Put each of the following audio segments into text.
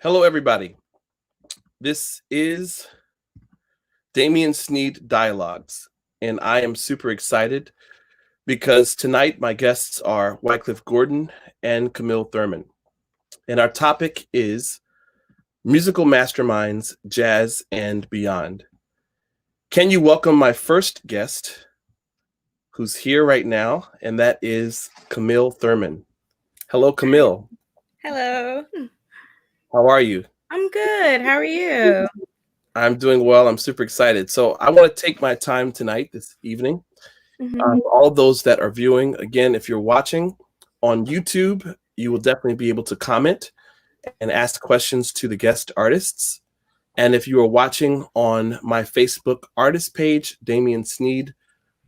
Hello, everybody. This is Damien Sneed Dialogues, and I am super excited because tonight my guests are Wycliffe Gordon and Camille Thurman. And our topic is musical masterminds, jazz, and beyond. Can you welcome my first guest, who's here right now, and that is Camille Thurman. Hello, Camille. Hello. How are you? I'm good. How are you? I'm doing well. I'm super excited. So I want to take my time tonight, this evening. All of those that are viewing, again, if you're watching on YouTube, you will definitely be able to comment and ask questions to the guest artists. And if you are watching on my Facebook artist page, Damien Sneed,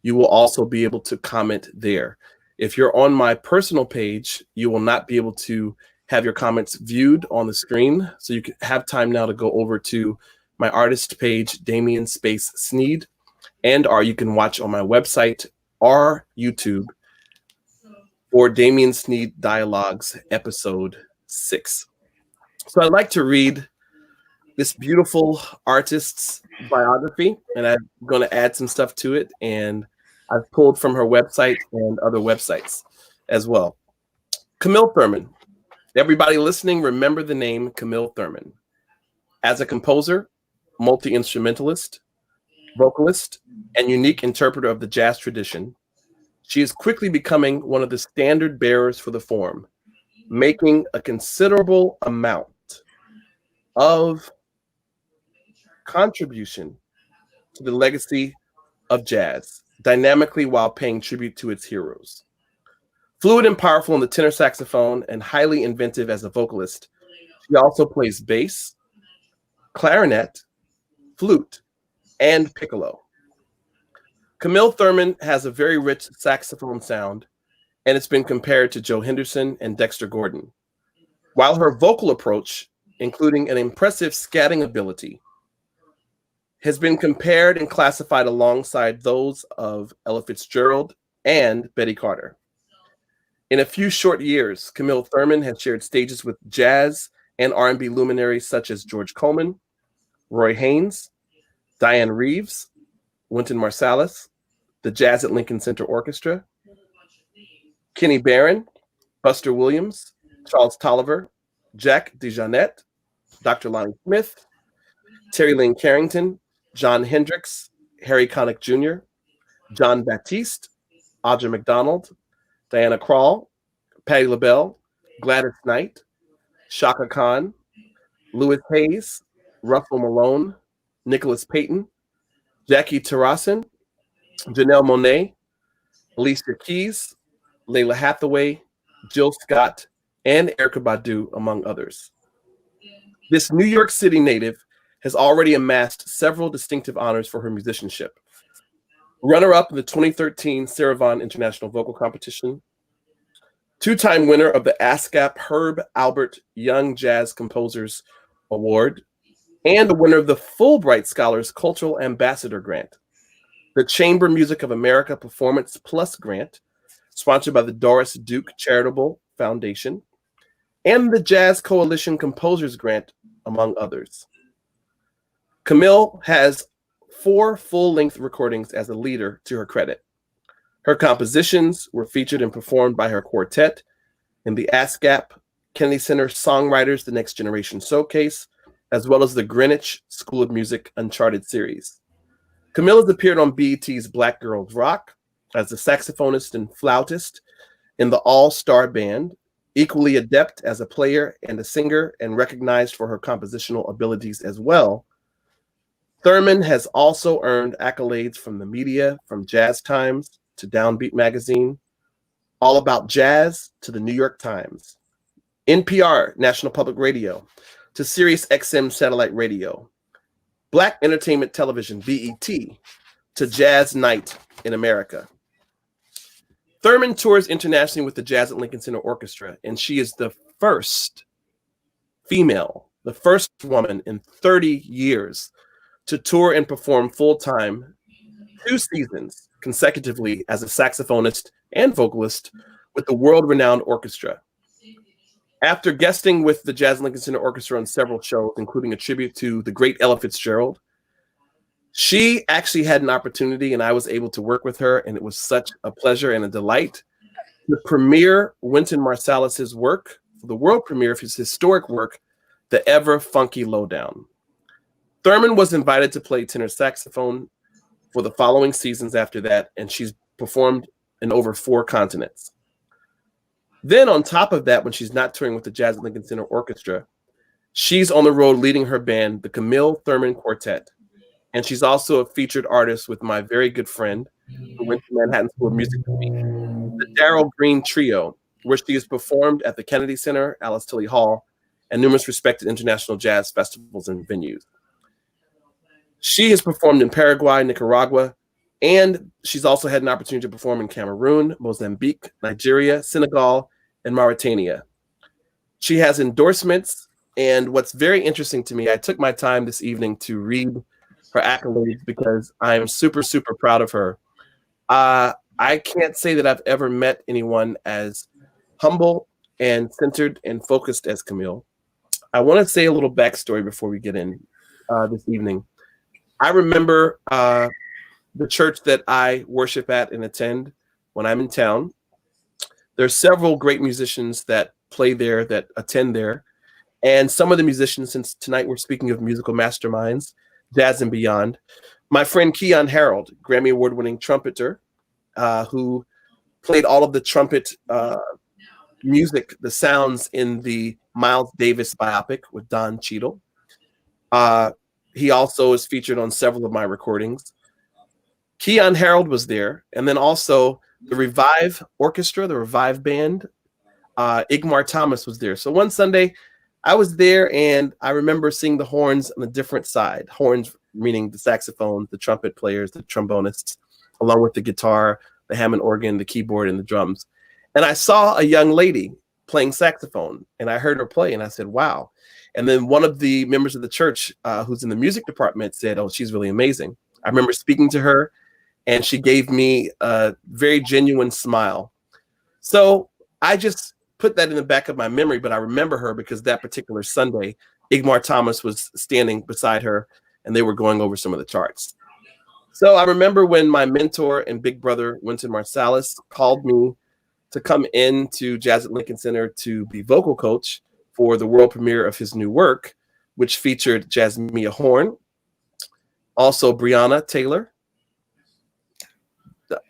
you will also be able to comment there. If you're on my personal page, you will not be able to have your comments viewed on the screen. So you can have time now to go over to my artist page, Damien Space Sneed, or you can watch on my website or YouTube for Damien Sneed Dialogues episode 6. So I'd like to read this beautiful artist's biography, and I'm going to add some stuff to it, and I've pulled from her website and other websites as well. Camille Thurman. Everybody listening, remember the name Camille Thurman. As a composer, multi-instrumentalist, vocalist, and unique interpreter of the jazz tradition, she is quickly becoming one of the standard bearers for the form, making a considerable amount of contribution to the legacy of jazz, dynamically while paying tribute to its heroes. Fluid and powerful in the tenor saxophone and highly inventive as a vocalist, she also plays bass, clarinet, flute, and piccolo. Camille Thurman has a very rich saxophone sound, and it's been compared to Joe Henderson and Dexter Gordon. While her vocal approach, including an impressive scatting ability, has been compared and classified alongside those of Ella Fitzgerald and Betty Carter. In a few short years, Camille Thurman has shared stages with jazz and R&B luminaries such as George Coleman, Roy Haynes, Diane Reeves, Wynton Marsalis, the Jazz at Lincoln Center Orchestra, Kenny Barron, Buster Williams, Charles Tolliver, Jack DeJohnette, Dr. Lonnie Smith, Terry Lynn Carrington, John Hendricks, Harry Connick Jr., John Baptiste, Audra McDonald, Diana Krall, Patti LaBelle, Gladys Knight, Shaka Khan, Louis Hayes, Russell Malone, Nicholas Payton, Jackie Terrasson, Janelle Monáe, Alicia Keys, Layla Hathaway, Jill Scott, and Erykah Badu, among others. This New York City native has already amassed several distinctive honors for her musicianship. Runner-up in the 2013 Sarah Vaughan International Vocal Competition, two-time winner of the ASCAP Herb Albert Young Jazz Composers Award, and a winner of the Fulbright Scholars Cultural Ambassador Grant, the Chamber Music of America Performance Plus Grant, sponsored by the Doris Duke Charitable Foundation, and the Jazz Coalition Composers Grant, among others. Camille has 4 full-length recordings as a leader to her credit. Her compositions were featured and performed by her quartet in the ASCAP Kennedy Center Songwriters The Next Generation Showcase, as well as the Greenwich School of Music Uncharted series. Camille has appeared on BET's Black Girls Rock as a saxophonist and flautist in the All-Star Band, equally adept as a player and a singer and recognized for her compositional abilities as well. Thurman has also earned accolades from the media, from Jazz Times to Downbeat Magazine, All About Jazz to the New York Times, NPR, National Public Radio, to Sirius XM Satellite Radio, Black Entertainment Television, BET, to Jazz Night in America. Thurman tours internationally with the Jazz at Lincoln Center Orchestra, and she is the first female, the first woman in 30 years to tour and perform full-time 2 seasons consecutively as a saxophonist and vocalist with the world-renowned orchestra. After guesting with the Jazz Lincoln Center Orchestra on several shows, including a tribute to the great Ella Fitzgerald, she actually had an opportunity, and I was able to work with her, and it was such a pleasure and a delight to premiere Wynton Marsalis's work, the world premiere of his historic work, The Ever Funky Lowdown. Thurman was invited to play tenor saxophone for the following seasons after that, and she's performed in over 4 continents. Then on top of that, when she's not touring with the Jazz at Lincoln Center Orchestra, she's on the road leading her band, the Camille Thurman Quartet. And she's also a featured artist with my very good friend who went to Manhattan School of Music with me, the Darrell Green Trio, where she has performed at the Kennedy Center, Alice Tilly Hall, and numerous respected international jazz festivals and venues. She has performed in Paraguay, Nicaragua, and she's also had an opportunity to perform in Cameroon, Mozambique, Nigeria, Senegal, and Mauritania. She has endorsements, and what's very interesting to me, I took my time this evening to read her accolades because I'm super, super proud of her. I can't say that I've ever met anyone as humble and centered and focused as Camille. I want to say a little backstory before we get in this evening. I remember the church that I worship at and attend when I'm in town. There's several great musicians that play there, that attend there. And some of the musicians, since tonight we're speaking of musical masterminds, jazz and beyond, my friend Keon Harold, Grammy Award-winning trumpeter, who played all of the trumpet music, the sounds in the Miles Davis biopic with Don Cheadle. He also is featured on several of my recordings. Keon Harold was there, and then also the Revive Orchestra, the Revive Band, Igmar Thomas was there. So one Sunday, I was there, and I remember seeing the horns on a different side. Horns meaning the saxophone, the trumpet players, the trombonists, along with the guitar, the Hammond organ, the keyboard, and the drums. And I saw a young lady playing saxophone, and I heard her play, and I said, wow. And then one of the members of the church who's in the music department said, oh, she's really amazing. I remember speaking to her, and she gave me a very genuine smile. So I just put that in the back of my memory, but I remember her because that particular Sunday, Igmar Thomas was standing beside her, and they were going over some of the charts. So I remember when my mentor and big brother, Wynton Marsalis, called me to come into Jazz at Lincoln Center to be vocal coach for the world premiere of his new work, which featured Jasmia Horn, also Breonna Taylor.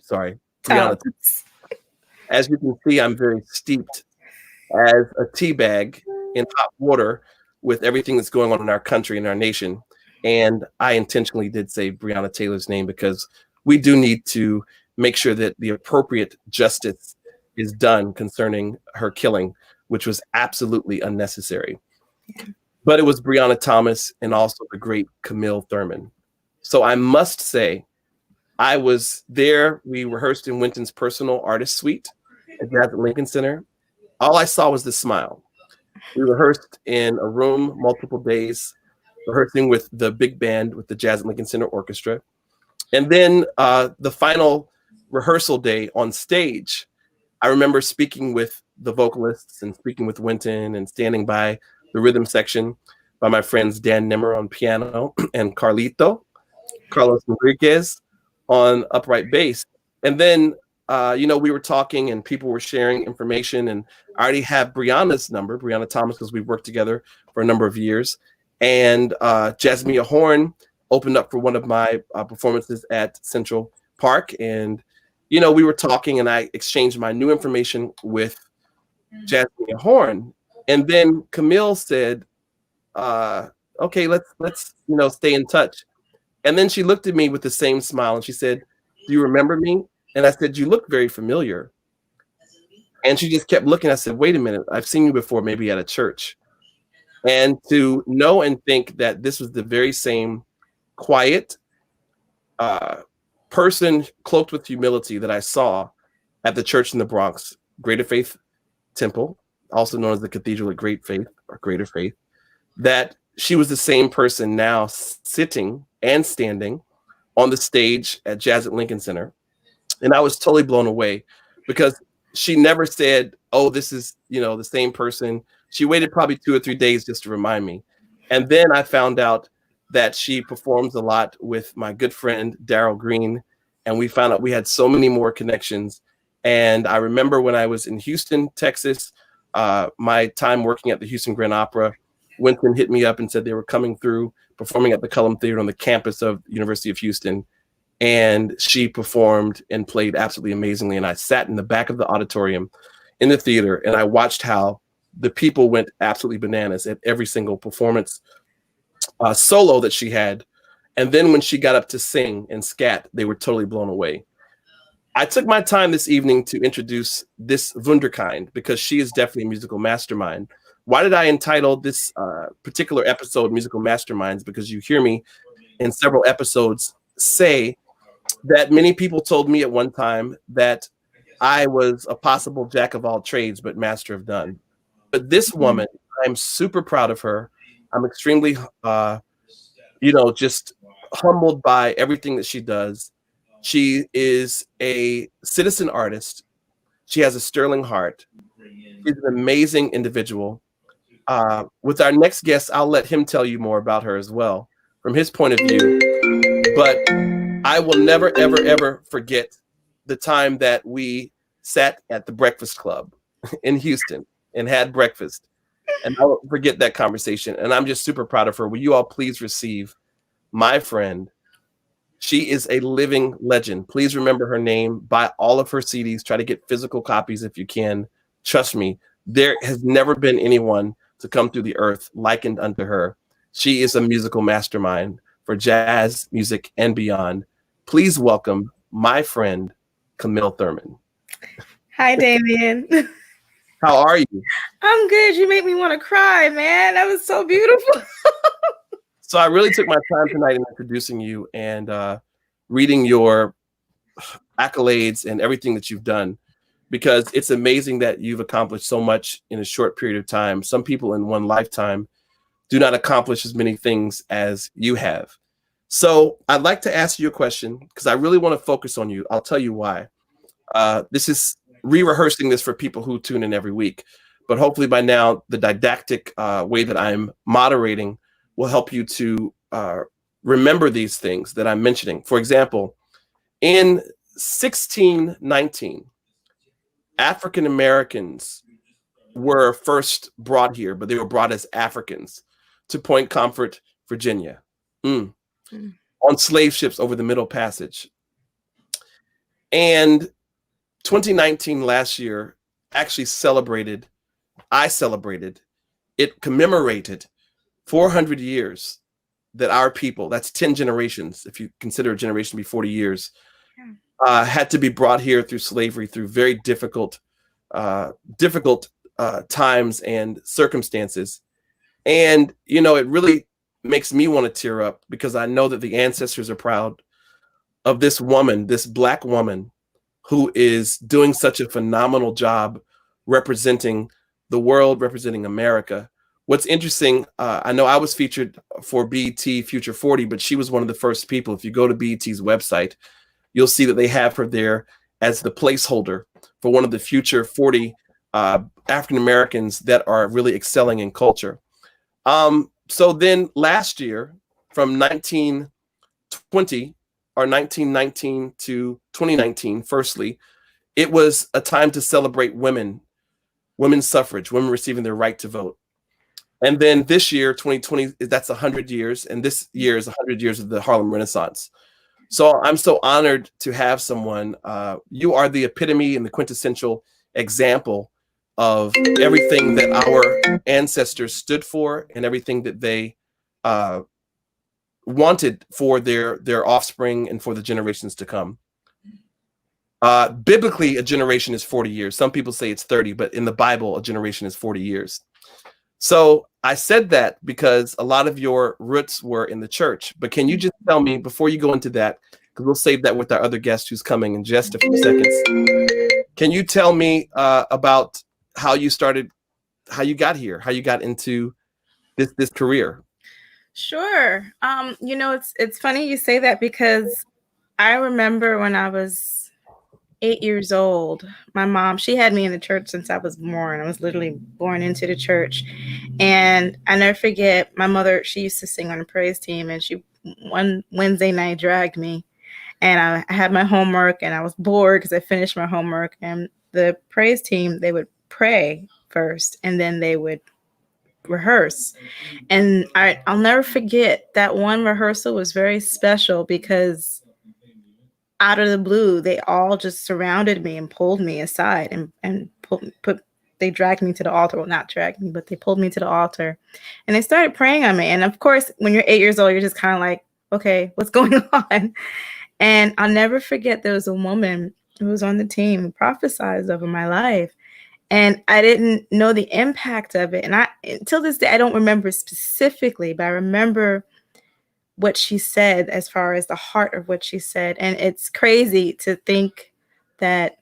Sorry, Breonna. As you can see, I'm very steeped as a tea bag in hot water with everything that's going on in our country and our nation. And I intentionally did say Breonna Taylor's name because we do need to make sure that the appropriate justice is done concerning her killing, which was absolutely unnecessary. Yeah. But it was Breonna Thomas and also the great Camille Thurman. So I must say, I was there. We rehearsed in Wynton's personal artist suite at Jazz at Lincoln Center. All I saw was the smile. We rehearsed in a room multiple days, rehearsing with the big band, with the Jazz at Lincoln Center Orchestra. And then the final rehearsal day on stage, I remember speaking with the vocalists and speaking with Wynton and standing by the rhythm section by my friends Dan Nimmer on piano and Carlos Enriquez on upright bass. And then, we were talking and people were sharing information, and I already have Breonna's number, Breonna Thomas, because we've worked together for a number of years. And Jasmia Horn opened up for one of my performances at Central Park. And, we were talking and I exchanged my new information with Jasmia Horn. And then Camille said, okay, let's stay in touch. And then she looked at me with the same smile and she said, do you remember me? And I said, you look very familiar. And she just kept looking. I said, wait a minute, I've seen you before, maybe at a church. And to know and think that this was the very same quiet person cloaked with humility that I saw at the church in the Bronx, Greater Faith Temple, also known as the Cathedral of Great Faith or Greater Faith, that she was the same person now sitting and standing on the stage at Jazz at Lincoln Center. And I was totally blown away because she never said, oh, this is, the same person She waited probably 2 or 3 days just to remind me. And then I found out that she performs a lot with my good friend Daryl Green, and we found out we had so many more connections. And I remember when I was in Houston, Texas, my time working at the Houston Grand Opera, Winston hit me up and said they were coming through performing at the Cullum Theater on the campus of University of Houston. And she performed and played absolutely amazingly. And I sat in the back of the auditorium in the theater, and I watched how the people went absolutely bananas at every single performance solo that she had. And then when she got up to sing and scat, they were totally blown away. I took my time this evening to introduce this Wunderkind because she is definitely a musical mastermind. Why did I entitle this particular episode Musical Masterminds? Because you hear me in several episodes say that many people told me at one time that I was a possible jack of all trades, but master of none. But this woman, I'm super proud of her. I'm extremely, just humbled by everything that she does. She is a citizen artist. She has a sterling heart. She's an amazing individual. With our next guest, I'll let him tell you more about her as well from his point of view. But I will never, ever, ever forget the time that we sat at the Breakfast Club in Houston and had breakfast. And I won't forget that conversation. And I'm just super proud of her. Will you all please receive my friend? She is a living legend. Please remember her name. Buy all of her CDs. Try to get physical copies if you can. Trust me, there has never been anyone to come through the earth likened unto her. She is a musical mastermind for jazz, music, and beyond. Please welcome my friend, Camille Thurman. Hi, Damien. How are you? I'm good. You make me want to cry, man. That was so beautiful. So I really took my time tonight in introducing you and reading your accolades and everything that you've done, because it's amazing that you've accomplished so much in a short period of time. Some people in one lifetime do not accomplish as many things as you have. So I'd like to ask you a question because I really want to focus on you. I'll tell you why. This is re-rehearsing this for people who tune in every week, but hopefully by now the didactic way that I'm moderating will help you to remember these things that I'm mentioning. For example, in 1619, African Americans were first brought here, but they were brought as Africans to Point Comfort, Virginia, on slave ships over the Middle Passage. And 2019, last year, actually I celebrated, it commemorated 400 years that our people, that's 10 generations, if you consider a generation to be 40 years, had to be brought here through slavery, through very difficult times and circumstances. And, it really makes me want to tear up because I know that the ancestors are proud of this woman, this Black woman, who is doing such a phenomenal job representing the world, representing America. What's interesting, I know I was featured for BET Future 40, but she was one of the first people. If you go to BET's website, you'll see that they have her there as the placeholder for one of the Future 40 African Americans that are really excelling in culture. So then last year, from 1920 or 1919 to 2019, firstly, it was a time to celebrate women's suffrage, women receiving their right to vote. And then this year, 2020, that's 100 years. And this year is 100 years of the Harlem Renaissance. So I'm so honored to have someone. You are the epitome and the quintessential example of everything that our ancestors stood for and everything that they wanted for their offspring and for the generations to come. Biblically, a generation is 40 years. Some people say it's 30, but in the Bible, a generation is 40 years. So I said that because a lot of your roots were in the church. But can you just tell me, before you go into that, because we'll save that with our other guest who's coming in just a few seconds, can you tell me about how you started, how you got here, how you got into this career? Sure. It's funny you say that because I remember when I was 8 years old, my mom, she had me in the church since I was born. I was literally born into the church. And I never forget, my mother, she used to sing on the praise team, and she one Wednesday night dragged me, and I had my homework, and I was bored because I finished my homework. And the praise team, they would pray first, and then they would rehearse. And I'll never forget that one rehearsal was very special because out of the blue, they all just surrounded me and pulled me aside and they dragged me to the altar. Well, not dragged me, but they pulled me to the altar, and they started praying on me. And of course, when you're 8 years old, you're just kind of like, okay, what's going on? And I'll never forget, there was a woman who was on the team who prophesied over my life. And I didn't know the impact of it. And until this day, I don't remember specifically, but I remember what she said as far as the heart of what she said. And it's crazy to think that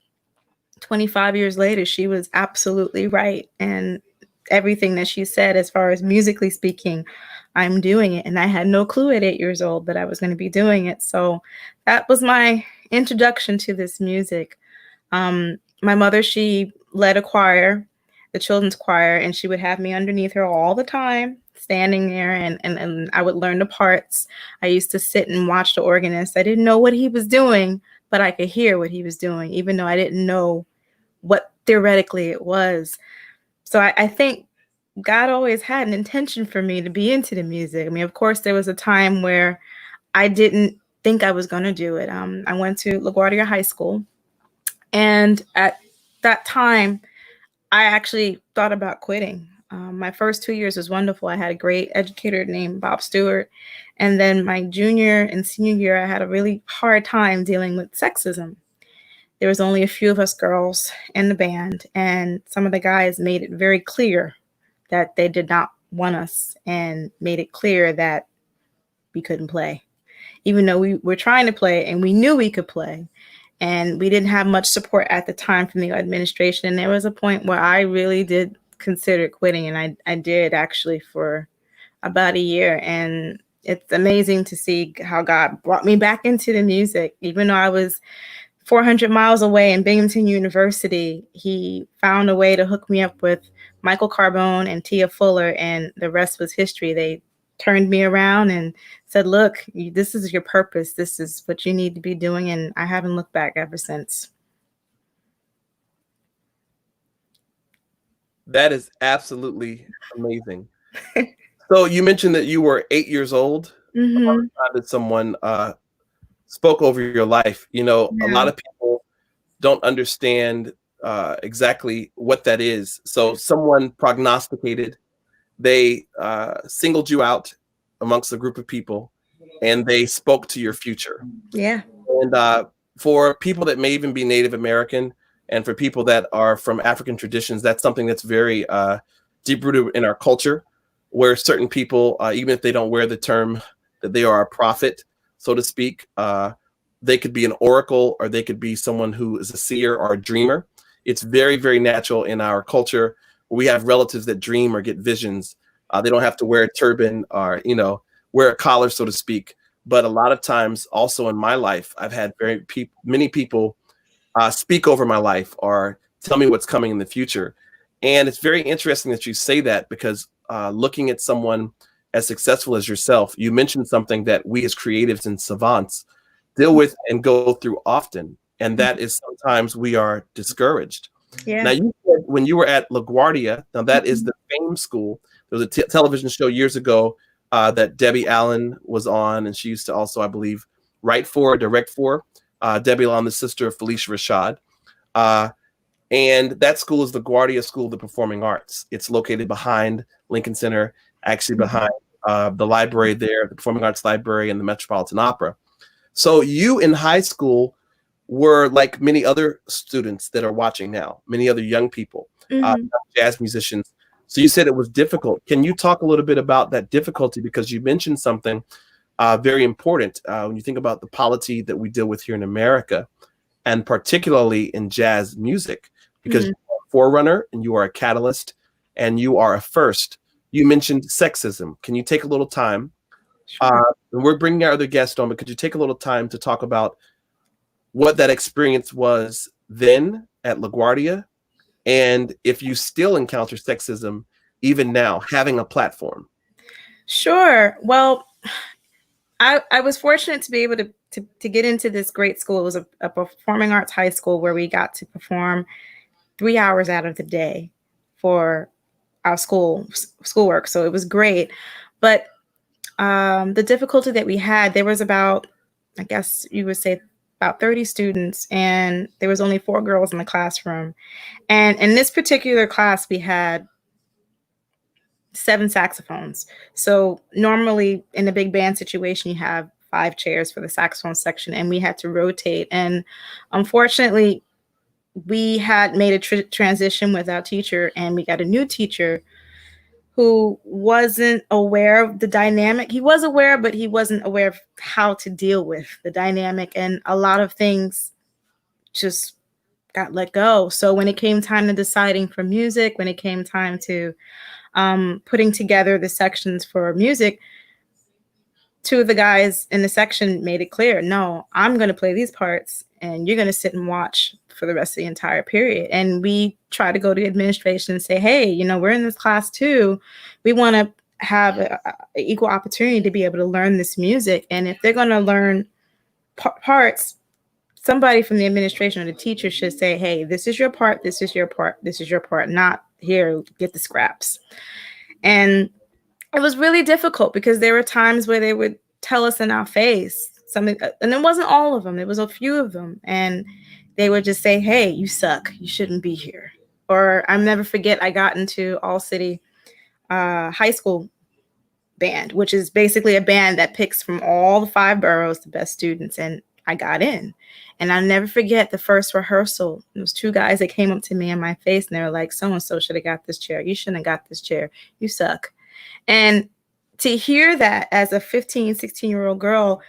25 years later, she was absolutely right. And everything that she said, as far as musically speaking, I'm doing it. And I had no clue at 8 years old that I was going to be doing it. So that was my introduction to this music. My mother, she led a choir, the children's choir, and she would have me underneath her all the time, standing there, and I would learn the parts. I used to sit and watch the organist. I didn't know what he was doing, but I could hear what he was doing, even though I didn't know what theoretically it was. So I think God always had an intention for me to be into the music. I mean, of course, there was a time where I didn't think I was going to do it. I went to LaGuardia High School, and at that time, I actually thought about quitting. My first 2 years was wonderful. I had a great educator named Bob Stewart. And then my junior and senior year, I had a really hard time dealing with sexism. There was only a few of us girls in the band, and some of the guys made it very clear that they did not want us, and made it clear that we couldn't play, even though we were trying to play and we knew we could play. And we didn't have much support at the time from the administration. And there was a point where I really did consider quitting. And I did, actually, for about a year. And it's amazing to see how God brought me back into the music. Even though I was 400 miles away in Binghamton University, he found a way to hook me up with Michael Carbone and Tia Fuller, and the rest was history. They turned me around and said, look, this is your purpose. This is what you need to be doing. And I haven't looked back ever since. That is absolutely amazing. So you mentioned that you were 8 years old. Mm-hmm. That someone spoke over your life. You know, Yeah. A lot of people don't understand exactly what that is. So someone prognosticated, they singled you out amongst a group of people, and they spoke to your future. Yeah. And for people that may even be Native American, and for people that are from African traditions, that's something that's very deep-rooted in our culture, where certain people, even if they don't wear the term that they are a prophet, so to speak, they could be an oracle, or they could be someone who is a seer or a dreamer. It's very, very natural in our culture. We have relatives that dream or get visions. They don't have to wear a turban or, wear a collar, so to speak. But a lot of times also in my life, I've had many people speak over my life or tell me what's coming in the future. And it's very interesting that you say that, because looking at someone as successful as yourself, you mentioned something that we as creatives and savants deal with and go through often. And that is sometimes we are discouraged. Yeah. Now, you said when you were at LaGuardia, now that is the fame school. There was a television show years ago that Debbie Allen was on, and she used to also, I believe, write for, direct for. Debbie Allen, the sister of Felicia Rashad. And that school is the LaGuardia School of the Performing Arts. It's located behind Lincoln Center, actually behind the library there, the Performing Arts Library and the Metropolitan Opera. So you in high school were like many other students that are watching now, many other young people, jazz musicians. So you said it was difficult. Can you talk a little bit about that difficulty? Because you mentioned something very important when you think about the polity that we deal with here in America, and particularly in jazz music, because you're a forerunner and you are a catalyst and you are a first. You mentioned sexism. Can you take a little time? Sure. And we're bringing our other guests on, but could you take a little time to talk about what that experience was then at LaGuardia, and if you still encounter sexism even now, having a platform. Sure. Well, I was fortunate to be able to get into this great school. It was a performing arts high school where we got to perform 3 hours out of the day for our schoolwork. So it was great. But the difficulty that we had, there was about, I guess you would say, about 30 students, and there was only 4 girls in the classroom. And in this particular class, we had 7 saxophones. So normally in a big band situation, you have 5 chairs for the saxophone section, and we had to rotate. And unfortunately, we had made a transition with our teacher, and we got a new teacher who wasn't aware of the dynamic. He was aware, but he wasn't aware of how to deal with the dynamic, and a lot of things just got let go. So when it came time to deciding for music, when it came time to putting together the sections for music, 2 of the guys in the section made it clear, no, I'm going to play these parts and you're going to sit and watch for the rest of the entire period. And we try to go to administration and say, hey, you know, we're in this class too. We want to have an equal opportunity to be able to learn this music. And if they're going to learn parts, somebody from the administration or the teacher should say, hey, this is your part, this is your part, this is your part, not here, get the scraps. And it was really difficult because there were times where they would tell us in our face something, and it wasn't all of them, it was a few of them. And they would just say, hey, you suck, you shouldn't be here. Or I'll never forget, I got into All City High School band, which is basically a band that picks from all the 5 boroughs the best students. And I got in. And I'll never forget the first rehearsal. There was 2 guys that came up to me in my face and they were like, so-and-so should have got this chair. You shouldn't have got this chair. You suck. And to hear that as a 15, 16-year-old girl,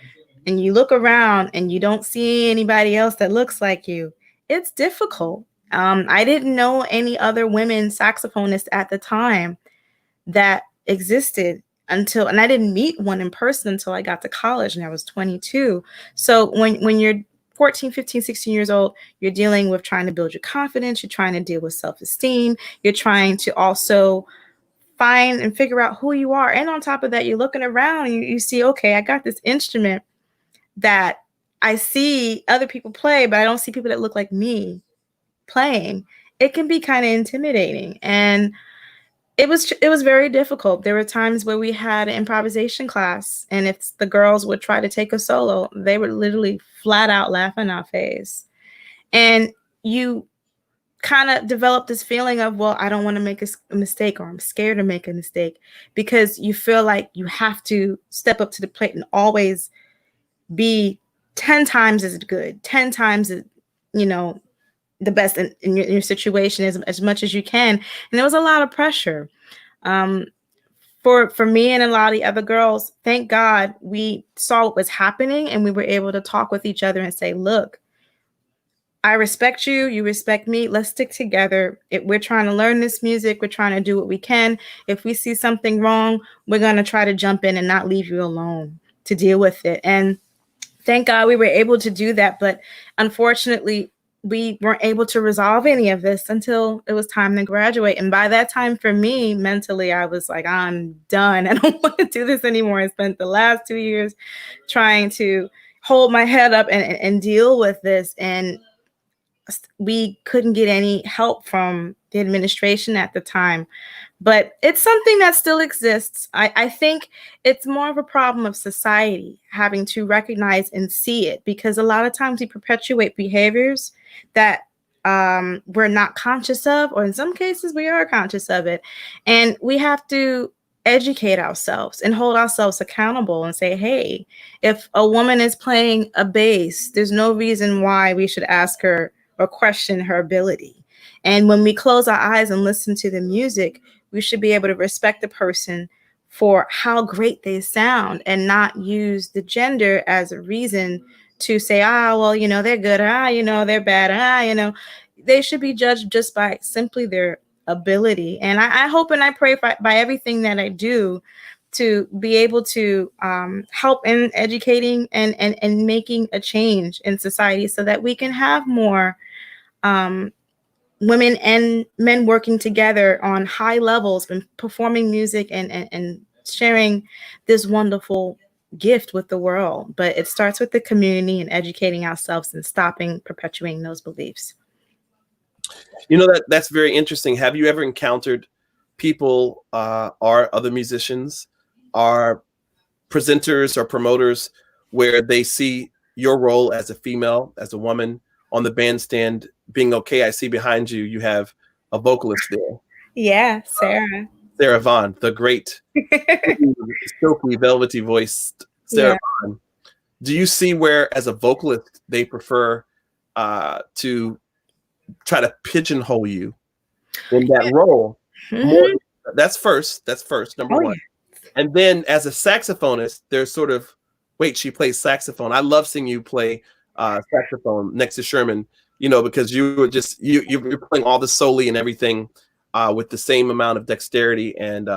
and you look around and you don't see anybody else that looks like you, it's difficult. I didn't know any other women saxophonists at the time that existed and I didn't meet one in person until I got to college and I was 22. So when you're 14, 15, 16 years old, you're dealing with trying to build your confidence. You're trying to deal with self-esteem. You're trying to also find and figure out who you are. And on top of that, you're looking around and you see, okay, I got this instrument that I see other people play, but I don't see people that look like me playing. It can be kind of intimidating. And it was very difficult. There were times where we had an improvisation class, and if the girls would try to take a solo, they would literally flat out laugh in our face. And you kind of develop this feeling of, well, I don't want to make a mistake, or I'm scared to make a mistake, because you feel like you have to step up to the plate and always be 10 times as good, 10 times as, the best in your situation as much as you can. And there was a lot of pressure. For me and a lot of the other girls, thank God we saw what was happening and we were able to talk with each other and say, look, I respect you, you respect me, let's stick together. We're trying to learn this music, we're trying to do what we can. If we see something wrong, we're going to try to jump in and not leave you alone to deal with it. And thank God we were able to do that. But unfortunately, we weren't able to resolve any of this until it was time to graduate. And by that time, for me, mentally, I was like, I'm done. I don't want to do this anymore. I spent the last 2 years trying to hold my head up and deal with this. And we couldn't get any help from the administration at the time. But it's something that still exists. I think it's more of a problem of society having to recognize and see it, because a lot of times we perpetuate behaviors that we're not conscious of, or in some cases we are conscious of it. And we have to educate ourselves and hold ourselves accountable and say, hey, if a woman is playing a bass, there's no reason why we should ask her or question her ability. And when we close our eyes and listen to the music, we should be able to respect the person for how great they sound and not use the gender as a reason to say, well, they're good, they're bad, they should be judged just by simply their ability. And I hope and I pray by everything that I do to be able to help in educating and making a change in society so that we can have more women and men working together on high levels and performing music and sharing this wonderful gift with the world. But it starts with the community and educating ourselves and stopping perpetuating those beliefs. You know, that's very interesting. Have you ever encountered people or other musicians or presenters or promoters where they see your role as a female, as a woman on the bandstand being okay? I see behind you, you have a vocalist there. Yeah, Sarah. Sarah Vaughan, the great, silky, velvety voiced Sarah Vaughan. Do you see where, as a vocalist, they prefer to try to pigeonhole you in that role? More, that's first, number one. Yeah. And then as a saxophonist, there's sort of, wait, she plays saxophone. I love seeing you play saxophone next to Sherman, you know, because you were just, you're playing all the soli and everything with the same amount of dexterity and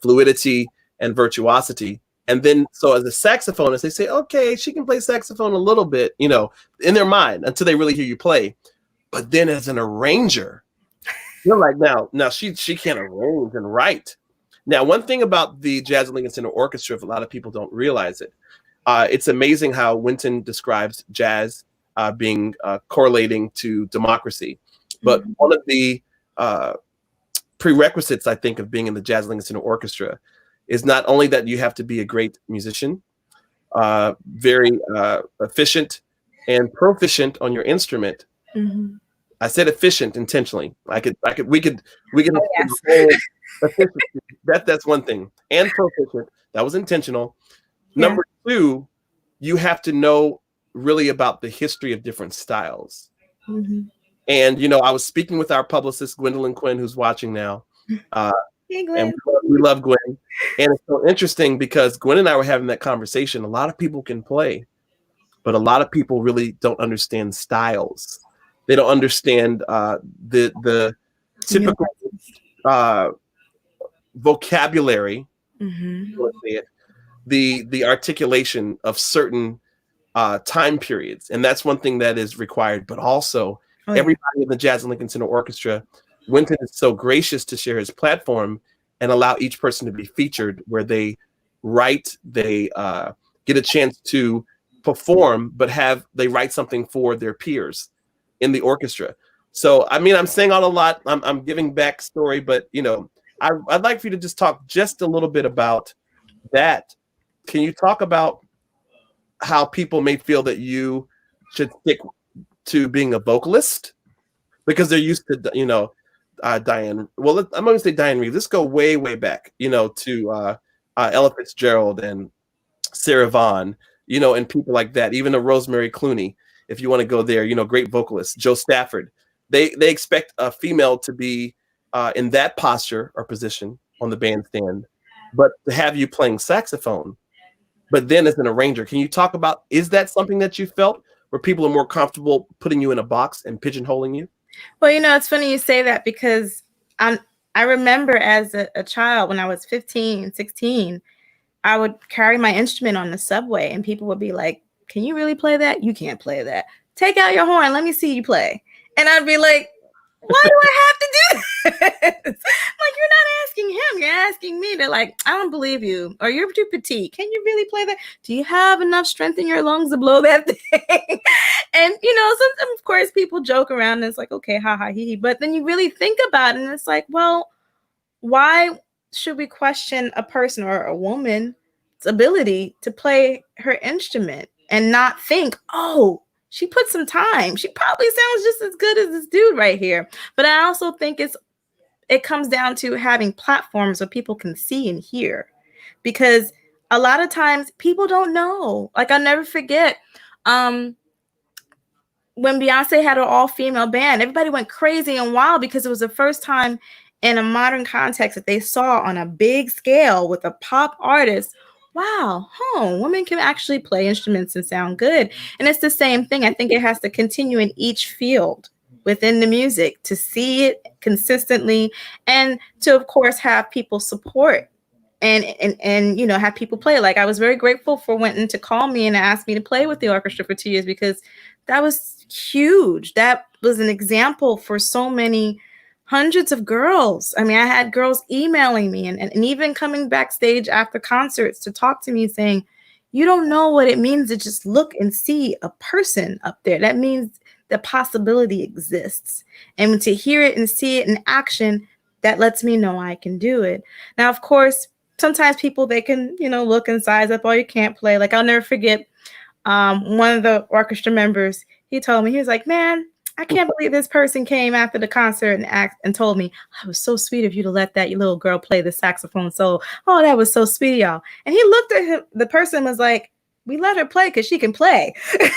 fluidity and virtuosity. And then, so as a saxophonist, they say, okay, she can play saxophone a little bit, you know, in their mind until they really hear you play. But then as an arranger, you're like, now she can't arrange and write. Now, one thing about the Jazz at Lincoln Center Orchestra, if a lot of people don't realize it, it's amazing how Wynton describes jazz being correlating to democracy. But one of the prerequisites, I think, of being in the Jazz at Lincoln Center Orchestra is not only that you have to be a great musician, very efficient and proficient on your instrument. Mm-hmm. I said efficient intentionally. We could efficiency. That's one thing. And proficient. That was intentional. Yeah. Number two, you have to know really about the history of different styles. Mm-hmm. And, you know, I was speaking with our publicist, Gwendolyn Quinn, who's watching now. Hey, Gwen. And we love Gwen. And it's so interesting because Gwen and I were having that conversation. A lot of people can play, but a lot of people really don't understand styles. They don't understand the typical vocabulary, the articulation of certain time periods. And that's one thing that is required. But also, everybody in the Jazz at Lincoln Center Orchestra, Wynton is so gracious to share his platform and allow each person to be featured where they write, they get a chance to perform, but they write something for their peers in the orchestra. So, I mean, I'm saying all a lot. I'm giving backstory, but, you know, I'd like for you to just talk just a little bit about that. Can you talk about how people may feel that you should stick to being a vocalist? Because they're used to, you know, Diane. Well, I'm going to say Diane Reeves. Let's go way, way back, you know, to Ella Fitzgerald and Sarah Vaughan, you know, and people like that. Even a Rosemary Clooney, if you want to go there, you know, great vocalist. Joe Stafford. They expect a female to be in that posture or position on the bandstand, but to have you playing saxophone, but then as an arranger, can you talk about, is that something that you felt where people are more comfortable putting you in a box and pigeonholing you? Well, you know, it's funny you say that because I remember as a child when I was 15, 16, I would carry my instrument on the subway and people would be like, can you really play that? You can't play that. Take out your horn. Let me see you play. And I'd be like, why do I have to do this? Like, you're not asking him. You're asking me. They're like, I don't believe you. Or you're too petite. Can you really play that? Do you have enough strength in your lungs to blow that thing? And, you know, sometimes, of course, people joke around and it's like, okay, ha, ha, hee, hee. But then you really think about it and it's like, well, why should we question a person or a woman's ability to play her instrument and not think, oh, she put some time. She probably sounds just as good as this dude right here. But I also think it comes down to having platforms where people can see and hear. Because a lot of times people don't know. Like, I'll never forget when Beyonce had an all-female band, everybody went crazy and wild because it was the first time in a modern context that they saw on a big scale with a pop artist, wow, women can actually play instruments and sound good. And it's the same thing. I think it has to continue in each field within the music to see it consistently and to, of course, have people support and you know, have people play. Like, I was very grateful for Winton to call me and ask me to play with the orchestra for 2 years, because that was huge. That was an example for so many hundreds of girls. I mean, I had girls emailing me and even coming backstage after concerts to talk to me saying, you don't know what it means to just look and see a person up there. That means the possibility exists. And to hear it and see it in action, that lets me know I can do it. Now, of course, sometimes people, they can, you know, look and size up, oh, you can't play. Like, I'll never forget one of the orchestra members, he told me, he was like, man, I can't believe this person came after the concert and told me, it was so sweet of you to let that little girl play the saxophone solo. Oh, that was so sweet, y'all. And he looked at him, the person was like, we let her play because she can play. It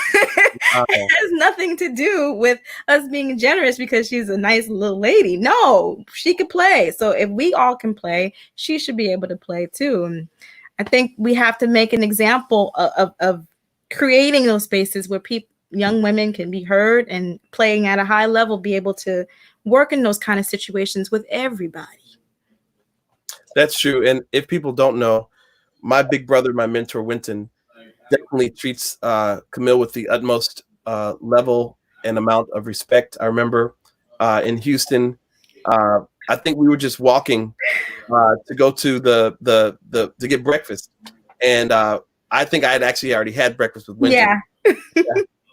has nothing to do with us being generous because she's a nice little lady. No, she could play. So if we all can play, she should be able to play too. And I think we have to make an example of creating those spaces where young women can be heard and playing at a high level, be able to work in those kind of situations with everybody. That's true. And if people don't know, my big brother, my mentor, Winton, definitely treats Camille with the utmost level and amount of respect. I remember in Houston, I think we were just walking to go to to get breakfast, and I think I had actually already had breakfast with Winton. Yeah.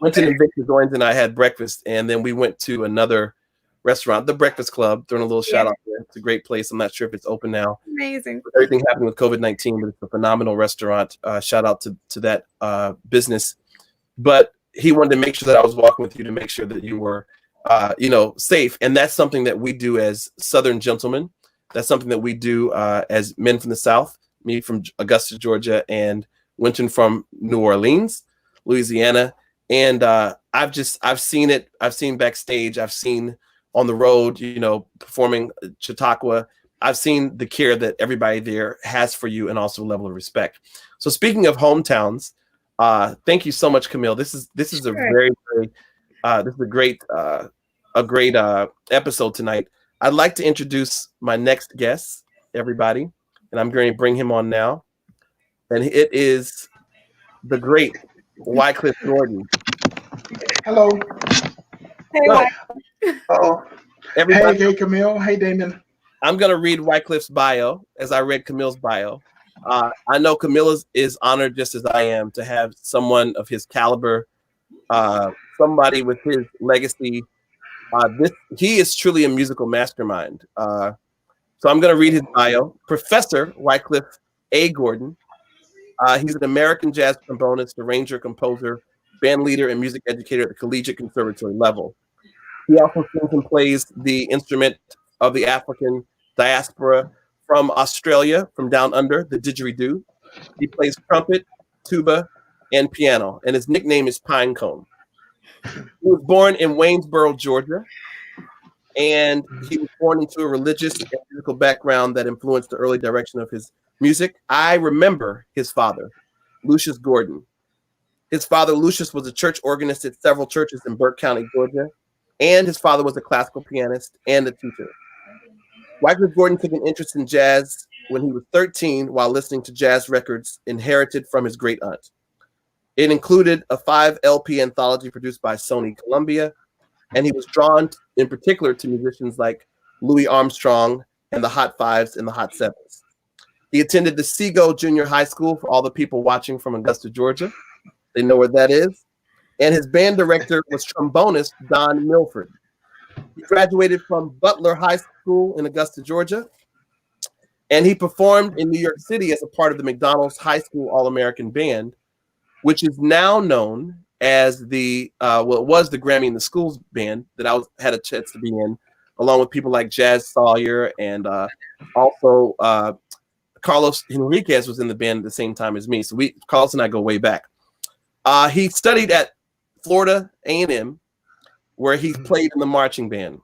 Winton and Victor Goins and I had breakfast, and then we went to another restaurant, the Breakfast Club. Throwing a little shout out there. It's a great place. I'm not sure if it's open now. Amazing. Everything happened with COVID-19, but it's a phenomenal restaurant. Shout out to that business. But he wanted to make sure that I was walking with you to make sure that you were, safe. And that's something that we do as Southern gentlemen. That's something that we do as men from the South. Me from Augusta, Georgia, and Winton from New Orleans, Louisiana. And I've seen it. I've seen backstage. I've seen on the road, performing Chautauqua. I've seen the care that everybody there has for you, and also a level of respect. So speaking of hometowns, thank you so much, Camille. This is a very, very this is a great episode tonight. I'd like to introduce my next guest, everybody, and I'm going to bring him on now. And it is the great Wycliffe Gordon. Hello. Hey, Oh, Everybody, hey, Camille. Hey, Damien. I'm going to read Wycliffe's bio as I read Camille's bio. I know Camille is honored just as I am to have someone of his caliber, somebody with his legacy. He is truly a musical mastermind. So I'm going to read his bio. Professor Wycliffe A. Gordon. He's an American jazz trombonist, arranger, composer, band leader, and music educator at the collegiate conservatory level. He also sings and plays the instrument of the African diaspora from Australia, from down under, the didgeridoo. He plays trumpet, tuba, and piano, and his nickname is Pinecone. He was born in Waynesboro, Georgia, and he was born into a religious and musical background that influenced the early direction of his music. I remember his father, Lucius Gordon. His father, Lucius, was a church organist at several churches in Burke County, Georgia, and his father was a classical pianist and a teacher. Wycliffe Gordon took an interest in jazz when he was 13 while listening to jazz records inherited from his great aunt. It included a 5 LP anthology produced by Sony Columbia, and he was drawn in particular to musicians like Louis Armstrong and the Hot Fives and the Hot Sevens. He attended the Seago Junior High School, for all the people watching from Augusta, Georgia. They know where that is. And his band director was trombonist Don Milford. He graduated from Butler High School in Augusta, Georgia, and he performed in New York City as a part of the McDonald's High School All-American Band, which is now known as it was the Grammy in the Schools Band that I had a chance to be in, along with people like Jazz Sawyer, and also Carlos Henriquez was in the band at the same time as me. So Carlos and I go way back. He studied at Florida A&M, where he played in the marching band.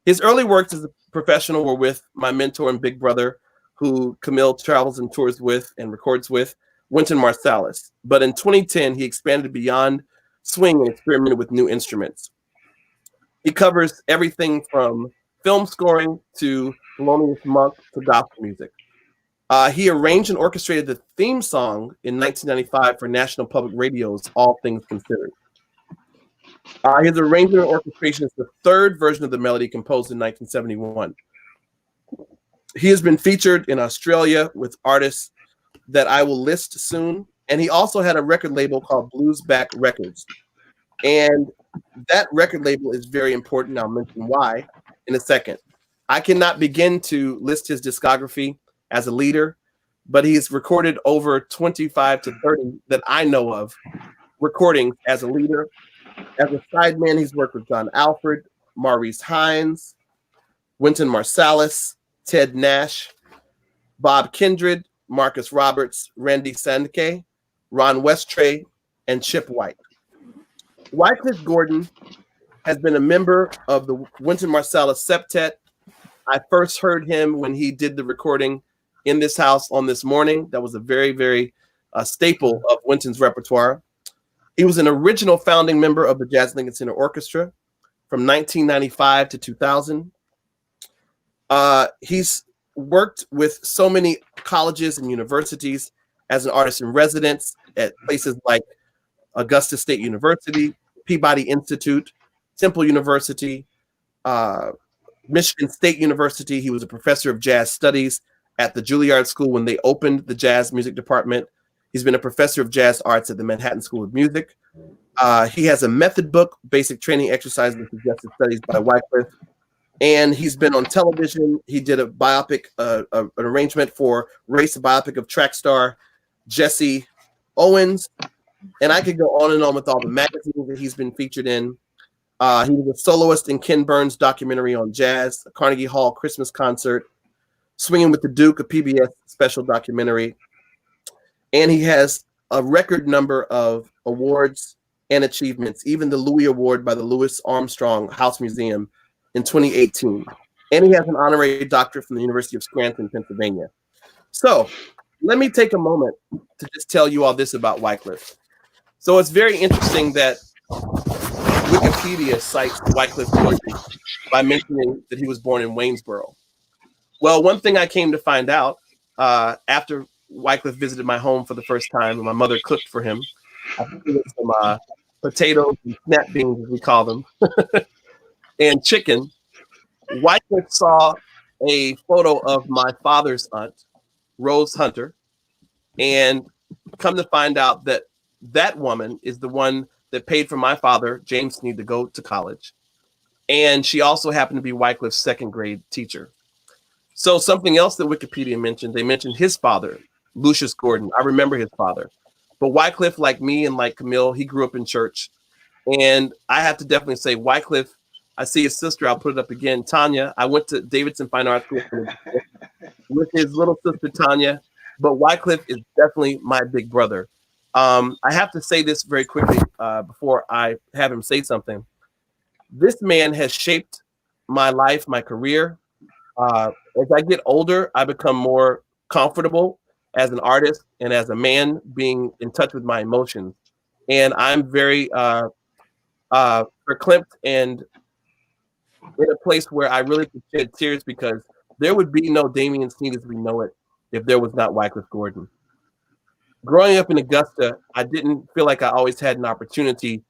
His early works as a professional were with my mentor and big brother, who Camille travels and tours with and records with, Wynton Marsalis. But in 2010, he expanded beyond swing and experimented with new instruments. He covers everything from film scoring to Thelonious Monk to gospel music. He arranged and orchestrated the theme song in 1995 for National Public Radio's All Things Considered. His arrangement and orchestration is the third version of the melody composed in 1971. He has been featured in Australia with artists that I will list soon. And he also had a record label called Bluesback Records. And that record label is very important. I'll mention why in a second. I cannot begin to list his discography as a leader, but he's recorded over 25 to 30 that I know of recordings as a leader. As a sideman, he's worked with John Alford, Maurice Hines, Wynton Marsalis, Ted Nash, Bob Kindred, Marcus Roberts, Randy Sandke, Ron Westray, and Chip White. Wycliffe Gordon has been a member of the Wynton Marsalis Septet. I first heard him when he did the recording in this house on This Morning. That was a very, very staple of Wynton's repertoire. He was an original founding member of the Jazz Lincoln Center Orchestra from 1995 to 2000. He's worked with so many colleges and universities as an artist in residence at places like Augusta State University, Peabody Institute, Temple University, Michigan State University. He was a professor of jazz studies at the Juilliard School when they opened the jazz music department. He's been a professor of jazz arts at the Manhattan School of Music. He has a method book, Basic Training Exercises and Suggested Studies by Wycliffe. And he's been on television. He did a biopic, an arrangement for Race, a biopic of track star Jesse Owens. And I could go on and on with all the magazines that he's been featured in. He was a soloist in Ken Burns' documentary on jazz, a Carnegie Hall Christmas concert, Swinging with the Duke, a PBS special documentary. And he has a record number of awards and achievements, even the Louis Award by the Louis Armstrong House Museum in 2018. And he has an honorary doctorate from the University of Scranton, Pennsylvania. So let me take a moment to just tell you all this about Wycliffe. So it's very interesting that Wikipedia cites Wycliffe Gordon by mentioning that he was born in Waynesboro. Well, one thing I came to find out after Wycliffe visited my home for the first time, and my mother cooked for him, I think it was some potatoes and snap beans, as we call them, and chicken. Wycliffe saw a photo of my father's aunt, Rose Hunter, and come to find out that that woman is the one that paid for my father, James Sneed, to go to college. And she also happened to be Wycliffe's second grade teacher. So something else that Wikipedia mentioned, they mentioned his father, Lucius Gordon. I remember his father. But Wycliffe, like me and like Camille, he grew up in church. And I have to definitely say, Wycliffe, I see his sister, I'll put it up again, Tanya. I went to Davidson Fine Arts School with his little sister, Tanya. But Wycliffe is definitely my big brother. I have to say this very quickly before I have him say something. This man has shaped my life, my career. As I get older, I become more comfortable as an artist and as a man being in touch with my emotions. And I'm very verklempt and in a place where I really could shed tears because there would be no Damien Sneed as we know it if there was not Wycliffe Gordon. Growing up in Augusta, I didn't feel like I always had an opportunity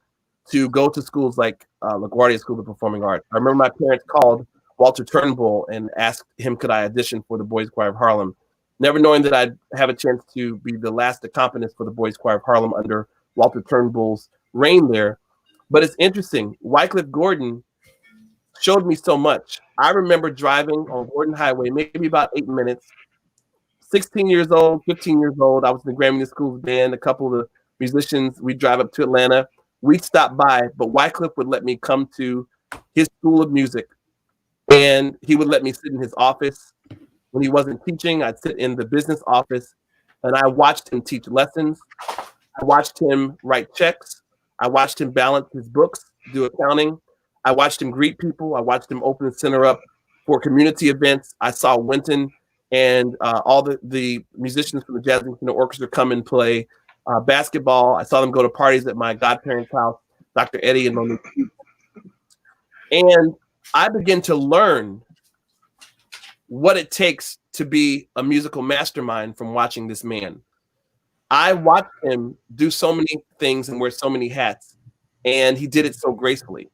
to go to schools like LaGuardia School of Performing Arts. I remember my parents called Walter Turnbull and asked him could I audition for the Boys Choir of Harlem, never knowing that I'd have a chance to be the last accompanist for the Boys Choir of Harlem under Walter Turnbull's reign there. But it's interesting. Wycliffe Gordon showed me so much. I remember driving on Gordon Highway, maybe about 8 minutes, 16 years old, 15 years old. I was in the Grammy School band. A couple of the musicians, we'd drive up to Atlanta. We'd stop by, but Wycliffe would let me come to his school of music. And he would let me sit in his office. When he wasn't teaching, I'd sit in the business office and I watched him teach lessons. I watched him write checks. I watched him balance his books, do accounting. I watched him greet people. I watched him open the center up for community events. I saw Wynton and all the musicians from the Jazz Lincoln Orchestra come and play basketball. I saw them go to parties at my godparents' house, Dr. Eddie and Monique. And I began to learn what it takes to be a musical mastermind from watching this man. I watched him do so many things and wear so many hats, and he did it so gracefully.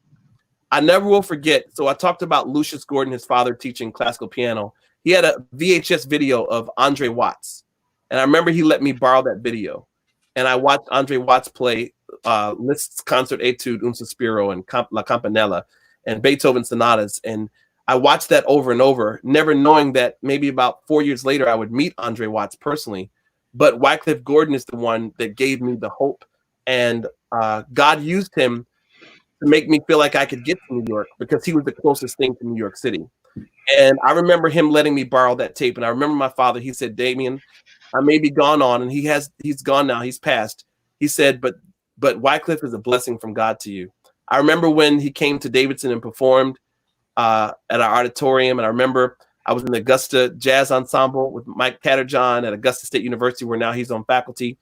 I never will forget. So I talked about Lucius Gordon, his father, teaching classical piano. He had a VHS video of Andre Watts, and I remember he let me borrow that video, and I watched Andre Watts play Liszt's Concert Etude Un Sospiro and La Campanella and Beethoven sonatas, and I watched that over and over, never knowing that maybe about 4 years later I would meet Andre Watts personally. But Wycliffe Gordon is the one that gave me the hope, and God used him to make me feel like I could get to New York because he was the closest thing to New York City. And I remember him letting me borrow that tape. And I remember my father, he said, Damien, I may be gone on, and he's gone now, he's passed. He said, but Wycliffe is a blessing from God to you. I remember when he came to Davidson and performed at our auditorium. And I remember I was in the Augusta Jazz Ensemble with Mike Catterjohn at Augusta State University, where now he's on faculty.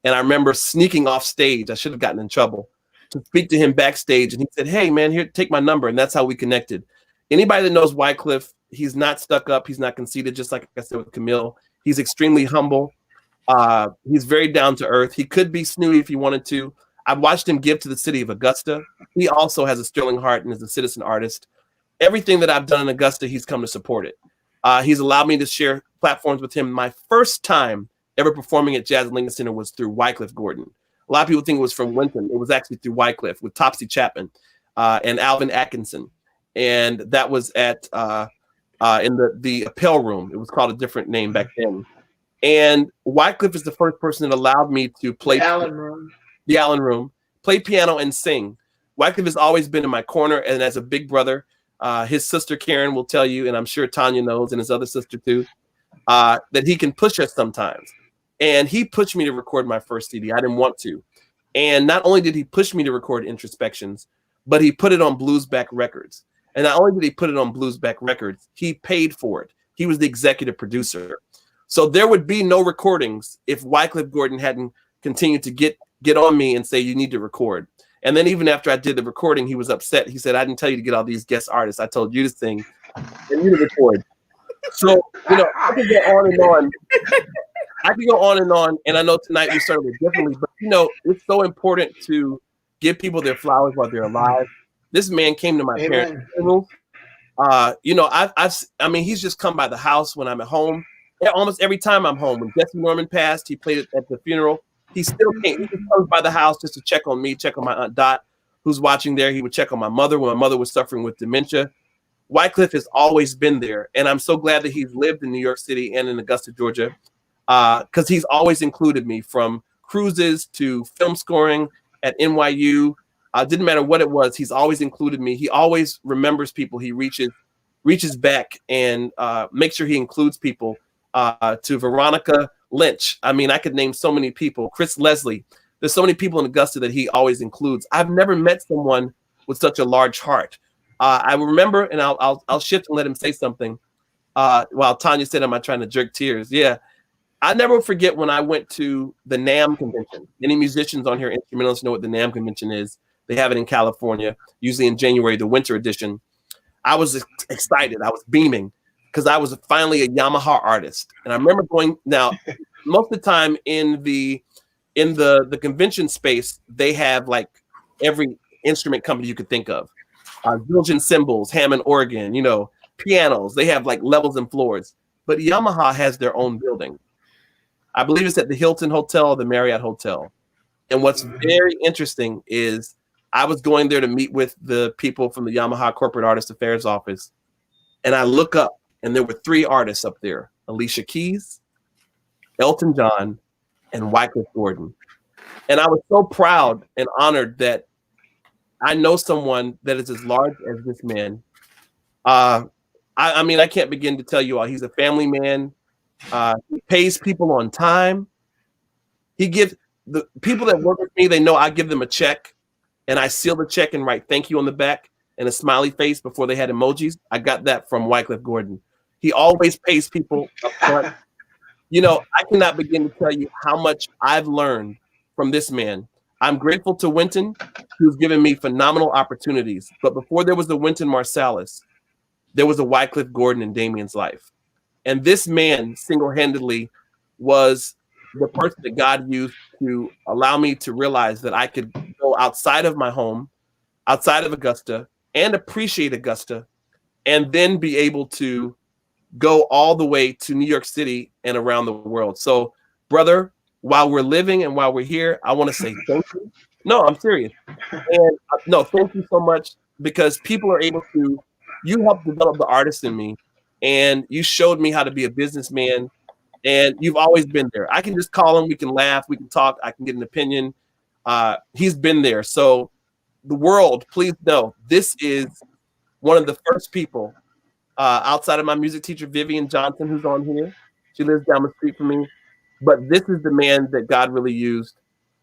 And I remember sneaking off stage. I should have gotten in trouble to speak to him backstage. And he said, hey, man, here, take my number. And that's how we connected. Anybody that knows Wycliffe, he's not stuck up. He's not conceited, just like I said with Camille. He's extremely humble. He's very down to earth. He could be snooty if he wanted to. I've watched him give to the city of Augusta. He also has a sterling heart and is a citizen artist. Everything that I've done in Augusta, he's come to support it. He's allowed me to share platforms with him. My first time ever performing at Jazz Lincoln Center was through Wycliffe Gordon. A lot of people think it was from Winton. It was actually through Wycliffe with Topsy Chapman and Alvin Atkinson. And that was at in the Appel Room. It was called a different name back then. And Wycliffe is the first person that allowed me to play The Allen Room, play piano and sing. Wycliffe has always been in my corner, and as a big brother, his sister Karen will tell you, and I'm sure Tanya knows, and his other sister too, that he can push us sometimes. And he pushed me to record my first CD. I didn't want to. And not only did he push me to record Introspections, but he put it on Bluesback Records. And not only did he put it on Bluesback Records, he paid for it. He was the executive producer. So there would be no recordings if Wycliffe Gordon hadn't continued to get on me and say, you need to record. And then even after I did the recording, he was upset. He said, I didn't tell you to get all these guest artists. I told you to sing and you to record. So, I could go on and on. And I know tonight we started it differently, but it's so important to give people their flowers while they're alive. This man came to my parents' funeral. He's just come by the house when I'm at home. Almost every time I'm home. When Jesse Norman passed, he played at the funeral. He still came. He just comes by the house just to check on me, check on my Aunt Dot, who's watching there. He would check on my mother when my mother was suffering with dementia. Wycliffe has always been there, and I'm so glad that he's lived in New York City and in Augusta, Georgia, because he's always included me, from cruises to film scoring at NYU. Didn't matter what it was. He's always included me. He always remembers people. He reaches back and makes sure he includes people. To Veronica Lynch. I mean, I could name so many people. Chris Leslie. There's so many people in Augusta that he always includes. I've never met someone with such a large heart. I remember, and I'll shift and let him say something. While Tanya said, "Am I trying to jerk tears?" Yeah, I never forget when I went to the NAMM convention. Any musicians on here, instrumentalists, know what the NAMM convention is. They have it in California, usually in January, the winter edition. I was excited. I was beaming, because I was finally a Yamaha artist. And I remember going, now, most of the time in the convention space, they have like every instrument company you could think of. Zildjian cymbals, Hammond organ, pianos. They have like levels and floors. But Yamaha has their own building. I believe it's at the Hilton Hotel, the Marriott Hotel. And what's very interesting is I was going there to meet with the people from the Yamaha Corporate Artist Affairs Office. And I look up, and there were 3 artists up there: Alicia Keys, Elton John, and Wycliffe Gordon. And I was so proud and honored that I know someone that is as large as this man. I can't begin to tell you all. He's a family man. He pays people on time. He gives the people that work with me, they know I give them a check, and I seal the check and write thank you on the back and a smiley face before they had emojis. I got that from Wycliffe Gordon. He always pays people up front. I cannot begin to tell you how much I've learned from this man. I'm grateful to Wynton, who's given me phenomenal opportunities. But before there was the Wynton Marsalis, there was a Wycliffe Gordon in Damien's life. And this man single-handedly was the person that God used to allow me to realize that I could go outside of my home, outside of Augusta, and appreciate Augusta, and then be able to go all the way to New York City and around the world. So, brother, while we're living and while we're here, I want to say thank you. No, I'm serious. And no, thank you so much, because people are able to, you helped develop the artist in me, and you showed me how to be a businessman, and you've always been there. I can just call him, we can laugh, we can talk, I can get an opinion. He's been there. So the world, please know, this is one of the first people outside of my music teacher, Vivian Johnson, who's on here. She lives down the street from me. But this is the man that God really used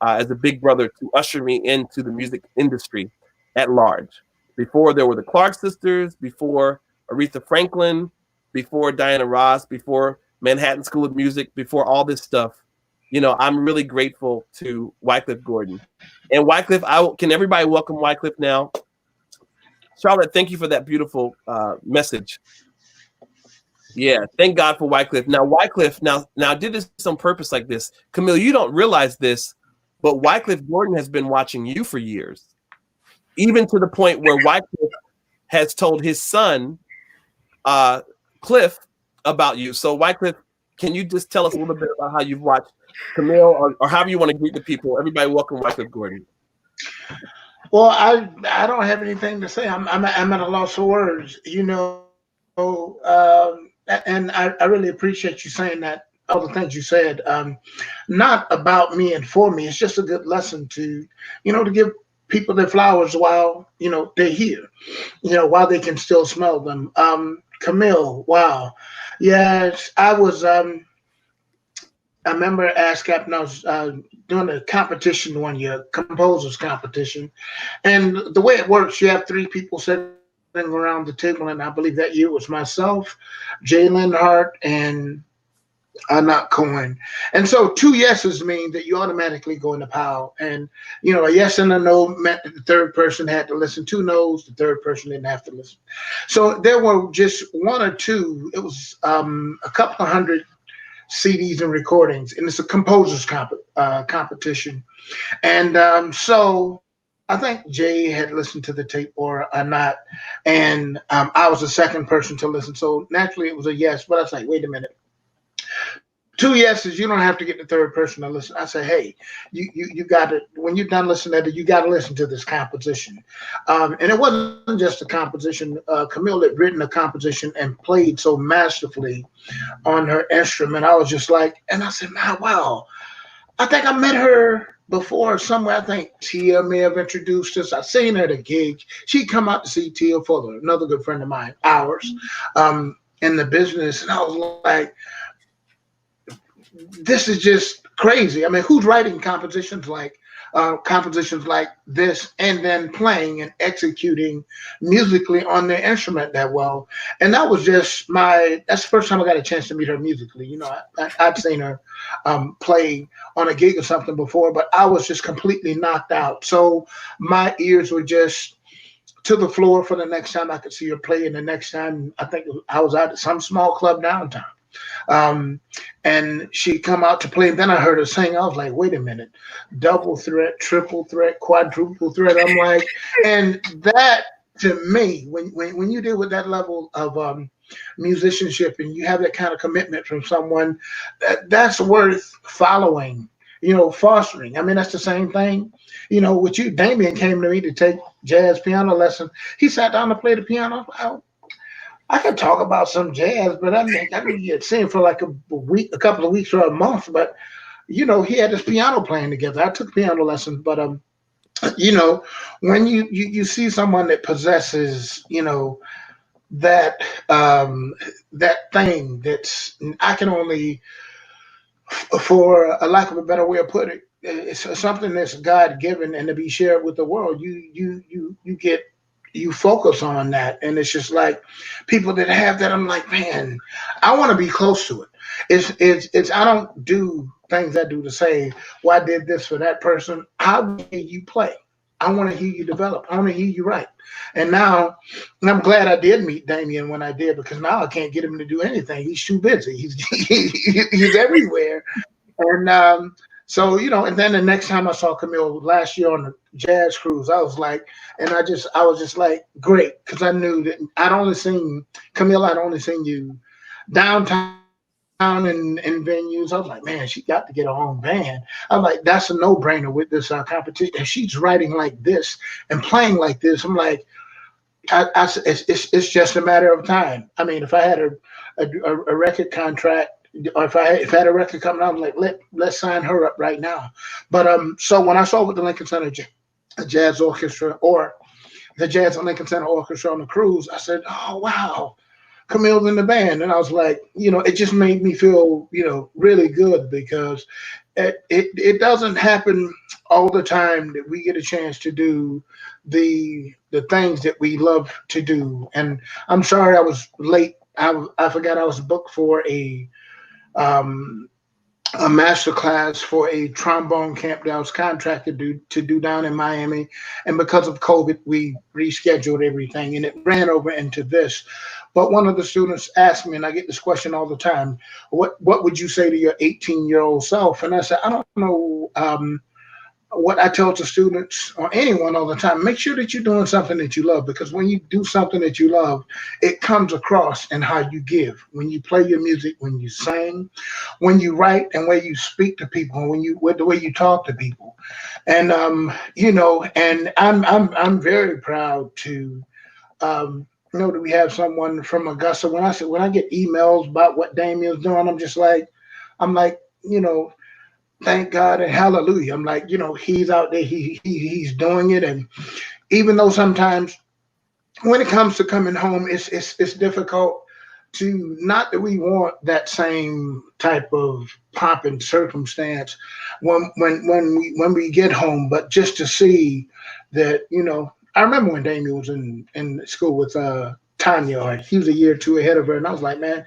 as a big brother to usher me into the music industry at large. Before there were the Clark sisters, before Aretha Franklin, before Diana Ross, before Manhattan School of Music, before all this stuff, you know, I'm really grateful to Wycliffe Gordon. And Wycliffe, can everybody welcome Wycliffe now? Charlotte, thank you for that beautiful message. Yeah, thank God for Wycliffe. Now, Wycliffe, now did this on purpose like this. Camille, you don't realize this, but Wycliffe Gordon has been watching you for years, even to the point where Wycliffe has told his son, Cliff, about you. So, Wycliffe, can you just tell us a little bit about how you've watched Camille, or however you want to greet the people? Everybody, welcome Wycliffe Gordon. Well, I don't have anything to say. I'm at a loss for words, you know. And I really appreciate you saying that, all the things you said. Not about me and for me. It's just a good lesson to, you know, to give people their flowers while, you know, they're here, you know, while they can still smell them. Camille, wow. Yes, I remember ASCAP, and I was doing a competition one year, composers competition. And the way it works, you have three people sitting around the table, and I believe that year was myself, Jay Linhart, and not Cohen. And so 2 yeses mean that you automatically go in the pile. And, you know, a yes and a no meant that the third person had to listen. 2 no's, the third person didn't have to listen. So there were just 1 or 2. It was a couple of hundred CDs and recordings, and it's a composers competition. And so I think Jay had listened to the tape or not, and I was the second person to listen. So naturally it was a yes, but I was like, wait a minute. 2 yeses, you don't have to get the third person to listen. I said, hey, you got to, when you're done listening to it, you got to listen to this composition. And it wasn't just a composition. Camille had written a composition and played so masterfully on her instrument. I was just like, and I said, man, wow. I think I met her before somewhere. I think Tia may have introduced us. I seen her at a gig. She'd come out to see Tia Fuller, another good friend of mine, ours, in the business. And I was like, this is just crazy. I mean, who's writing compositions like this and then playing and executing musically on their instrument that well? And that was just that's the first time I got a chance to meet her musically. You know, I'd seen her play on a gig or something before, but I was just completely knocked out. So my ears were just to the floor for the next time I could see her play. And the next time, I think I was out at some small club downtown. And she come out to play. Then I heard her sing. I was like, wait a minute, double threat, triple threat, quadruple threat. I'm like, and that to me, when you deal with that level of musicianship and you have that kind of commitment from someone, that's worth following, you know, fostering. I mean, that's the same thing, you know, with you. Damien came to me to take jazz piano lesson. He sat down to play the piano. I could talk about some jazz, but I didn't get seen for like a week, a couple of weeks or a month. But, you know, he had his piano playing together. I took piano lessons, but, you know, when you see someone that possesses, you know, that thing that's, I can only, for a lack of a better way of putting it, it's something that's God given and to be shared with the world. You focus on that, and it's just like people that have that. I'm like, man, I want to be close to it. It's I don't do things I do to say, well, I did this for that person. How do you play? I want to hear you develop. I want to hear you write. And now, and I'm glad I did meet Damien when I did, because now I can't get him to do anything. He's too busy. He's everywhere. And so, and then the next time I saw Camille last year on the jazz cruise, I was like, I was just like, great, because I knew that I'd only seen you downtown and venues. I was like, man, she got to get her own band. I'm like, that's a no-brainer with this competition. And she's writing like this and playing like this. I'm like, it's just a matter of time. I mean, if I had a record contract, or if I had a record coming out, I'm like, let's sign her up right now. But so when I saw with the Lincoln Center Jazz Orchestra, or the Jazz and Lincoln Center Orchestra on the cruise, I said, oh wow, Camille's in the band. And I was like, it just made me feel, really good, because it doesn't happen all the time that we get a chance to do the things that we love to do. And I'm sorry I was late. I forgot I was booked for a master class for a trombone camp that I was contracted to do down in Miami. And because of COVID, we rescheduled everything, and it ran over into this. But one of the students asked me, and I get this question all the time, what would you say to your 18-year-old self? And I said, I don't know. What I tell to students or anyone all the time, make sure that you're doing something that you love, because when you do something that you love, it comes across in how you give. When you play your music, when you sing, when you write, and when you speak to people, with the way you talk to people. And and I'm very proud to that we have someone from Augusta. When I get emails about what Damien's doing, I'm like, thank God and hallelujah. I'm like, he's out there, he's doing it. And even though sometimes when it comes to coming home, it's difficult to, not that we want that same type of pomp and circumstance when we get home, but just to see that, I remember when Damien was in school with Tanya. He was a year or two ahead of her, and I was like, man,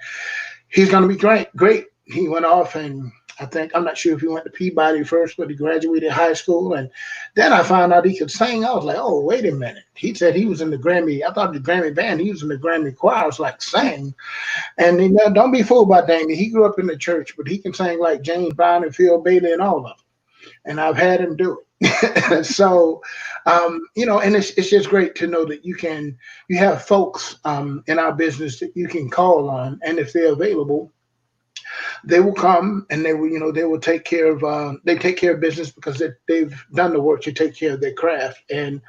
he's gonna be great. He went off, and I'm not sure if he went to Peabody first, but he graduated high school. And then I found out he could sing. I was like, oh, wait a minute. He said he was in the Grammy. I thought the Grammy band, he was in the Grammy choir. I was like, sing. And don't be fooled by Damien. He grew up in the church, but he can sing like James Brown and Phil Bailey and all of them. And I've had him do it. So, and it's just great to know that you have folks in our business that you can call on. And if they're available, they will come, and they will take care of business, because they've done the work to take care of their craft. And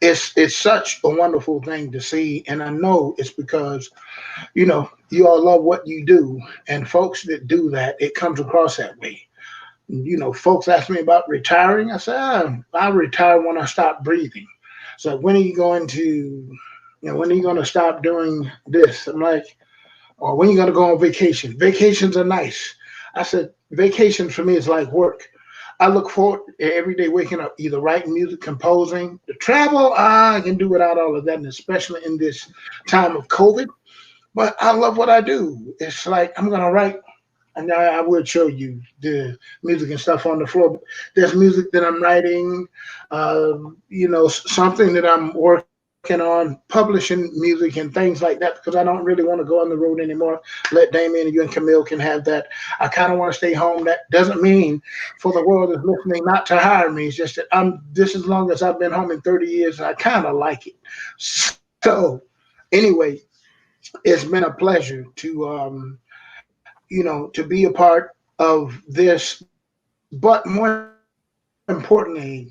it's such a wonderful thing to see. And I know it's because, you all love what you do, and folks that do that, it comes across that way. Folks ask me about retiring. I say, I'll retire when I stop breathing. So when are you going to stop doing this? I'm like, or when are you going to go on vacation? Vacations are nice. I said, vacation for me is like work. I look forward every day waking up, either writing music, composing. The travel, I can do without all of that, and especially in this time of COVID. But I love what I do. It's like I'm going to write, and I will show you the music and stuff on the floor. There's music that I'm writing, something that I'm working on, publishing music and things like that, because I don't really want to go on the road anymore. Let Damien and you and Camille can have that. I kind of want to stay home. That doesn't mean for the world that's listening not to hire me. It's just that this as long as I've been home in 30 years, and I kind of like it. So anyway, it's been a pleasure to to be a part of this. But more importantly,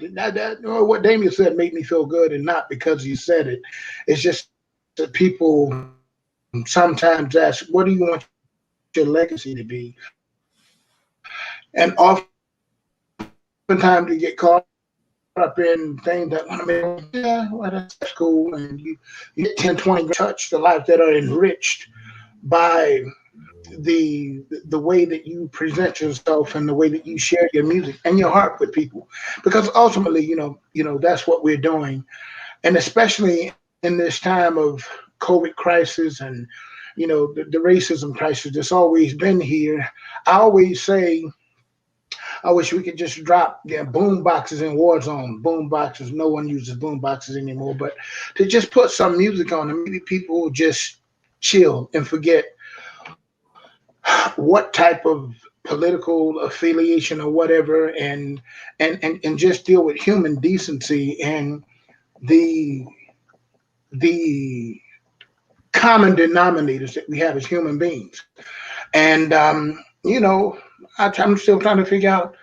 what Damien said made me feel good, and not because he said it. It's just that people sometimes ask, what do you want your legacy to be? And oftentimes you get caught up in things that want to make, well, that's cool. And you get 10, 20 touch the lives that are enriched by the way that you present yourself and the way that you share your music and your heart with people, because ultimately, that's what we're doing. And especially in this time of COVID crisis and, the racism crisis that's always been here, I always say, I wish we could just drop boom boxes in Warzone. Boom boxes. No one uses boom boxes anymore, but to just put some music on and maybe people will just chill and forget what type of political affiliation or whatever, and just deal with human decency and the the common denominators that we have as human beings. And I'm still trying to figure out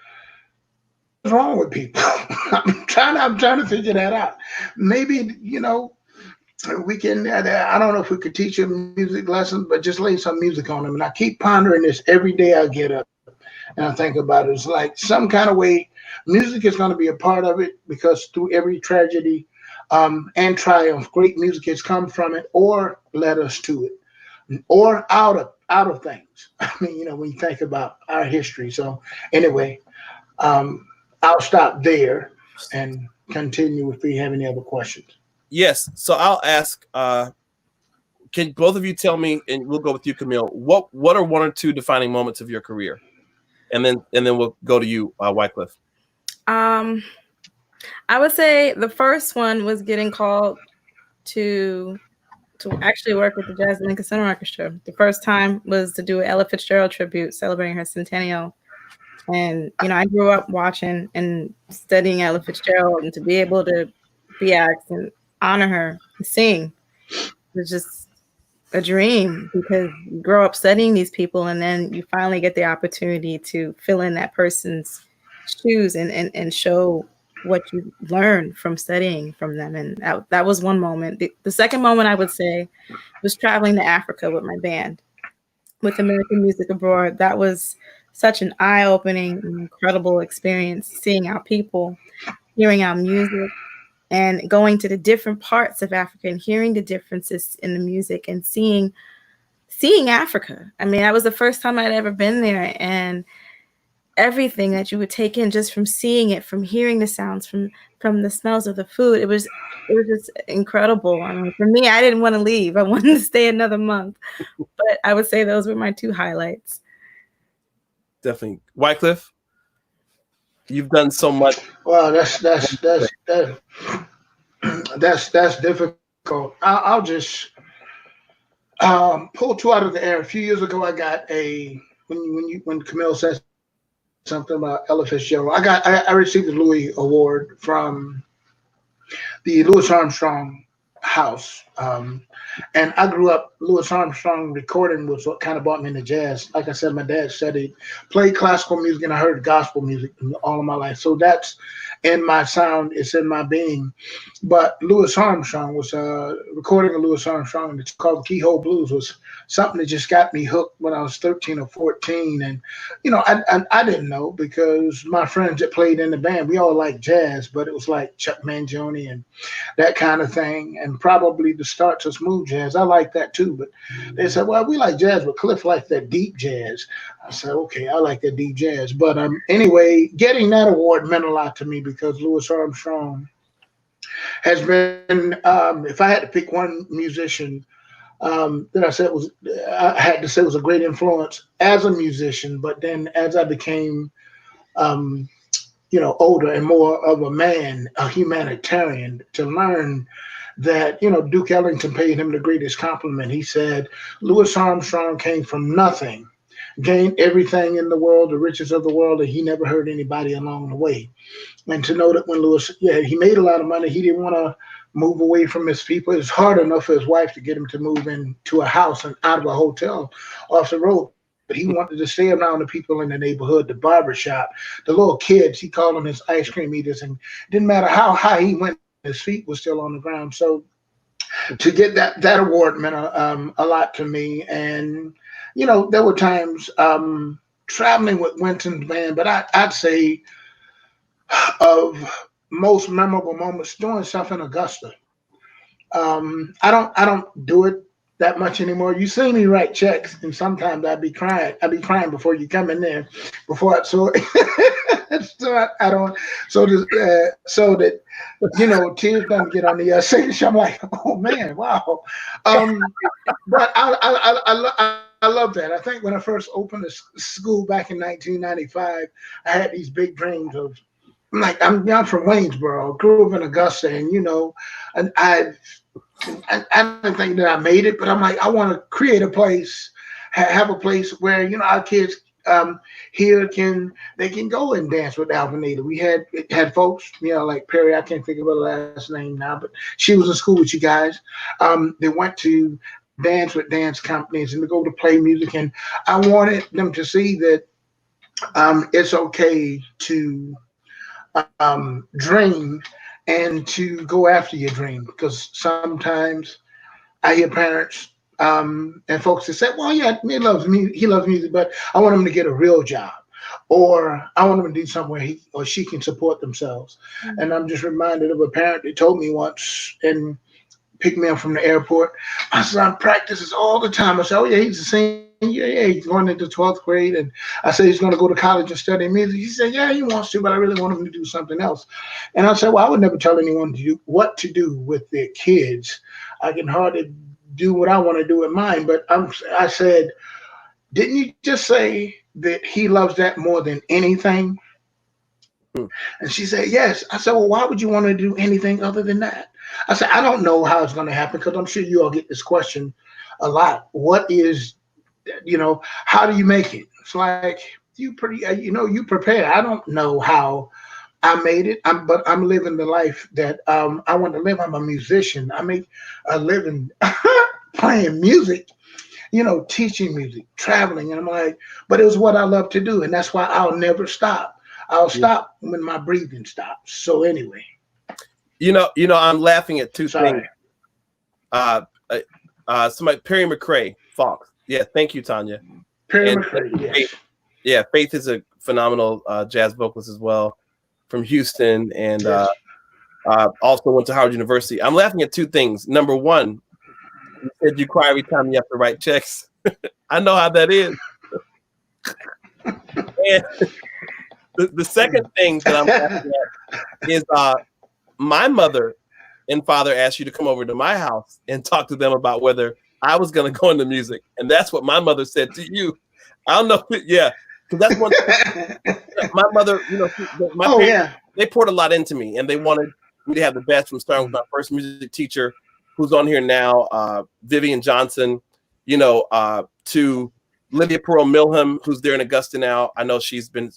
what's wrong with people. I'm trying to figure that out. Maybe we can. I don't know if we could teach them music lessons, but just lay some music on them. And I keep pondering this every day I get up and I think about it. It's like some kind of way music is going to be a part of it, because through every tragedy and triumph, great music has come from it or led us to it, or out of things. I mean, when you think about our history. So anyway, I'll stop there and continue if we have any other questions. Yes. So I'll ask, can both of you tell me, and we'll go with you, Camille, what are one or two defining moments of your career? And then we'll go to you, Wycliffe. I would say the first one was getting called to actually work with the Jazz Lincoln Center Orchestra. The first time was to do an Ella Fitzgerald tribute celebrating her centennial. And, I grew up watching and studying Ella Fitzgerald, and to be able to be asked and honor her and sing was just a dream, because you grow up studying these people and then you finally get the opportunity to fill in that person's shoes and show what you learned from studying from them. And that was one moment. The second moment I would say was traveling to Africa with my band with American Music Abroad. That was such an eye-opening, incredible experience, seeing our people, hearing our music, and going to the different parts of Africa and hearing the differences in the music and seeing Africa. I mean, that was the first time I'd ever been there, and everything that you would take in just from seeing it, from hearing the sounds, from the smells of the food. It was just incredible. I mean, for me, I didn't want to leave. I wanted to stay another month. But I would say those were my two highlights. Definitely. Wycliffe, you've done so much. Well, that's difficult. I'll just pull two out of the air. A few years ago, I got when Camille says something about Ella Fitzgerald, I received the Louis Award from the Louis Armstrong House. And I grew up, Louis Armstrong recording was what kind of brought me into jazz. Like I said, my dad played classical music, and I heard gospel music all of my life. So that's in my sound, it's in my being. But Louis Armstrong was recording of Louis Armstrong, it's called Keyhole Blues, was something that just got me hooked when I was 13 or 14. And, I didn't know, because my friends that played in the band, we all liked jazz, but it was like Chuck Mangione and that kind of thing. And probably the start to smooth jazz. I like that too. But they said, well, we like jazz, but Cliff likes that deep jazz. I said, okay, I like that deep jazz. But anyway, getting that award meant a lot to me, because Louis Armstrong has been, if I had to pick one musician that I had to say was a great influence as a musician, but then as I became, older and more of a man, a humanitarian, to learn that, Duke Ellington paid him the greatest compliment. He said, Louis Armstrong came from nothing, gained everything in the world, the riches of the world, and he never hurt anybody along the way. And to know that when he made a lot of money, he didn't want to move away from his people. It was hard enough for his wife to get him to move into a house and out of a hotel off the road. But he wanted to stay around the people in the neighborhood, the barbershop, the little kids. He called them his ice cream eaters, and it didn't matter how high he went, his feet were still on the ground. So to get that award meant a lot to me. And, there were times traveling with Wynton's band, but I'd say of most memorable moments doing stuff in Augusta. I don't do it that much anymore. You see me write checks, and sometimes I'd be crying before you come in there. So I don't. So that tears don't get on the signature. I'm like, oh man, wow. But I I love that. I think when I first opened the school back in 1995, I had these big dreams of, I'm from Waynesboro, grew up in Augusta, and and I don't think that I made it, but I'm like, I want to create a place, have a place where our kids here they can go and dance with Alvinita. We had folks, like Perry. I can't think of her last name now, but she was in school with you guys. They went to dance with dance companies and to go to play music, and I wanted them to see that it's okay to dream and to go after your dream, because sometimes I hear parents and folks that say, well, yeah, he loves music, but I want him to get a real job, or I want him to do something where he or she can support themselves. Mm-hmm. And I'm just reminded of a parent that told me once and picked me up from the airport, my son practices all the time. I said, oh yeah, he's a senior. Yeah, he's going into 12th grade. And I said, he's going to go to college and study music. He said, yeah, he wants to, but I really want him to do something else. And I said, well, I would never tell anyone what to do with their kids. I can hardly do what I want to do with mine. But I said, didn't you just say that he loves that more than anything? And she said, yes. I said, well, why would you want to do anything other than that? I said, I don't know how it's going to happen, because I'm sure you all get this question a lot. What is, how do you make it? It's like, you prepare. I don't know how I made it, but I'm living the life that I want to live. I'm a musician. I make a living playing music, teaching music, traveling. And I'm like, but it was what I love to do. And that's why I'll never stop. I'll stop when my breathing stops. So anyway. I'm laughing at two things. Somebody, Perry McCrae, Fox. Yeah, thank you, Tanya. Perry McCrae, yes. Faith, yeah, Faith is a phenomenal jazz vocalist as well, from Houston, and yes. Also went to Howard University. I'm laughing at two things. Number one, you said you cry every time you have to write checks. I know how that is. And the second thing that I'm laughing at is my mother and father asked you to come over to my house and talk to them about whether I was going to go into music. And that's what my mother said to you. I don't know. Yeah. Because that's one thing. My mother, my parents, they poured a lot into me, and they wanted me to have the best, from starting with my first music teacher, who's on here now, Vivian Johnson, to Lydia Pearl Milham, who's there in Augusta now. I know she's been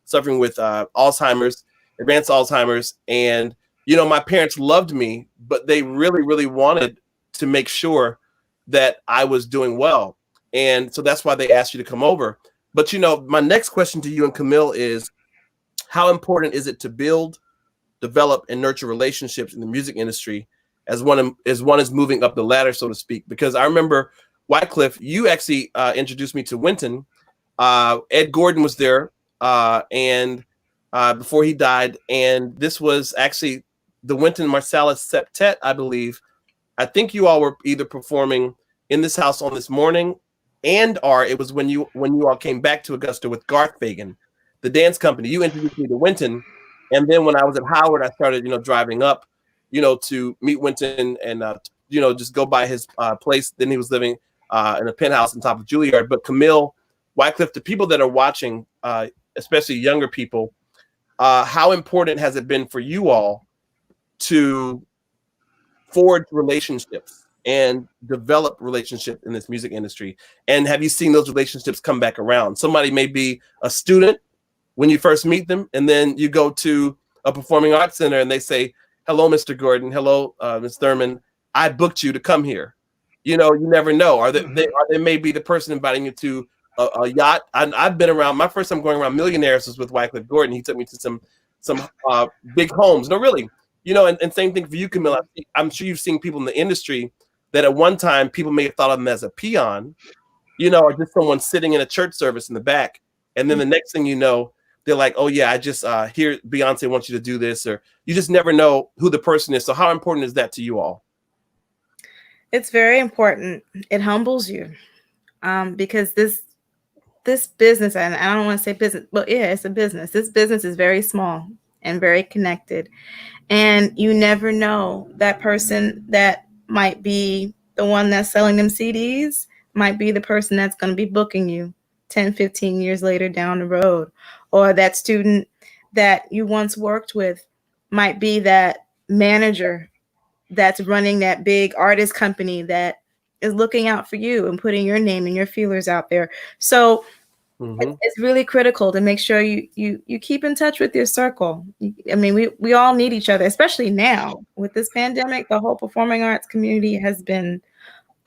suffering with Alzheimer's, advanced Alzheimer's. And, my parents loved me, but they really, really wanted to make sure that I was doing well. And so that's why they asked you to come over. But, my next question to you and Camille is, how important is it to build, develop, and nurture relationships in the music industry as one is moving up the ladder, so to speak? Because I remember, Wycliffe, you actually introduced me to Wynton. Ed Gordon was there, and before he died. And this was actually the Wynton Marsalis Septet, I believe. I think you all were either performing in this house on this morning, or it was when you all came back to Augusta with Garth Fagan, the dance company. You introduced me to Wynton, and then when I was at Howard, I started driving up, to meet Wynton and just go by his place. Then he was living in a penthouse on top of Juilliard. But Camille, Wycliffe, the people that are watching, especially younger people, how important has it been for you all to forge relationships and develop relationships in this music industry? And have you seen those relationships come back around? Somebody may be a student when you first meet them, and then you go to a performing arts center and they say, hello, Mr. Gordon. Hello, Ms. Thurman. I booked you to come here. You never know. Or they may be the person inviting you to a yacht. I've been around. My first time going around millionaires was with Wycliffe Gordon. He took me to some big homes. No, really. And same thing for you, Camilla. I'm sure you've seen people in the industry that at one time people may have thought of them as a peon, or just someone sitting in a church service in the back. And then the next thing you know, they're like, oh yeah, I just hear Beyonce wants you to do this, or you just never know who the person is. So how important is that to you all? It's very important. It humbles you, because this business, and I don't want to say business, but yeah, it's a business. This business is very small and very connected. And you never know that person that might be the one that's selling them CDs might be the person that's going to be booking you 10, 15 years later down the road. Or that student that you once worked with might be that manager that's running that big artist company that is looking out for you and putting your name and your feelers out there. So it's really critical to make sure you keep in touch with your circle. I mean, we all need each other, especially now with this pandemic. The whole performing arts community has been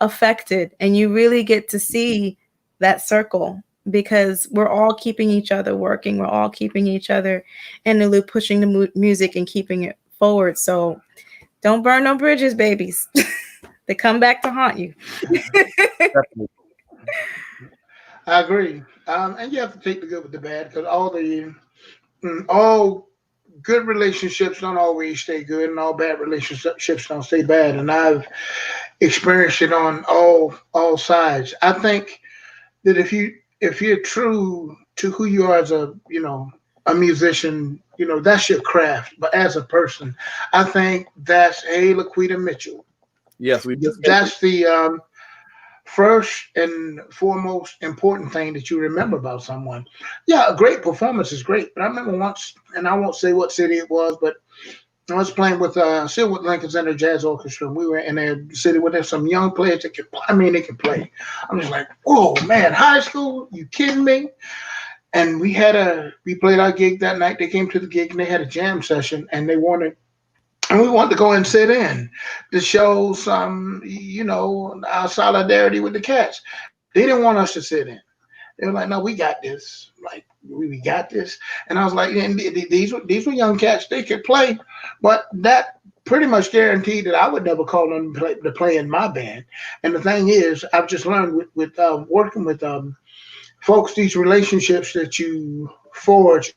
affected, and you really get to see that circle because we're all keeping each other working. We're all keeping each other in the loop, pushing the music and keeping it forward. So don't burn no bridges, babies. They come back to haunt you. I agree. And you have to take the good with the bad because all good relationships don't always stay good, and all bad relationships don't stay bad. And I've experienced it on all sides. I think that if you're true to who you are as a musician, that's your craft. But as a person, I think that's Laquita Mitchell. Yes, that's the first and foremost important thing that you remember about someone. Yeah, a great performance is great. But I remember once, and I won't say what city it was, but I was playing with Lincoln Center Jazz Orchestra. And we were in a city where there's some young players that can play. I mean, they can play. I'm just like, whoa, man, high school? You kidding me? And we played our gig that night. They came to the gig and they had a jam session, and we wanted to go and sit in to show some, our solidarity with the cats. They didn't want us to sit in. They were like, no, we got this. Like, we got this. And I was like, and these were young cats. They could play, but that pretty much guaranteed that I would never call them to play in my band. And the thing is, I've just learned with working with folks, these relationships that you forge,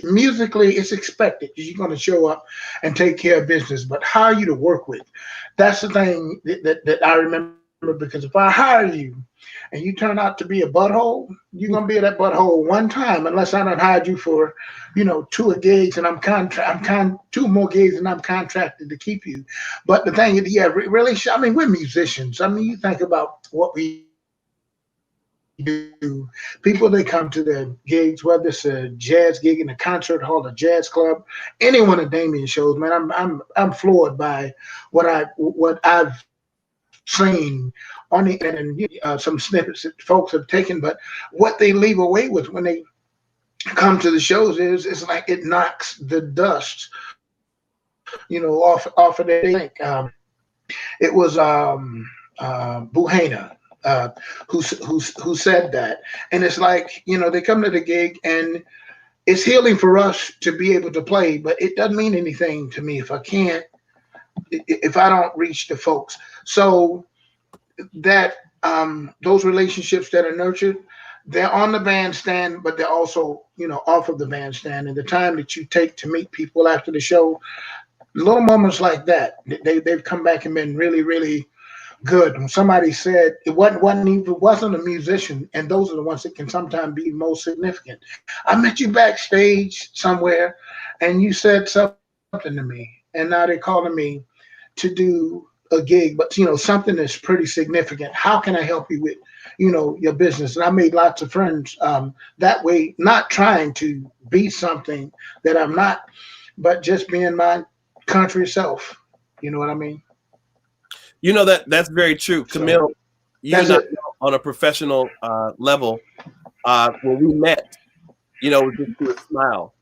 musically, it's expected you're going to show up and take care of business, but how are you to work with? That's the thing that I remember, because if I hire you and you turn out to be a butthole, you're going to be that butthole one time, unless I done hired you for, 2 gigs and I'm 2 more gigs and I'm contracted to keep you. But the thing is, really, I mean, we're musicians. I mean, you think about what we do. People, they come to their gigs, whether it's a jazz gig in a concert hall, a jazz club, any one of Damien shows, man, I'm floored by what I've seen on the internet, and some snippets that folks have taken, but what they leave away with when they come to the shows is it's like it knocks the dust, off of their think. It was Buhana who said that, and it's like, they come to the gig and it's healing for us to be able to play, but it doesn't mean anything to me if I don't reach the folks. So that those relationships that are nurtured, they're on the bandstand, but they're also off of the bandstand. And the time that you take to meet people after the show, little moments like that, they've come back and been really, really good. When somebody said it wasn't a musician, and those are the ones that can sometimes be most significant. I met you backstage somewhere, and you said something to me, and now they're calling me to do a gig, but something that's pretty significant. How can I help you with your business? And I made lots of friends that way, not trying to be something that I'm not, but just being my country self. You know what I mean? That's very true, Camille. You and I, on a professional level, when we met, just through a smile.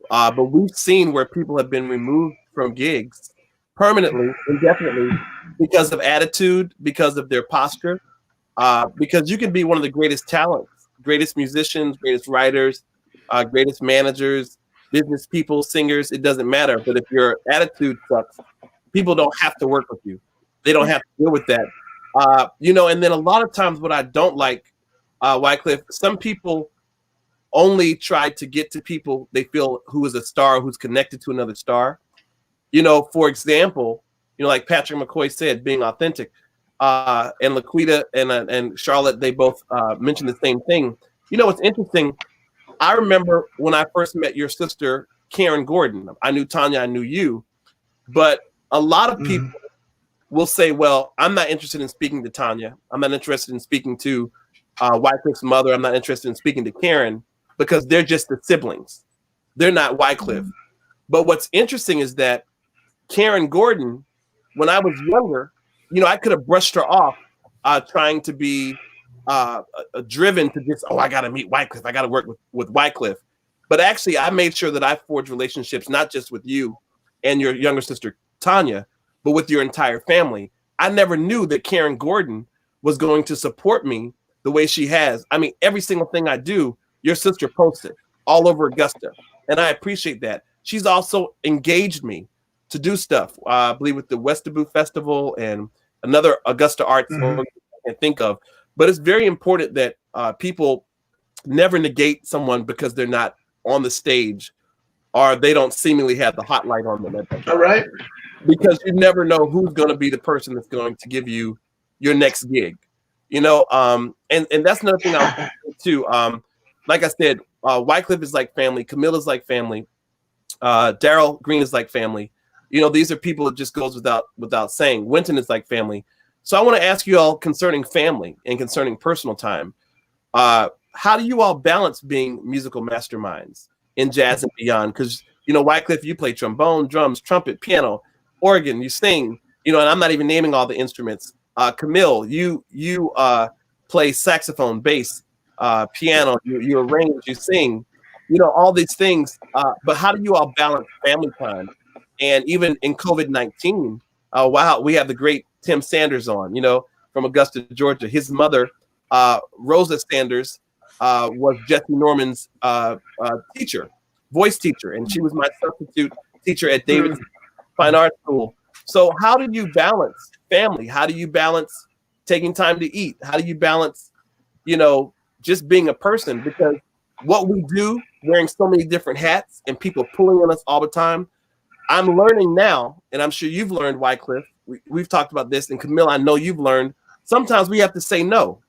But we've seen where people have been removed from gigs permanently, indefinitely, because of attitude, because of their posture, because you can be one of the greatest talents, greatest musicians, greatest writers, greatest managers, business people, singers, it doesn't matter. But if your attitude sucks, people don't have to work with you. They don't have to deal with that. And then a lot of times what I don't like, Wycliffe, some people only try to get to people they feel who is a star, who's connected to another star. For example, like Patrick McCoy said, being authentic. And Laquita and Charlotte, they both mentioned the same thing. It's interesting. I remember when I first met your sister, Karen Gordon. I knew Tanya, I knew you. But a lot of people will say, well, I'm not interested in speaking to Tanya. I'm not interested in speaking to Wycliffe's mother. I'm not interested in speaking to Karen because they're just the siblings. They're not Wycliffe. But what's interesting is that Karen Gordon, when I was younger, I could have brushed her off trying to be driven to just, I got to meet Wycliffe. I got to work with Wycliffe. But actually, I made sure that I forged relationships, not just with you and your younger sister, Tanya, but with your entire family. I never knew that Karen Gordon was going to support me the way she has. I mean, every single thing I do, your sister posted all over Augusta. And I appreciate that. She's also engaged me to do stuff, I believe with the Westaboo Festival and another Augusta Arts I can think of. But it's very important that people never negate someone because they're not on the stage or they don't seemingly have the hot light on them. All right. Because you never know who's going to be the person that's going to give you your next gig, and that's another thing I'll say too. Like I said, Wycliffe is like family. Camille is like family. Daryl Green is like family. These are people that just goes without saying. Winton is like family. So I want to ask you all concerning family and concerning personal time. How do you all balance being musical masterminds in jazz and beyond? Because, Wycliffe, you play trombone, drums, trumpet, piano, organ, you sing, and I'm not even naming all the instruments. Camille, you play saxophone, bass, piano, you arrange, you sing, all these things. But how do you all balance family time? And even in COVID-19, wow, we have the great Tim Sanders on, from Augusta, Georgia. His mother, Rosa Sanders, was Jesse Norman's voice teacher, and she was my substitute teacher at David's Fine Arts School. So how do you balance family? How do you balance taking time to eat? How do you balance, just being a person? Because what we do, wearing so many different hats and people pulling on us all the time, I'm learning now, and I'm sure you've learned, Wycliffe. We've talked about this, and Camille, I know you've learned. Sometimes we have to say no.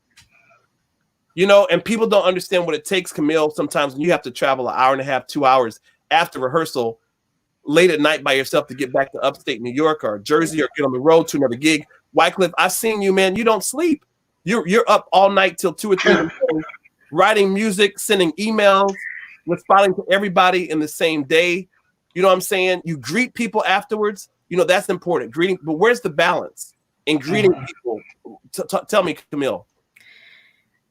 And people don't understand what it takes, Camille. Sometimes when you have to travel an hour and a half, 2 hours after rehearsal, late at night by yourself to get back to upstate New York or Jersey or get on the road to another gig. Wycliffe, I've seen you, man. You don't sleep. You're up all night till 2 or 3 in the morning, writing music, sending emails, responding to everybody in the same day. You know what I'm saying? You greet people afterwards. That's important. Greeting, but where's the balance in greeting people? Tell me, Camille.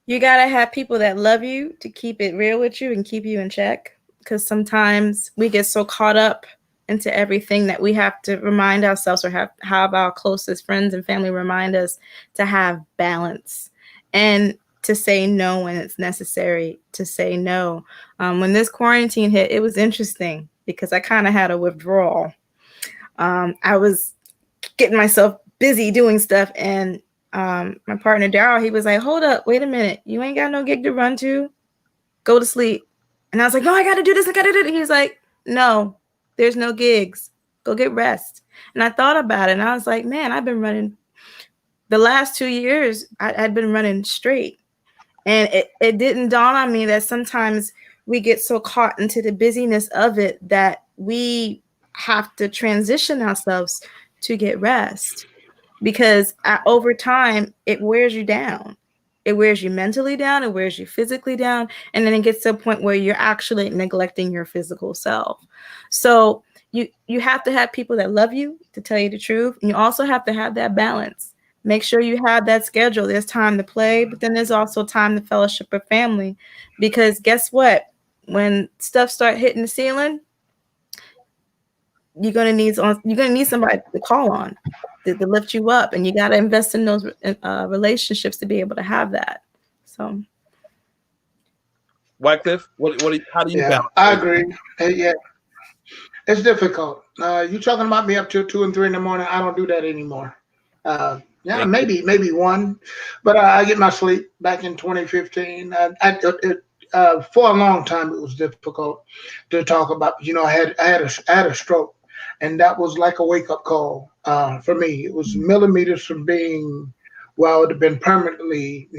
You got to have people that love you to keep it real with you and keep you in check. Because sometimes we get so caught up into everything that we have to remind ourselves or have our closest friends and family remind us to have balance and to say no when it's necessary to say no. When this quarantine hit, it was interesting because I kind of had a withdrawal. I was getting myself busy doing stuff, and my partner Daryl, he was like, hold up, wait a minute, you ain't got no gig to run to, go to sleep. And I was like, no, I gotta do this, I gotta do it. He's like, no, there's no gigs, go get rest. And I thought about it, and I was like, man, I've been running the last 2 years, I'd been running straight. And it didn't dawn on me that sometimes we get so caught into the busyness of it that we have to transition ourselves to get rest. Because over time, it wears you down. It wears you mentally down. It wears you physically down. And then it gets to a point where you're actually neglecting your physical self. So you have to have people that love you, to tell you the truth. And you also have to have that balance. Make sure you have that schedule. There's time to play, but then there's also time to fellowship with family. Because guess what? When stuff start hitting the ceiling, you're gonna need somebody to call on to lift you up, and you got to invest in those relationships to be able to have that. So, Wycliffe, how do you balance? I agree. Yeah, it's difficult. You talking about me up till 2 and 3 in the morning? I don't do that anymore. Yeah, maybe 1, but I get my sleep. Back in 2015, for a long time it was difficult to talk about. I had a stroke. And that was like a wake-up call for me. It was millimeters from being, well, it had been permanently,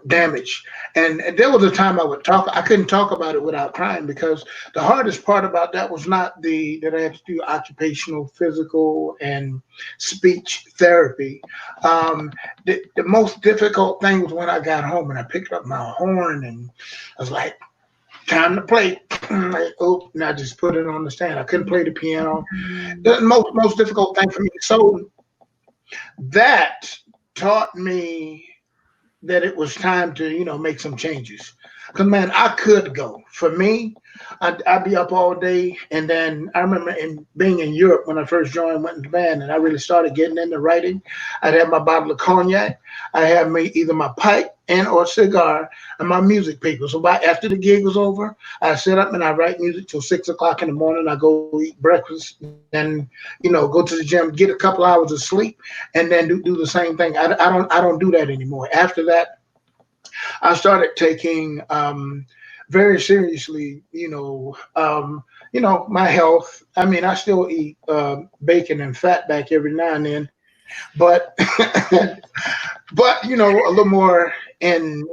damaged. And there was a time I couldn't talk about it without crying, because the hardest part about that was not that I had to do occupational, physical, and speech therapy. The most difficult thing was when I got home and I picked up my horn and I was like, time to play. Like, oh, and I just put it on the stand. I couldn't play the piano. The most difficult thing for me. So that taught me that it was time to, make some changes. Because, man, I could go. For me, I'd be up all day. And then I remember being in Europe when I first went into band, and I really started getting into writing. I'd have my bottle of cognac. I had either my pipe or cigar and my music paper. So after the gig was over, I sit up and I write music till 6 o'clock in the morning. I go eat breakfast and, go to the gym, get a couple hours of sleep, and then do the same thing. I don't do that anymore. After that, I started taking very seriously, my health. I mean, I still eat bacon and fat back every now and then, but but a little more in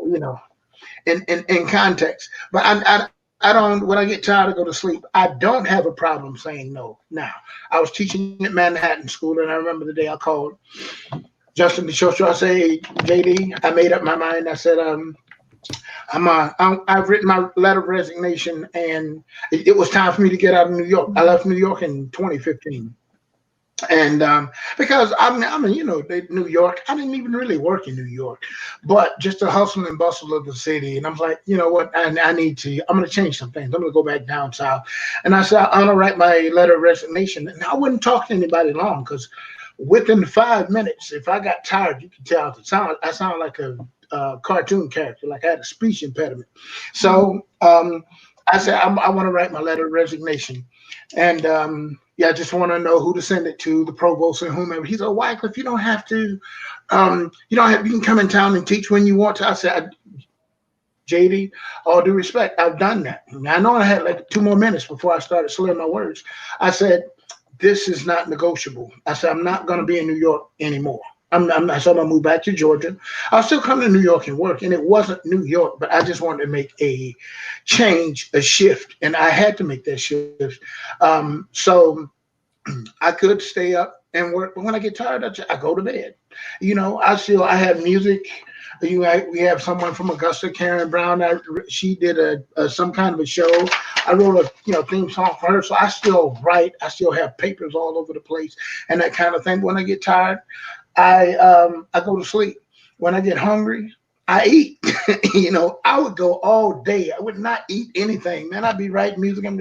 context. But I don't, when I get tired, I go to sleep. I don't have a problem saying no. Now, I was teaching at Manhattan School, and I remember the day I called Justin DeShow. I say, hey, JD, I made up my mind. I said, I've written my letter of resignation, and it was time for me to get out of New York. I left New York in 2015. And because I'm in, New York, I didn't even really work in New York, but just the hustle and bustle of the city. And I'm like, you know what, I'm going to change some things. I'm going to go back down south. And I said, I'm going to write my letter of resignation. And I wouldn't talk to anybody long, because within 5 minutes, if I got tired, you could tell I sound like a cartoon character, like I had a speech impediment. So I said, I want to write my letter of resignation. And I just want to know who to send it to, the provost and whomever. He said, Wycliffe, you don't have to, you can come in town and teach when you want to. I said, JD, all due respect, I've done that. And I know I had like 2 more minutes before I started slurring my words. I said, this is not negotiable. I said, I'm not going to be in New York anymore. I'm going to move back to Georgia. I'll still come to New York and work. And it wasn't New York, but I just wanted to make a change, a shift. And I had to make that shift. So I could stay up and work. But when I get tired, I go to bed. I have music. We have someone from Augusta, Karen Brown. She did some kind of a show. I wrote a theme song for her. So I still write. I still have papers all over the place and that kind of thing. When I get tired, I go to sleep. When I get hungry, I eat. I would go all day. I would not eat anything, man. I'd be writing music and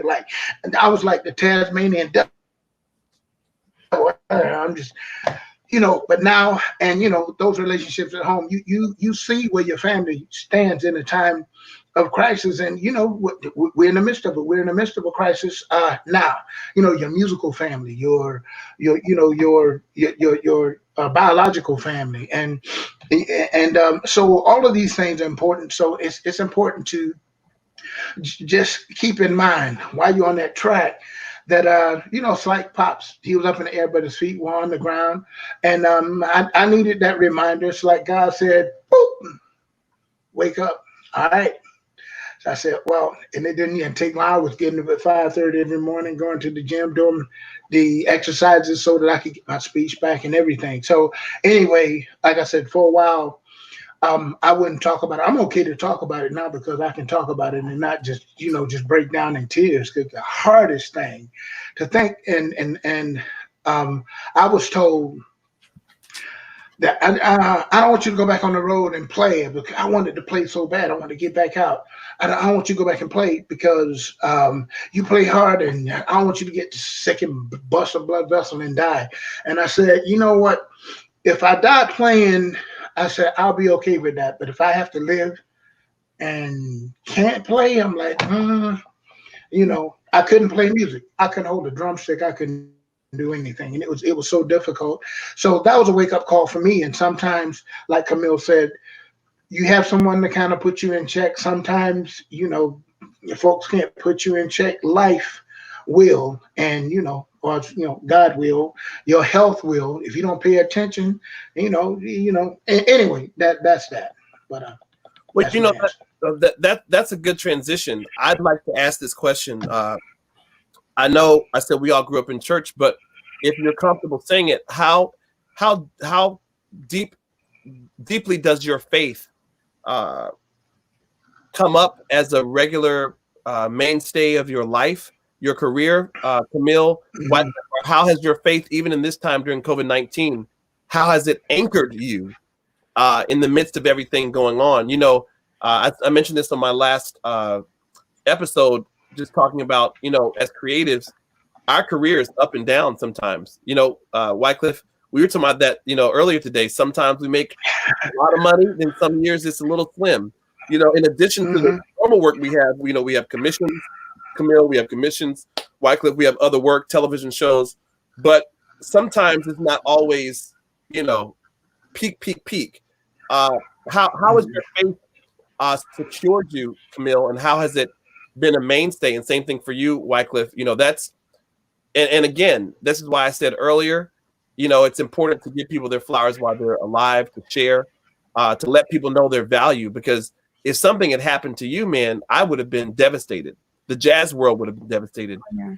I was like the Tasmanian devil. I'm just, but now, and those relationships at home, you see where your family stands in a time of crisis, and we're in the midst of it. We're in the midst of a crisis now. Your musical family, your biological family, and so all of these things are important. So it's important to just keep in mind while you're on that track that it's like Pops. He was up in the air, but his feet were on the ground, and I needed that reminder. It's like God said, "Boop, wake up." All right. So I said, well, and it didn't even take long. I was getting up at 5:30 every morning, going to the gym, doing the exercises so that I could get my speech back and everything. So anyway, like I said, for a while, I wouldn't talk about it. I'm okay to talk about it now because I can talk about it and not just, just break down in tears. Because the hardest thing to think, and I was told that I don't want you to go back on the road and play, because I wanted to play so bad. I wanted to get back out. I don't want you to go back and play because you play hard, and I don't want you to get sick and bust a blood vessel and die. And I said, you know what? If I die playing, I said, I'll be okay with that. But if I have to live and can't play, I'm like, I couldn't play music. I couldn't hold a drumstick. I couldn't do anything. And it was so difficult. So that was a wake-up call for me. And sometimes, like Camille said, you have someone to kind of put you in check. Sometimes, folks can't put you in check. Life will, and or God will, your health will, if you don't pay attention, anyway, that's that. But well, you know, that's a good transition. I'd like to ask this question. I know I said we all grew up in church, but if you're comfortable saying it, how deeply does your faith come up as a regular mainstay of your life, your career, Camille? Mhm. How has your faith, even in this time during COVID-19, how has it anchored you in the midst of everything going on? You know, I mentioned this on my last episode, just talking about, you know, as creatives, our career is up and down sometimes. You know, Wycliffe, we were talking about that, you know, earlier today. Sometimes we make a lot of money, then some years it's a little slim. You know, in addition to the normal work we have, you know, we have commissions. Camille, we have commissions. Wycliffe, we have other work, television shows. But sometimes it's not always, you know, peak. How has your faith secured you, Camille, and how has it been a mainstay? And same thing for you, Wycliffe. You know, that's and again, this is why I said earlier, you know, it's important to give people their flowers while they're alive, to share, to let people know their value. Because if something had happened to you, man, I would have been devastated. The jazz world would have been devastated. Yeah.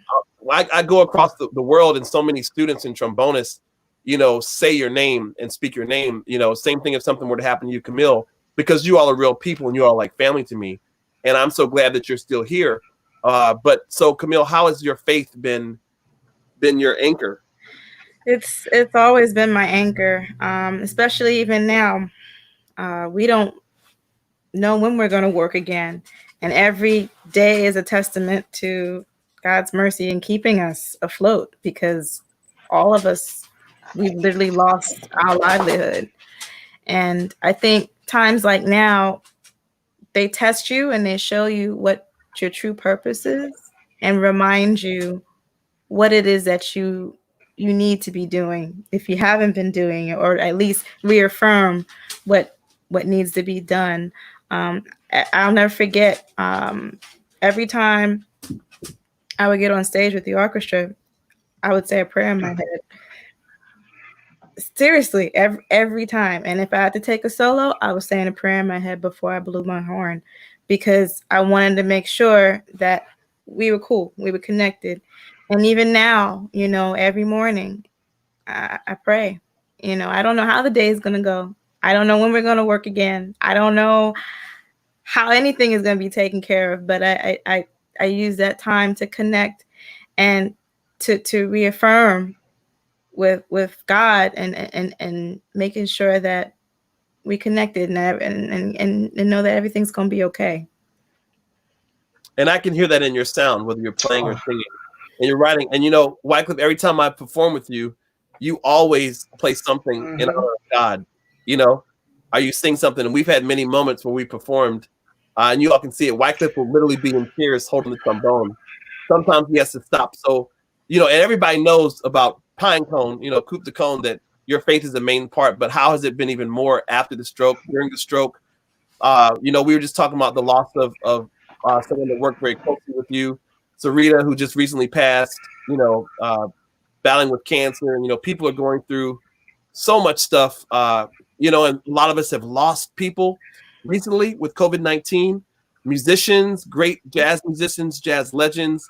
I go across the world, and so many students and trombonists, you know, say your name and speak your name. You know, same thing if something were to happen to you, Camille, because you all are real people and you all are like family to me. And I'm so glad that you're still here. But so, Camille, how has your faith been your anchor? It's always been my anchor, especially even now. We don't know when we're going to work again. And every day is a testament to God's mercy in keeping us afloat, because all of us, we've literally lost our livelihood. And I think times like now, they test you and they show you what your true purpose is and remind you what it is that you need to be doing if you haven't been doing it, or at least reaffirm what needs to be done. I'll never forget, every time I would get on stage with the orchestra, I would say a prayer in my head. Seriously, every time. And if I had to take a solo, I was saying a prayer in my head before I blew my horn, because I wanted to make sure that we were cool, we were connected. And even now, you know, every morning I pray. You know, I don't know how the day is going to go. I don't know when we're going to work again. I don't know how anything is going to be taken care of, but I use that time to connect and to reaffirm with God and making sure that we connected and know that everything's going to be okay. And I can hear that in your sound, whether you're playing or singing and you're writing. And, you know, Wycliffe, every time I perform with you, you always play something in honor of God. You know, or you sing something. And we've had many moments where we performed, and you all can see it. Wycliffe will literally be in tears holding the trombone. Sometimes he has to stop. So, you know, and everybody knows about Pine Cone, you know, Coupe de Cone, that your faith is the main part. But how has it been even more after the stroke, during the stroke? You know, we were just talking about the loss of someone that worked very closely with you, Sarita, who just recently passed, you know, battling with cancer. And, you know, people are going through so much stuff, you know, and a lot of us have lost people recently with COVID-19, musicians, great jazz musicians, jazz legends,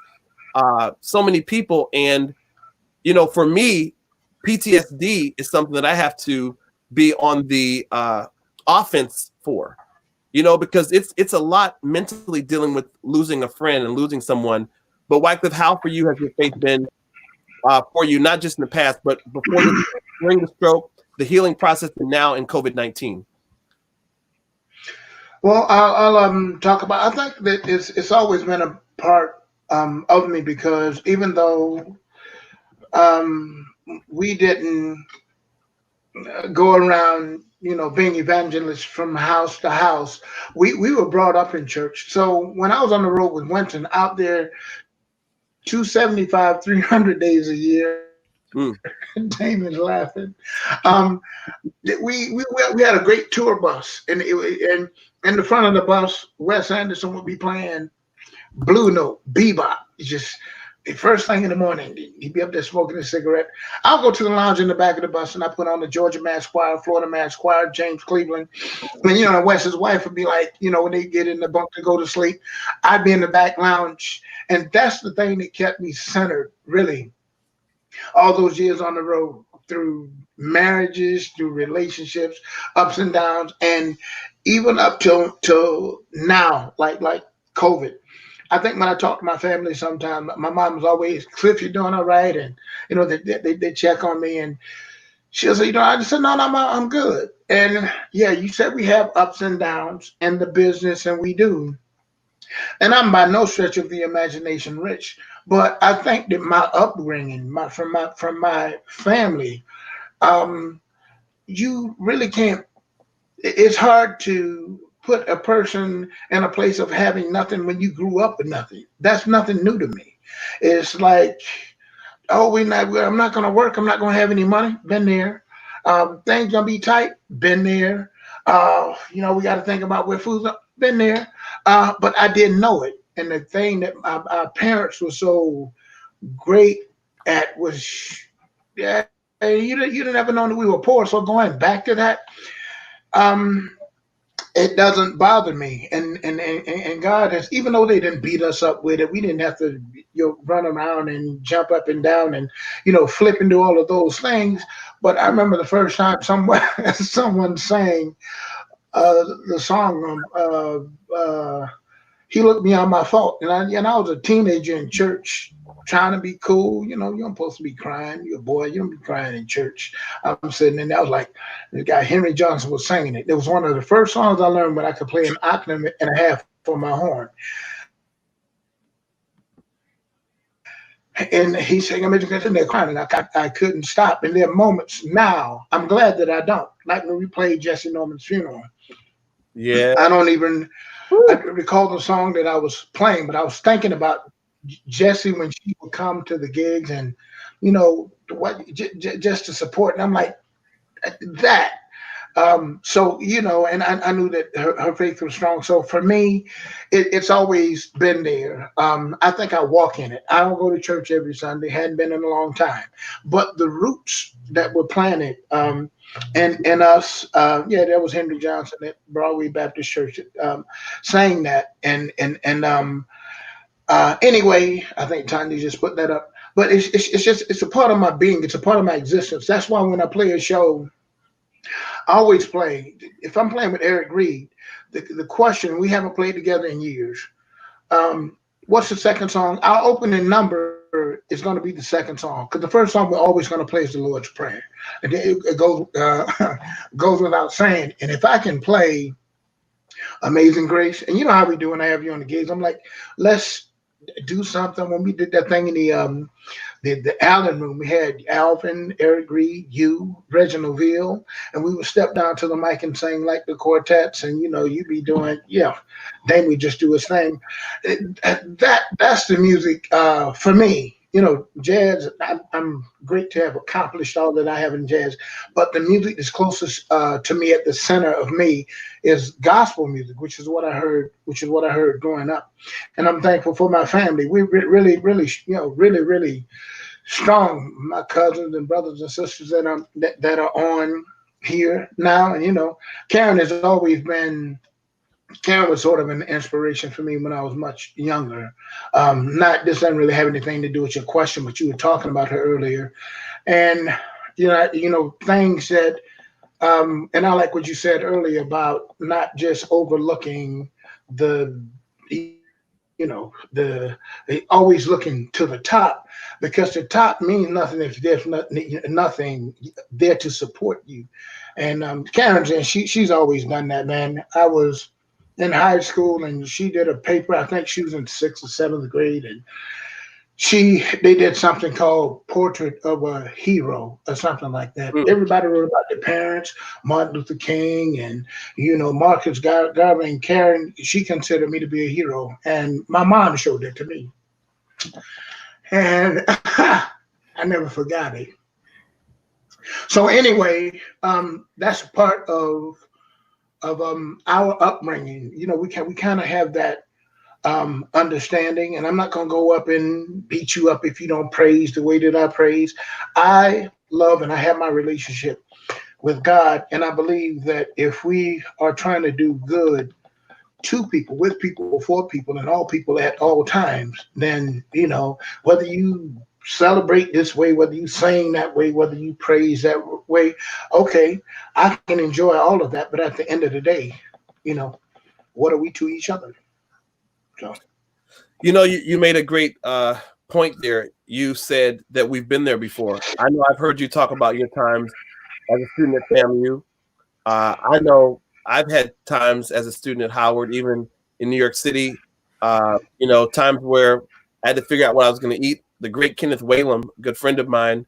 so many people. And, you know, for me, PTSD is something that I have to be on the offense for. You know, because it's a lot mentally dealing with losing a friend and losing someone. But Wycliffe, how for you has your faith been for you, not just in the past, but before during the stroke, the healing process, and now in COVID-19? Well, I'll talk about. I think that it's always been a part of me, because even though we didn't go around, you know, being evangelists from house to house, we were brought up in church. So when I was on the road with Winton, out there 275, 300 days a year, Damien's laughing. We had a great tour bus, and in the front of the bus, Wes Anderson would be playing Blue Note, bebop, just the first thing in the morning, he'd be up there smoking a cigarette. I'll go to the lounge in the back of the bus and I put on the Georgia Mass Choir, Florida Mass Choir, James Cleveland. And, you know, Wes's wife would be like, you know, when they get in the bunk to go to sleep, I'd be in the back lounge. And that's the thing that kept me centered, really, all those years on the road, through marriages, through relationships, ups and downs, and even up till now, like COVID. I think when I talk to my family sometimes, my mom was always, Cliff, you doing all right? And, you know, they check on me and she'll say, you know, I just said, no, I'm good. And yeah, you said we have ups and downs in the business, and we do. And I'm by no stretch of the imagination rich, but I think that my upbringing, from my family, you really can't, it's hard to put a person in a place of having nothing when you grew up with nothing. That's nothing new to me. It's like, oh, I'm not going to work. I'm not going to have any money. Been there. Things going to be tight. Been there. You know, we got to think about where food's been there. But I didn't know it. And the thing that our parents were so great at was, yeah, you didn't ever know that we were poor. So going back to that, it doesn't bother me. And God has, even though they didn't beat us up with it, we didn't have to, you know, run around and jump up and down and, you know, flip and do all of those things. But I remember the first time someone sang the song, He Looked Beyond My Fault. And I was a teenager in church trying to be cool. You know, you're not supposed to be crying. You're a boy. You don't be crying in church. I'm sitting in there. I was like, the guy Henry Johnson was singing it. It was one of the first songs I learned when I could play an octave and a half for my horn. And he's saying, I'm in there crying, and I couldn't stop. And there are moments now, I'm glad that I don't. Like when we played Jesse Norman's funeral. Yeah. I don't even I recall the song that I was playing, but I was thinking about Jessie when she would come to the gigs and, you know, what just to support. And I'm like, that. So, you know, and I knew that her faith was strong. So for me, it's always been there. I think I walk in it. I don't go to church every Sunday, hadn't been in a long time. But the roots that were planted and us, yeah, that was Henry Johnson at Broadway Baptist Church saying that. And anyway, I think Tanya just put that up. But it's a part of my being. It's a part of my existence. That's why when I play a show, I always play. If I'm playing with Eric Reed, the question, we haven't played together in years. What's the second song? Our opening number is going to be the second song, because the first song we're always going to play is the Lord's Prayer. And it goes goes without saying. And if I can play Amazing Grace, and you know how we do when I have you on the gigs, I'm like, let's do something. When we did that thing in the Allen room, we had Alvin, Eric Reed, you, Reginald Veal, and we would step down to the mic and sing like the quartets, and you know, you'd be doing, yeah, then we just do his thing. That's the music for me. You know, jazz, I'm great to have accomplished all that I have in jazz, but the music that's closest to me, at the center of me, is gospel music, which is what I heard growing up. And I'm thankful for my family. We really, you know, really strong, my cousins and brothers and sisters that are on here now. And, you know, Karen was sort of an inspiration for me when I was much younger. This doesn't really have anything to do with your question, but you were talking about her earlier. And, you know, things that, and I like what you said earlier about not just overlooking the always looking to the top, because the top means nothing if there's nothing there to support you. And Karen, she's always done that, man. I was in high school and she did a paper. I think she was in 6th or 7th grade, and they did something called Portrait of a Hero or something like that. Everybody wrote about their parents, Martin Luther King, and, you know, Marcus Garvey. And Karen, she considered me to be a hero, and my mom showed that to me, and I never forgot it. So anyway, that's part of our upbringing. You know, we kind of have that understanding. And I'm not going to go up and beat you up if you don't praise the way that I praise. I love and I have my relationship with God. And I believe that if we are trying to do good to people, with people, for people, and all people at all times, then, you know, whether you celebrate this way, whether you sing that way, whether you praise that way, okay, I can enjoy all of that. But at the end of the day, you know, what are we to each other? So, you know, you made a great point there. You said that we've been there before. I know I've heard you talk about your times as a student at FAMU. I know I've had times as a student at Howard, even in New York City, you know, times where I had to figure out what I was going to eat. The great Kenneth Whalum, a good friend of mine,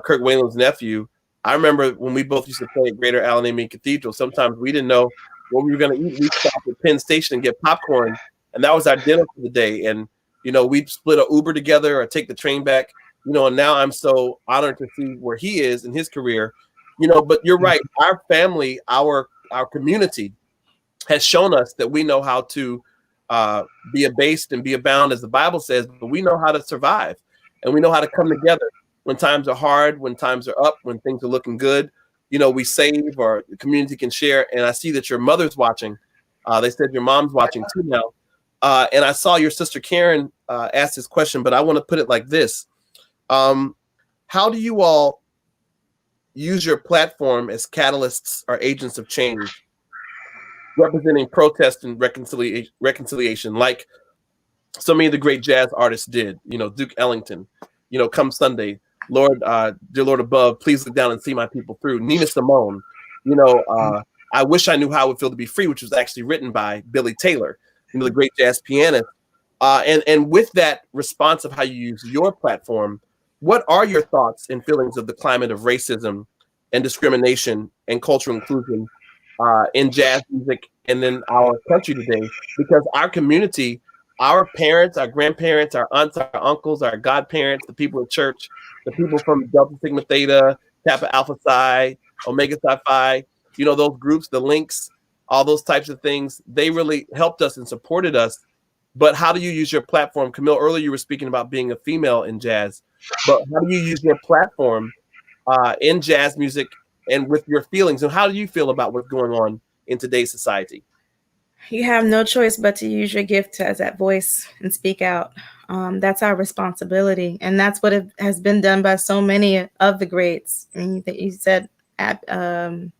Kirk Whalem's nephew, I remember when we both used to play at Greater Alameda Cathedral, sometimes we didn't know what we were going to eat. We'd stop at Penn Station and get popcorn, and that was our dinner for the day. And, you know, we'd split an Uber together or take the train back, you know, and now I'm so honored to see where he is in his career, you know. But you're right. Our family, our community has shown us that we know how to be abased and be abound, as the Bible says, but we know how to survive, and we know how to come together when times are hard, when times are up, when things are looking good. You know, we save, or the community can share. And I see that your mother's watching. They said your mom's watching too now. And I saw your sister Karen ask this question, but I want to put it like this. How do you all use your platform as catalysts or agents of change, representing protest and reconciliation, like so many of the great jazz artists did? You know, Duke Ellington, you know, Come Sunday, Lord, dear Lord above, please look down and see my people through. Nina Simone, you know, I wish I knew how it would feel to be free, which was actually written by Billy Taylor, you know, the great jazz pianist. And with that response of how you use your platform, what are your thoughts and feelings of the climate of racism and discrimination and cultural inclusion in jazz music and in our country today? Because our community, our parents, our grandparents, our aunts, our uncles, our godparents, the people in church, the people from Delta Sigma Theta, Kappa Alpha Psi, Omega Psi Phi, you know, those groups, the links, all those types of things, they really helped us and supported us. But how do you use your platform? Camille, earlier you were speaking about being a female in jazz, but how do you use your platform in jazz music and with your feelings? And how do you feel about what's going on in today's society? You have no choice but to use your gift as that voice and speak out. That's our responsibility. And that's what has been done by so many of the greats. I mean, you said Nina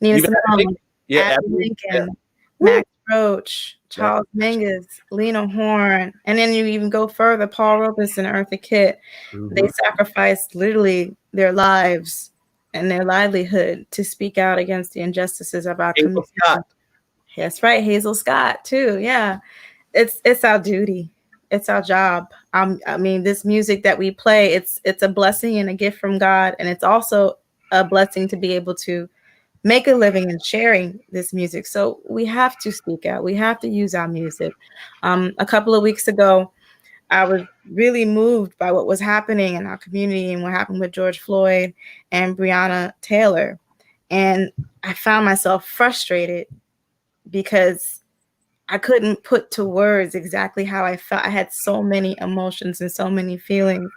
Simone, Abby Lincoln, Max Roach, Charles Mingus, Lena Horne, and then you even go further, Paul Robeson, Eartha Kitt. They sacrificed literally their lives and their livelihood to speak out against the injustices of our community. That's right, Hazel Scott too. Yeah, it's our duty. It's our job. I mean, this music that we play, it's a blessing and a gift from God, and it's also a blessing to be able to make a living in sharing this music. So we have to speak out. We have to use our music. A couple of weeks ago, I was really moved by what was happening in our community and what happened with George Floyd and Breonna Taylor. And I found myself frustrated because I couldn't put to words exactly how I felt. I had so many emotions and so many feelings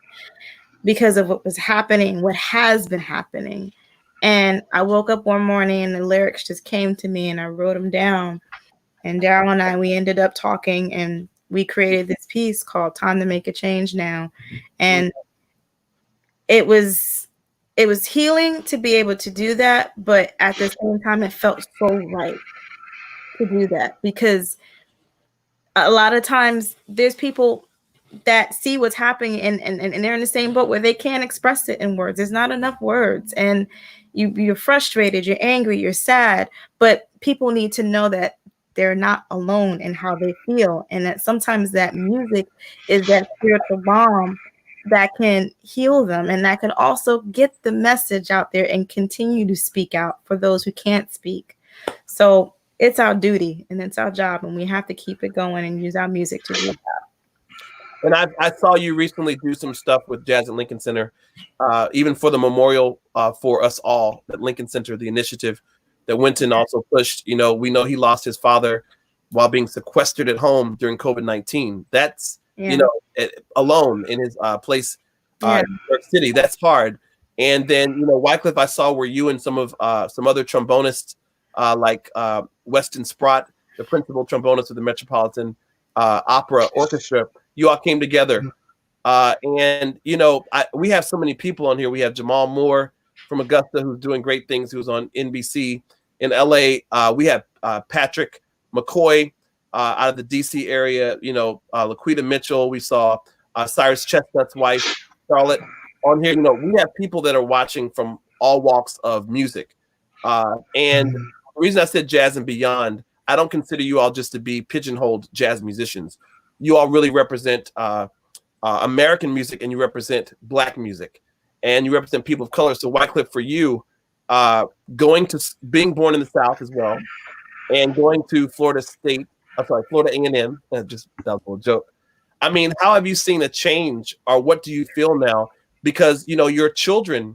because of what was happening, what has been happening. And I woke up one morning and the lyrics just came to me and I wrote them down. And Daryl and I, we ended up talking and we created this piece called Time to Make a Change Now. And it was healing to be able to do that. But at the same time, it felt so right to do that, because a lot of times there's people that see what's happening and they're in the same boat where they can't express it in words. There's not enough words, and you're frustrated, you're angry, you're sad, but people need to know that they're not alone in how they feel, and that sometimes that music is that spiritual balm that can heal them, and that can also get the message out there and continue to speak out for those who can't speak. So it's our duty and it's our job, and we have to keep it going and use our music to do that. And I saw you recently do some stuff with Jazz at Lincoln Center, even for the memorial for us all at Lincoln Center, the initiative that Wynton also pushed. You know, we know he lost his father while being sequestered at home during COVID-19. That's, Yeah. Alone in his place Yeah. in New York City. That's hard. And then, Wycliffe, I saw where you and some other trombonists like Weston Sprott, the principal trombonist of the Metropolitan Opera Orchestra, you all came together. And, we have so many people on here. We have Jamal Moore from Augusta, who's doing great things, who's on NBC. In LA, we have Patrick McCoy out of the DC area, Laquita Mitchell. We saw Cyrus Chestnut's wife, Charlotte, on here. We have people that are watching from all walks of music. And the reason I said jazz and beyond, I don't consider you all just to be pigeonholed jazz musicians. You all really represent American music, and you represent Black music, and you represent people of color. So Wycliffe, for you, being born in the South as well, and going to Florida A&M, that was a little joke. I mean, how have you seen a change, or what do you feel now? Because, your children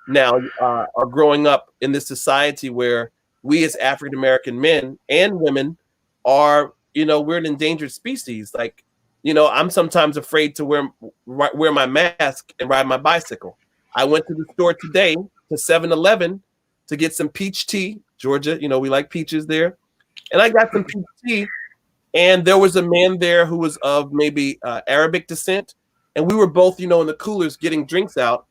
now are growing up in this society where we as African-American men and women are, we're an endangered species. Like, I'm sometimes afraid to wear my mask and ride my bicycle. I went to the store today to 7-Eleven to get some peach tea. Georgia, we like peaches there. And I got some peach tea, and there was a man there who was of maybe Arabic descent. And we were both, in the coolers getting drinks out.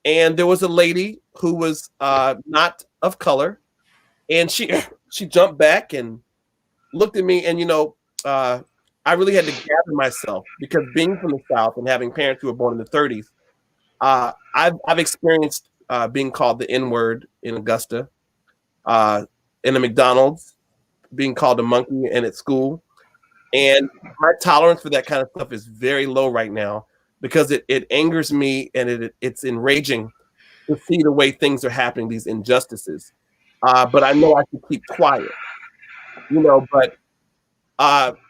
And there was a lady who was not of color. And she jumped back and looked at me, and, I really had to gather myself, because being from the South and having parents who were born in the 30s, I've experienced being called the N-word in Augusta, in a McDonald's, being called a monkey, and at school. And my tolerance for that kind of stuff is very low right now, because it angers me, and it's enraging to see the way things are happening, these injustices. But I know I should keep quiet, but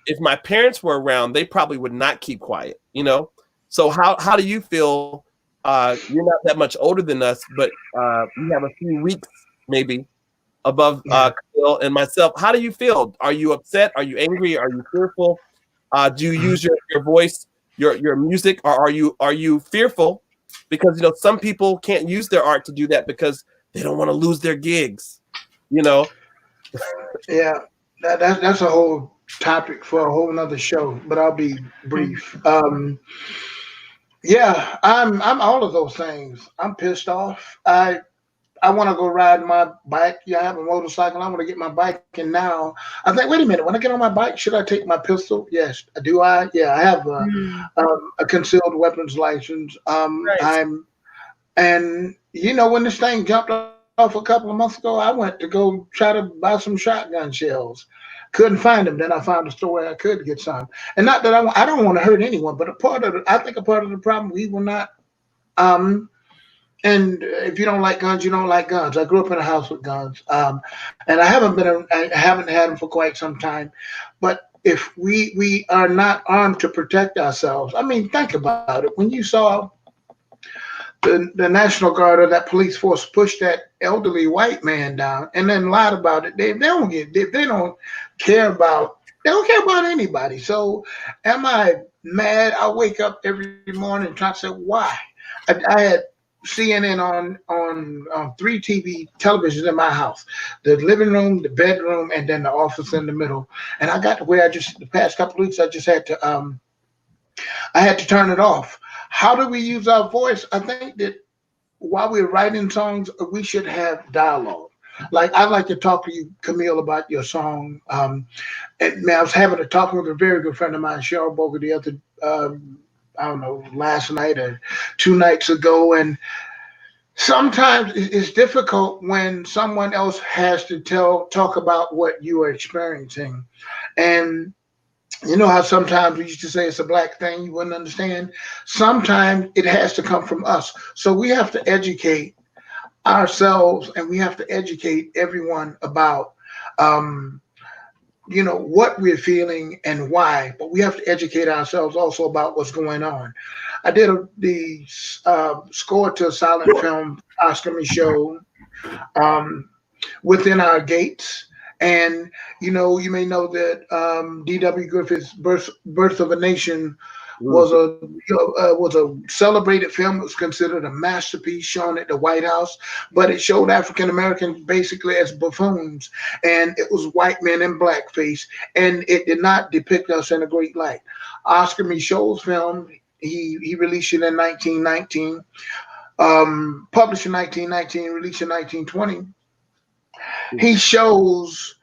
if my parents were around, they probably would not keep quiet, So how do you feel? You're not that much older than us, but we have a few weeks maybe above Camille and myself. How do you feel? Are you upset? Are you angry? Are you fearful? Do you use your voice, your music, or are you fearful? Because some people can't use their art to do that because they don't want to lose their gigs. Yeah, that's a whole topic for a whole nother show, but I'll be brief. Yeah, I'm all of those things. I'm pissed off. I want to go ride my bike. Yeah, I have a motorcycle. I want to get my bike, and now I think, wait a minute. When I get on my bike, should I take my pistol? Yes. Do I? Yeah, I have a concealed weapons license. Right. And when this thing jumped off a couple of months ago, I went to go try to buy some shotgun shells. Couldn't find them. Then I found a store where I could get some. And not that I don't want to hurt anyone, but I think a part of the problem, we will not. And if you don't like guns, you don't like guns. I grew up in a house with guns, and I haven't had them for quite some time. But if we are not armed to protect ourselves, I mean, think about it. When you saw the National Guard or that police force push that elderly white man down and then lied about it, they don't care about anybody. So am I mad? I wake up every morning trying to say why. I had CNN on 3 televisions in my house: the living room, the bedroom, and then the office in the middle. And I got to where the past couple of weeks I just had to turn it off. How do we use our voice? I think that while we're writing songs, we should have dialogue. Like, I'd like to talk to you, Camille, about your song. And I was having a talk with a very good friend of mine, Cheryl Boger, the other, I don't know, last night or 2 nights ago. And sometimes it's difficult when someone else has to talk about what you are experiencing. And you know how sometimes we used to say it's a Black thing, you wouldn't understand. Sometimes it has to come from us. So we have to educate ourselves, and we have to educate everyone about, what we're feeling and why. But we have to educate ourselves also about what's going on. I did the score to a silent film Oscar me show, Within Our Gates. And you may know that D.W. Griffith's Birth of a Nation was a celebrated film. It was considered a masterpiece, shown at the White House, but it showed African Americans basically as buffoons, and it was white men in blackface, and it did not depict us in a great light. Oscar Michaud's film, he released it in 1919, published in 1919, released in 1920. He shows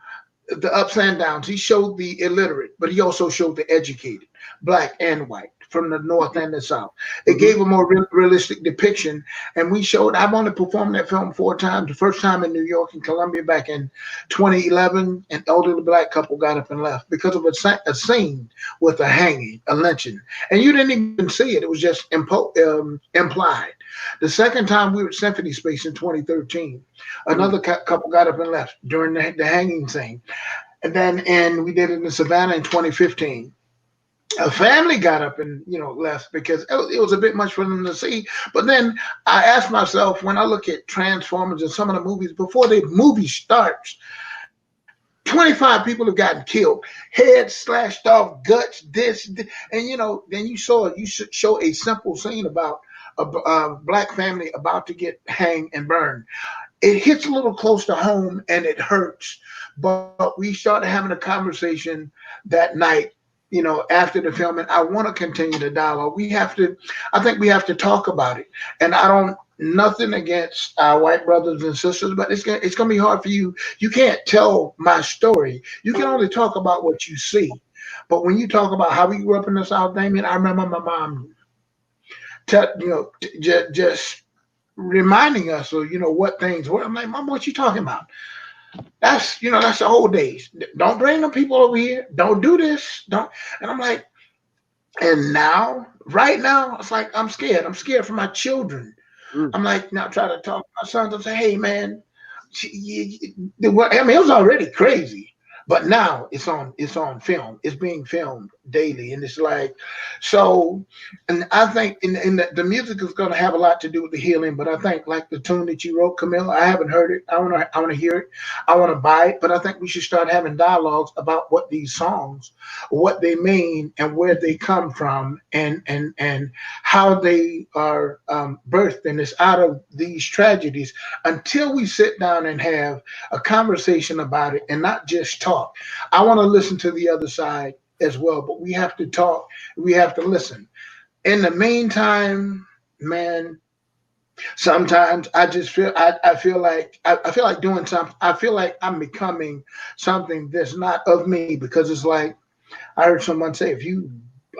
the ups and downs. He showed the illiterate, but he also showed the educated, black and white, from the North and the South. It gave a more realistic depiction. And I've only performed that film 4 times. The first time in New York and Columbia back in 2011, an elderly black couple got up and left because of a scene with a hanging, a lynching. And you didn't even see it. It was just implied. The second time we were at Symphony Space in 2013, another couple got up and left during the hanging scene. And we did it in Savannah in 2015. A family got up and left because it was a bit much for them to see. But then I asked myself, when I look at Transformers and some of the movies, before the movie starts, 25 people have gotten killed, heads slashed off, guts, this, and then you show a simple scene about a black family about to get hanged and burned. It hits a little close to home and it hurts. But we started having a conversation that night, after the film, and I want to continue the dialogue. I think we have to talk about it. And nothing against our white brothers and sisters, but it's going to be hard for you. You can't tell my story. You can only talk about what you see. But when you talk about how we grew up in the South, Damien, I remember my mom, just reminding us of, what things were. I'm like, Mom, what you talking about? That's the old days. Don't bring them people over here. Don't do this. Don't. And I'm like, and right now, it's like I'm scared. I'm scared for my children. I'm like, now try to talk to my sons and say, hey man, it was already crazy, but now it's on film. It's being filmed daily, and it's like, so. And I think the music is going to have a lot to do with the healing. But I think, like the tune that you wrote, Camille, I haven't heard it. I want to hear it. I want to buy it. But I think we should start having dialogues about what these songs, what they mean, and where they come from, and how they are birthed, and it's out of these tragedies. Until we sit down and have a conversation about it, and not just talk. I want to listen to the other side as well, but we have to talk. We have to listen. In the meantime, man, sometimes I just feel I feel like doing something. I feel like I'm becoming something that's not of me, because it's like I heard someone say, if you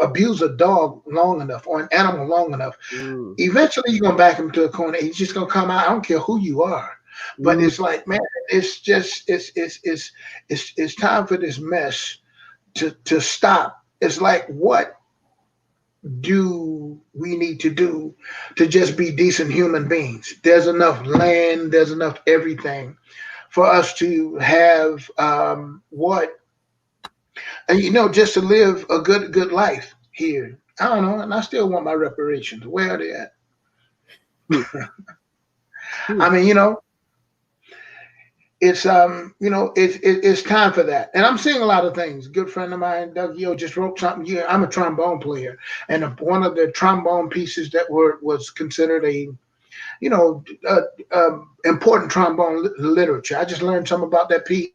abuse a dog long enough or an animal long enough, eventually you're gonna back him to a corner. He's just gonna come out. I don't care who you are. But it's like, man, it's just it's time for this mess to stop. It's like, what do we need to do to just be decent human beings? There's enough land, there's enough everything for us to have just to live a good life here. I don't know, and I still want my reparations. Where are they at? I mean, it's it's time for that. And I'm seeing a lot of things. A good friend of mine, Doug Yo, just wrote something. Yeah, I'm a trombone player, and one of the trombone pieces that was considered important trombone literature. I just learned something about that piece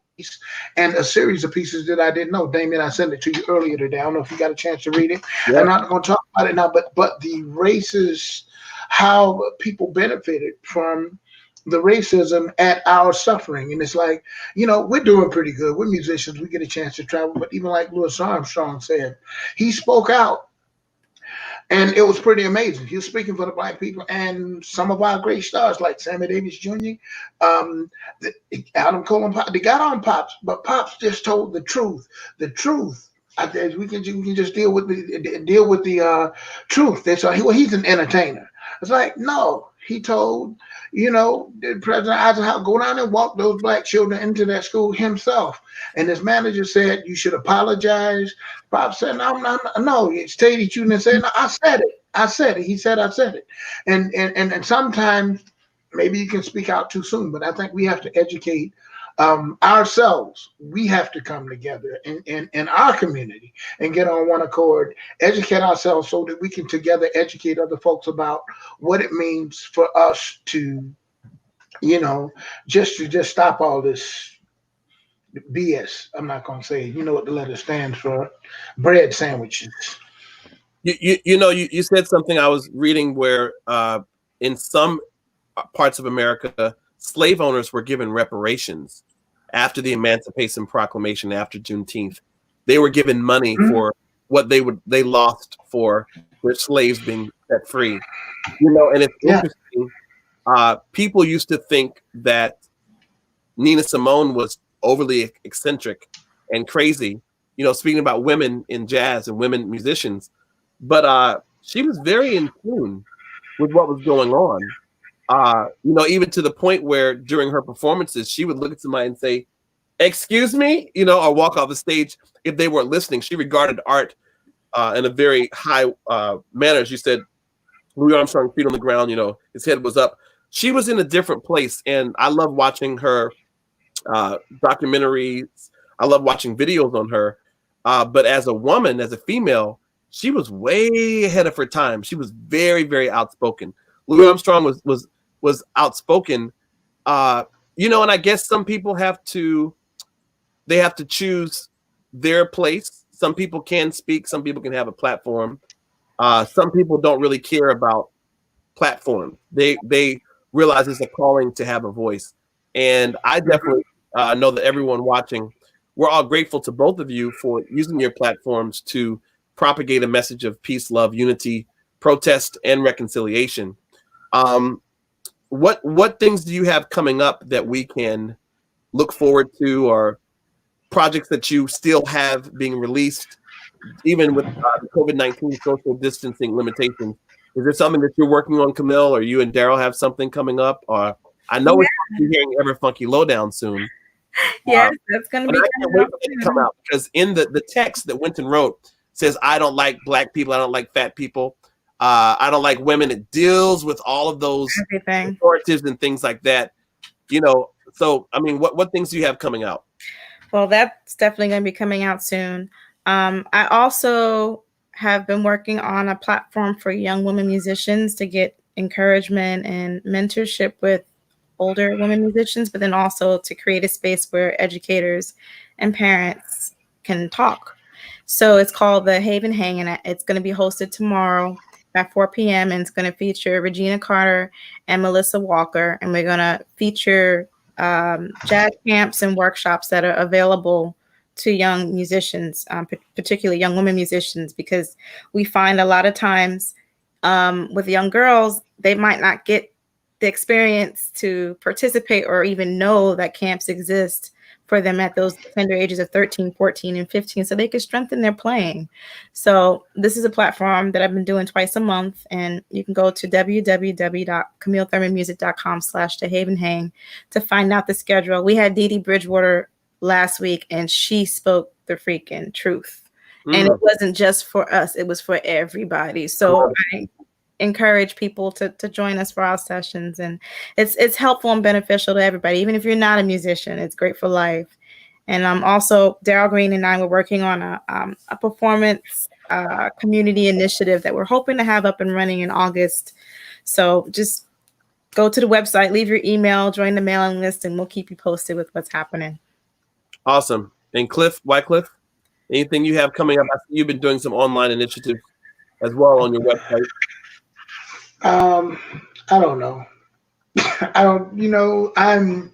and a series of pieces that I didn't know. Damien, I sent it to you earlier today. I don't know if you got a chance to read it. Yeah. I'm not going to talk about it now, but the races, how people benefited from the racism at our suffering. And it's like, we're doing pretty good. We're musicians. We get a chance to travel. But even like Louis Armstrong said, he spoke out. And it was pretty amazing. He was speaking for the Black people, and some of our great stars like Sammy Davis Jr., Adam Cole, they got on Pops, but Pops just told the truth. The truth. We can just deal with the truth. He's an entertainer. It's like, no, he told President Eisenhower, go down and walk those Black children into that school himself. And his manager said, you should apologize. Bob said, no, it stated you didn't say, no, I said it. He said, I said it. And sometimes maybe you can speak out too soon, but I think we have to educate ourselves, we have to come together in our community and get on one accord, educate ourselves so that we can together educate other folks about what it means for us to, just stop all this BS. I'm not going to say, you know what the letter stands for, bread sandwiches. You said something I was reading where in some parts of America, slave owners were given reparations after the Emancipation Proclamation, after Juneteenth. They were given money for what they lost for their slaves being set free. And it's interesting. People used to think that Nina Simone was overly eccentric and crazy, speaking about women in jazz and women musicians. But she was very in tune with what was going on. Even to the point where during her performances, she would look at somebody and say, "Excuse me," or walk off the stage if they weren't listening. She regarded art in a very high manner. She said, Louis Armstrong, feet on the ground, his head was up. She was in a different place. And I love watching her documentaries. I love watching videos on her. But as a woman, as a female, she was way ahead of her time. She was very, very outspoken. Louis Armstrong was outspoken, and I guess some people have to choose their place. Some people can speak. Some people can have a platform. Some people don't really care about platform. They realize it's a calling to have a voice. And I definitely know that everyone watching, we're all grateful to both of you for using your platforms to propagate a message of peace, love, unity, protest, and reconciliation. What things do you have coming up that we can look forward to, or projects that you still have being released, even with the COVID-19 social distancing limitations? Is there something that you're working on, Camille, or you and Daryl have something coming up? Or I know we're hearing Ever Funky Lowdown soon. Yes, that's going to be. I can't wait for it to come out, because in the text that Winton wrote says, "I don't like Black people. I don't like fat people. I don't like women." It deals with all of those authoritative and things like that. So I mean, what things do you have coming out? Well, that's definitely going to be coming out soon. I also have been working on a platform for young women musicians to get encouragement and mentorship with older women musicians, but then also to create a space where educators and parents can talk. So it's called the Haven Hang, and it's going to be hosted tomorrow at 4 p.m. and it's going to feature Regina Carter and Melissa Walker, and we're going to feature jazz camps and workshops that are available to young musicians, particularly young women musicians, because we find a lot of times with young girls, they might not get the experience to participate or even know that camps exist for them at those tender ages of 13, 14, and 15, so they can strengthen their playing. So this is a platform that I've been doing twice a month, and you can go to www.camillethurmanmusic.com/thehavenhang to find out the schedule. We had Dee Dee Bridgewater last week, and she spoke the freaking truth. And it wasn't just for us, it was for everybody. So I encourage people to join us for our sessions, and it's helpful and beneficial to everybody. Even if you're not a musician, it's great for life. And also Daryl Green and I were working on a performance community initiative that we're hoping to have up and running in August. So just go to the website, leave your email, join the mailing list, and we'll keep you posted with what's happening. Awesome. And Wycliffe, anything you have coming up? I see you've been doing some online initiatives as well on your website. I don't know. I'm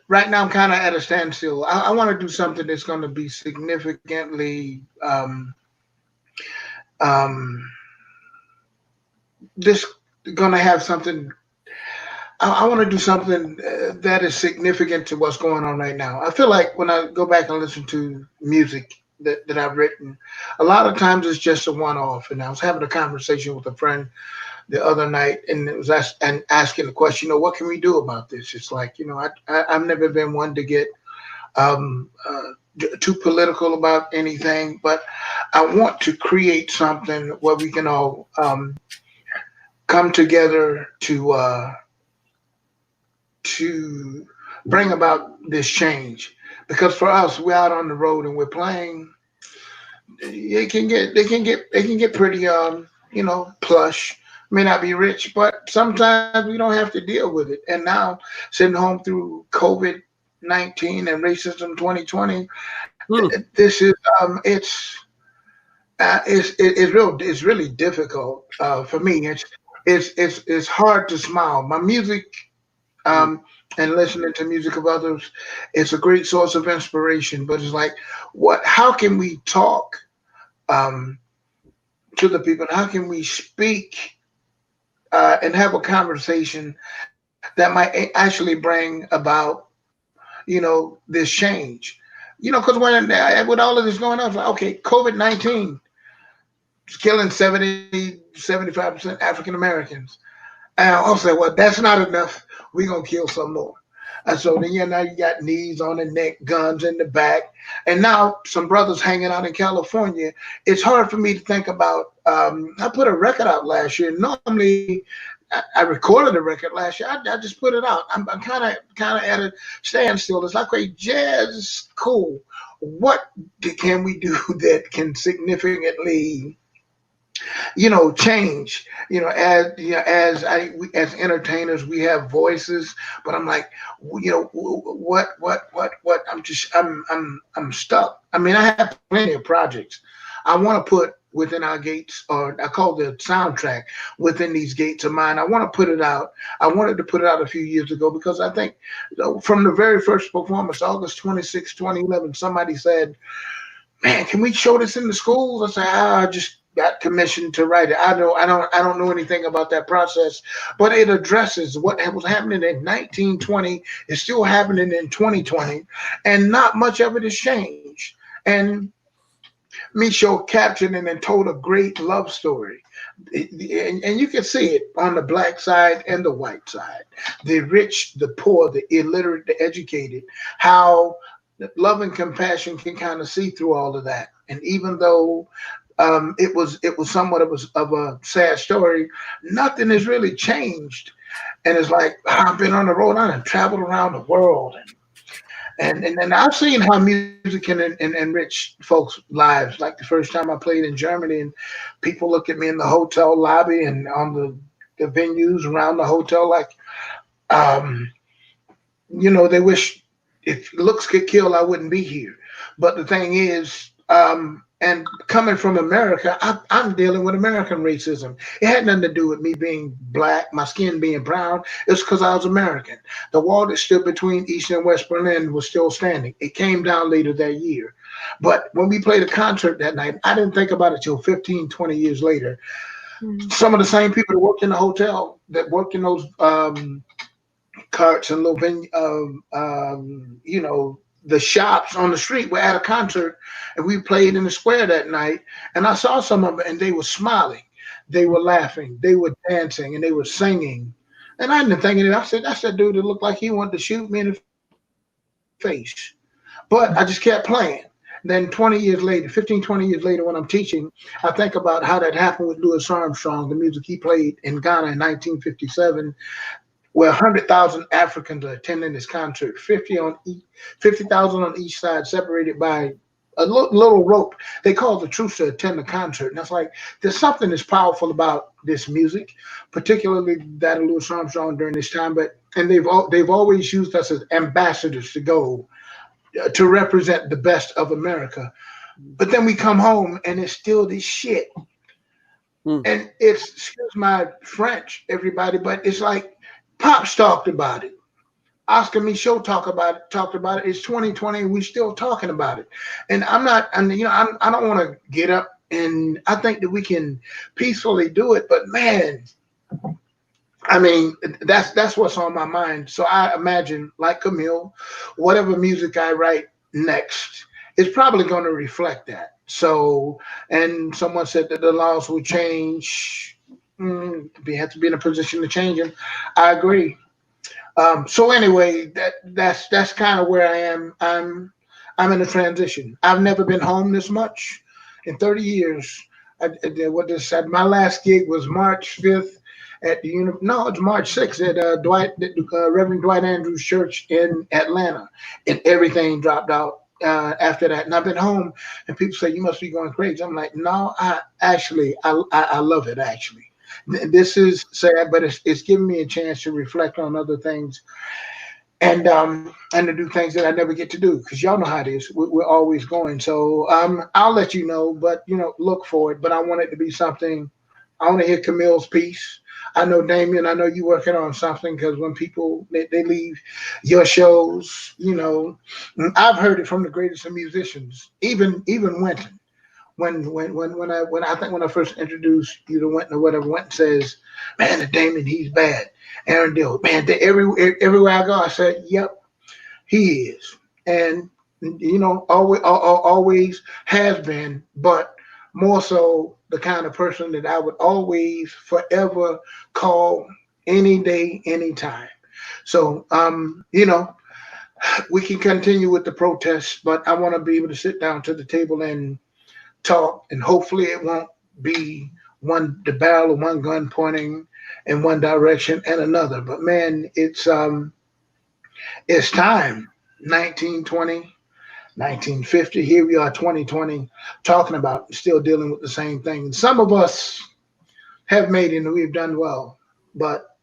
right now I'm kind of at a standstill. I want to do something that's going to be significantly this going to have something. I want to do something that is significant to what's going on right now. I feel like when I go back and listen to music that I've written, a lot of times it's just a one-off. And I was having a conversation with a friend the other night, and it was asking the question, what can we do about this? It's like, I've never been one to get too political about anything, but I want to create something where we can all come together to bring about this change. Because for us, we're out on the road and we're playing. They can get pretty plush. May not be rich, but sometimes we don't have to deal with it. And now, sitting home through COVID-19 and racism 2020, this is it's really difficult for me. It's hard to smile. My music, and listening to music of others, it's a great source of inspiration. But it's like, how can we talk to the people? How can we speak and have a conversation that might actually bring about, this change? Because with all of this going on, it's like, okay, COVID-19 is killing 75% African Americans. And I'll say, well, that's not enough. We're going to kill some more. And so then, now you got knees on the neck, guns in the back. And now some brothers hanging out in California. It's hard for me to think about. I put a record out last year. Normally, I recorded a record last year. I just put it out. I'm kind of at a standstill. It's like, wait, jazz is cool. What can we do that can significantly, change? As entertainers, we have voices, but I'm like, what? I'm stuck. I mean, I have plenty of projects I want to put within our gates, or I call the soundtrack within these gates of mine. I want to put it out. I wanted to put it out a few years ago because I think from the very first performance, August 26, 2011, somebody said, man, can we show this in the schools? I said, I just got commissioned to write it. I don't know anything about that process, but it addresses what was happening in 1920 is still happening in 2020, and not much of it has changed. And Michaud captured and then told a great love story. And you can see it on the black side and the white side, the rich, the poor, the illiterate, the educated, how love and compassion can kind of see through all of that. And even though it was somewhat of a sad story, nothing has really changed. And it's like, I've been on the road, I've traveled around the world, and I've seen how music can enrich folks' lives. Like the first time I played in Germany, and people look at me in the hotel lobby and on the venues around the hotel, like, they wish if looks could kill, I wouldn't be here. But the thing is, and coming from America, I'm dealing with American racism. It had nothing to do with me being black, my skin being brown. It's because I was American. The wall that stood between East and West Berlin was still standing. It came down later that year. But when we played a concert that night, I didn't think about it till 15, 20 years later. Some of the same people that worked in the hotel, that worked in those carts and little the shops on the street were at a concert, and we played in the square that night. And I saw some of them, and they were smiling, they were laughing, they were dancing, and they were singing. And I didn't think of it. I said, that's that dude that looked like he wanted to shoot me in the face. But I just kept playing. Then 20 years later, 15, 20 years later, when I'm teaching, I think about how that happened with Louis Armstrong, the music he played in Ghana in 1957. Where 100,000 Africans are attending this concert, 50,000 on each side, separated by a little rope. They call the troops to attend the concert. And that's like, there's something that's powerful about this music, particularly that of Louis Armstrong during this time. And they've always used us as ambassadors to go to represent the best of America. But then we come home and it's still this shit. And it's, excuse my French, everybody, but it's like, Pops talked about it. Oscar Michaud talked about it. It's 2020 and we're still talking about it. And I don't want to get up, and I think that we can peacefully do it, but man, I mean, that's what's on my mind. So I imagine, like Camille, whatever music I write next is probably going to reflect that. So, and someone said that the laws will change. We have to be in a position to change them. I agree. So anyway, that's kind of where I am. I'm in a transition. I've never been home this much in 30 years. My last gig was March 5th, at the no, it's March 6th at Reverend Dwight Andrews Church in Atlanta, and everything dropped out after that. And I've been home, and people say you must be going crazy. I'm like, no, I love it. Actually, this is sad, but it's giving me a chance to reflect on other things. And to do things that I never get to do, because y'all know how it is. We're always going. So I'll let you know, but look for it. But I want it to be something. I want to hear Camille's piece. I know Damien. I know you working on something, because when people they leave your shows, I've heard it from the greatest of musicians, even Wynton. When I first introduced you to Wynton or whatever, Wynton says, "Man, the Damien, he's bad." Aaron Dill, man, everywhere I go, I said, "Yep, he is," and always has been, but more so the kind of person that I would always, forever call any day, anytime. So, we can continue with the protests, but I want to be able to sit down to the table and talk, and hopefully it won't be the barrel of one gun pointing in one direction and another. But man, it's time. 1920, 1950. Here we are, 2020, talking about still dealing with the same thing. And some of us have made it and we've done well. But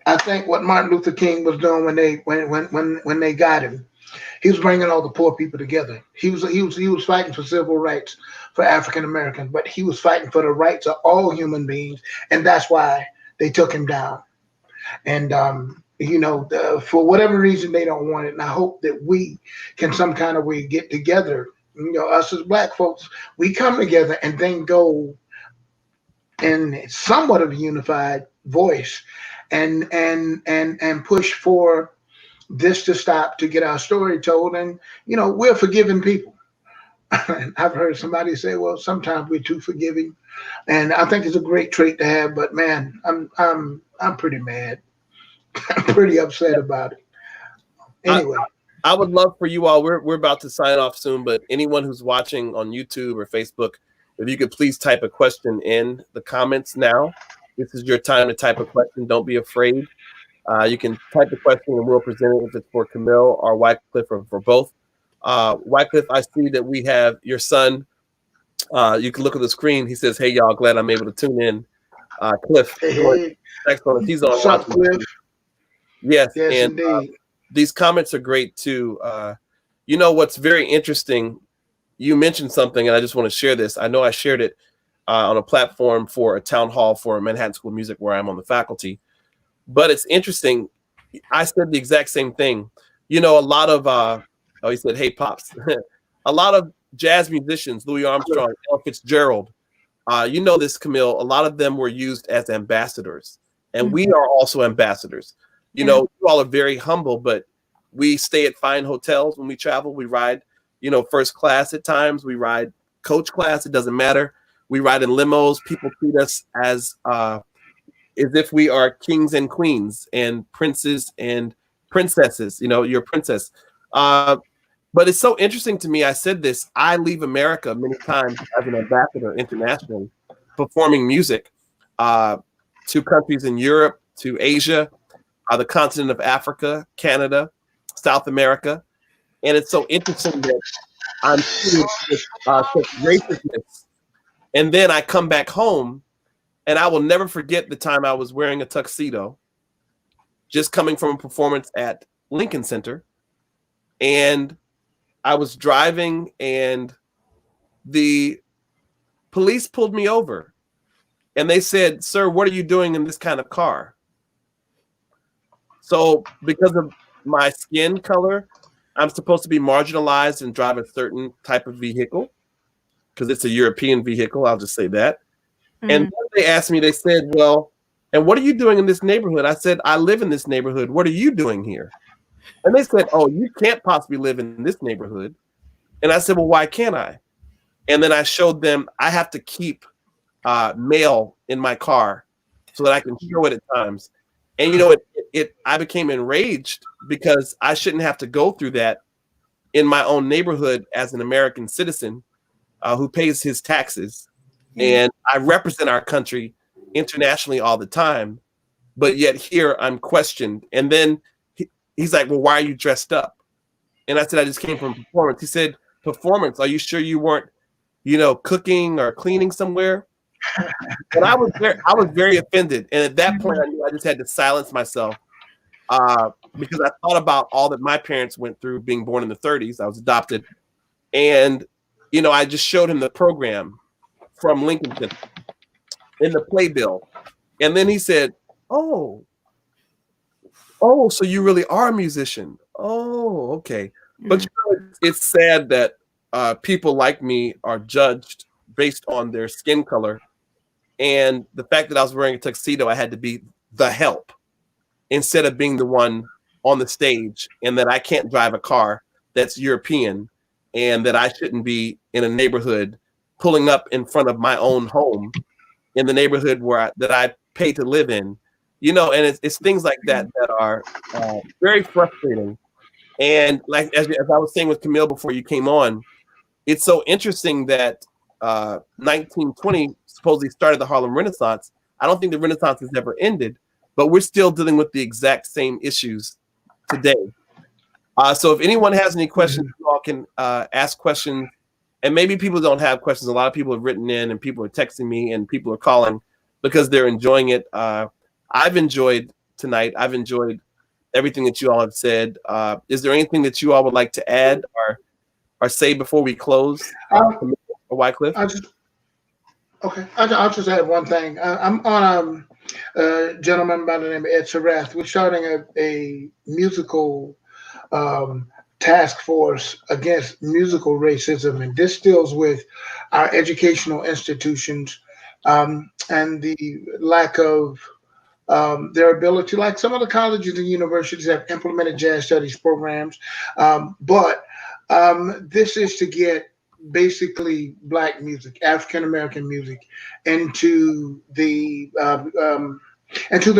I think what Martin Luther King was doing when they got him, he was bringing all the poor people together. He was fighting for civil rights for African Americans, but he was fighting for the rights of all human beings, and that's why they took him down. And for whatever reason, they don't want it. And I hope that we can some kind of way get together. Us as Black folks, we come together and then go in somewhat of a unified voice and push for this to stop, to get our story told. And we're forgiving people. And I've heard somebody say, well, sometimes we're too forgiving, and I think it's a great trait to have. But man, I'm pretty mad. I'm pretty upset about it. Anyway, I would love for you all. We're about to sign off soon, but anyone who's watching on YouTube or Facebook, if you could please type a question in the comments now. This is your time to type a question. Don't be afraid. You can type the question and we'll present it if it's for Camille or Wycliffe or for both. Wycliffe, I see that we have your son. You can look at the screen. He says, "Hey, y'all, glad I'm able to tune in." Cliff, hey. excellent. He's on. What's up, Cliff? Yes, and indeed. These comments are great too. What's very interesting, you mentioned something, and I just want to share this. I know I shared it on a platform for a town hall for Manhattan School of Music where I'm on the faculty. But it's interesting. I said the exact same thing. A lot of, he said, "Hey, Pops." A lot of jazz musicians, Louis Armstrong, Ella Fitzgerald, this, Camille, a lot of them were used as ambassadors. And we are also ambassadors. You all are very humble, but we stay at fine hotels when we travel. We ride, first class at times. We ride coach class. It doesn't matter. We ride in limos. People treat us as if we are kings and queens and princes and princesses. You're a princess. But it's so interesting to me. I said this. I leave America many times as an ambassador internationally, performing music to countries in Europe, to Asia, the continent of Africa, Canada, South America. And it's so interesting that I'm treated with such graciousness. And then I come back home, and I will never forget the time I was wearing a tuxedo, just coming from a performance at Lincoln Center. And I was driving, and the police pulled me over. And they said, "Sir, what are you doing in this kind of car?" So because of my skin color, I'm supposed to be marginalized and drive a certain type of vehicle because it's a European vehicle. I'll just say that. And then they asked me, they said, "Well, and what are you doing in this neighborhood?" I said, "I live in this neighborhood. What are you doing here?" And they said, "Oh, you can't possibly live in this neighborhood." And I said, "Well, why can't I?" And then I showed them I have to keep mail in my car so that I can show it at times. And I became enraged because I shouldn't have to go through that in my own neighborhood as an American citizen who pays his taxes. And I represent our country internationally all the time, but yet here I'm questioned. And then he's like, well, why are you dressed up? And I said, I just came from performance. He said, performance? Are you sure you weren't, cooking or cleaning somewhere? And I was very offended. And at that point, I knew I just had to silence myself because I thought about all that my parents went through being born in the 30s. I was adopted. And, I just showed him the program from Lincoln in the playbill. And then he said, oh, so you really are a musician. Oh, okay. But it's sad that people like me are judged based on their skin color. And the fact that I was wearing a tuxedo, I had to be the help instead of being the one on the stage, and that I can't drive a car that's European, and that I shouldn't be in a neighborhood pulling up in front of my own home in the neighborhood that I pay to live in, and it's things like that are very frustrating. And like as I was saying with Camille before you came on, it's so interesting that 1920 supposedly started the Harlem Renaissance. I don't think the Renaissance has ever ended, but we're still dealing with the exact same issues today. So if anyone has any questions, you all can ask questions. And maybe people don't have questions. A lot of people have written in, and people are texting me, and people are calling because they're enjoying it. I've enjoyed tonight. I've enjoyed everything that you all have said. Is there anything that you all would like to add or say before we close? Wycliffe? I'll just add one thing. I'm on a gentleman by the name of Ed Sarath. We're starting a musical task force against musical racism, and this deals with our educational institutions and the lack of their ability. Like some of the colleges and universities have implemented jazz studies programs, but this is to get basically Black music, African American music, into the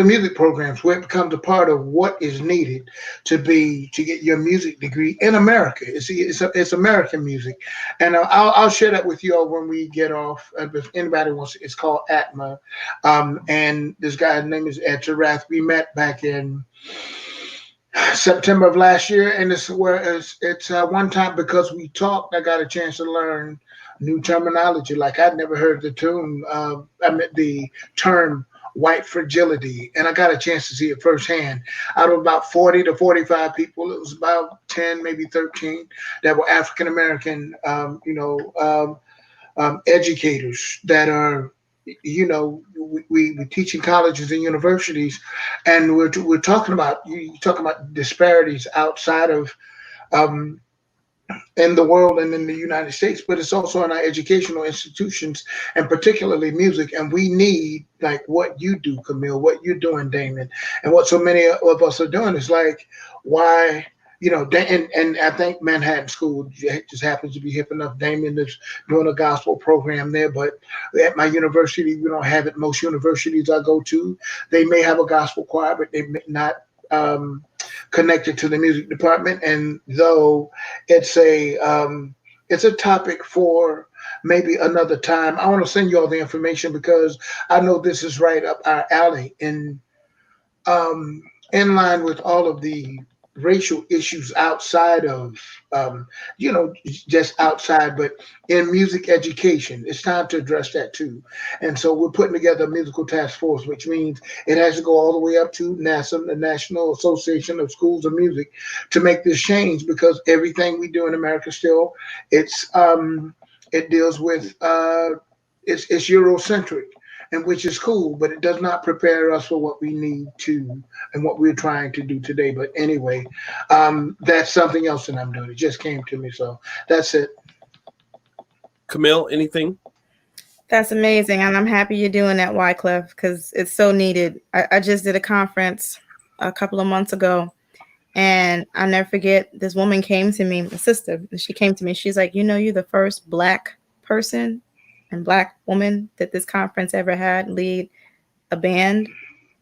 music programs, where it becomes a part of what is needed to get your music degree in America. It's American music, and I'll share that with you all when we get off. If anybody wants, it's called ATMA, and this guy's name is Ed Sarath. We met back in September of last year, and it's one time because we talked, I got a chance to learn new terminology. Like I'd never heard the term white fragility, and I got a chance to see it firsthand. Out of about 40 to 45 people, it was about 10, maybe 13 that were African American, educators that are, we teach in colleges and universities, and we're talking about disparities outside of in the world and in the United States, but it's also in our educational institutions, and particularly music. And we need, like what you do, Camille, what you're doing, Damien, and what so many of us are doing is like, why, and I think Manhattan School just happens to be hip enough. Damien is doing a gospel program there, but at my university, we don't have it. Most universities I go to, they may have a gospel choir, but they may not connected to the music department. And though it's a topic for maybe another time, I want to send you all the information because I know this is right up our alley in line with all of the racial issues outside of just outside, but in music education, it's time to address that too. And so we're putting together a musical task force, which means it has to go all the way up to NASM, the National Association of Schools of Music, to make this change, because everything we do in America still, it deals with it's Eurocentric, and which is cool, but it does not prepare us for what we need to and what we're trying to do today. But anyway, that's something else that I'm doing. It just came to me, so that's it. Camille, anything? That's amazing, and I'm happy you're doing that, Wycliffe, because it's so needed. I just did a conference a couple of months ago, and I'll never forget, this woman came to me, a sister, and she came to me. She's like, you're the first Black person and Black woman that this conference ever had lead a band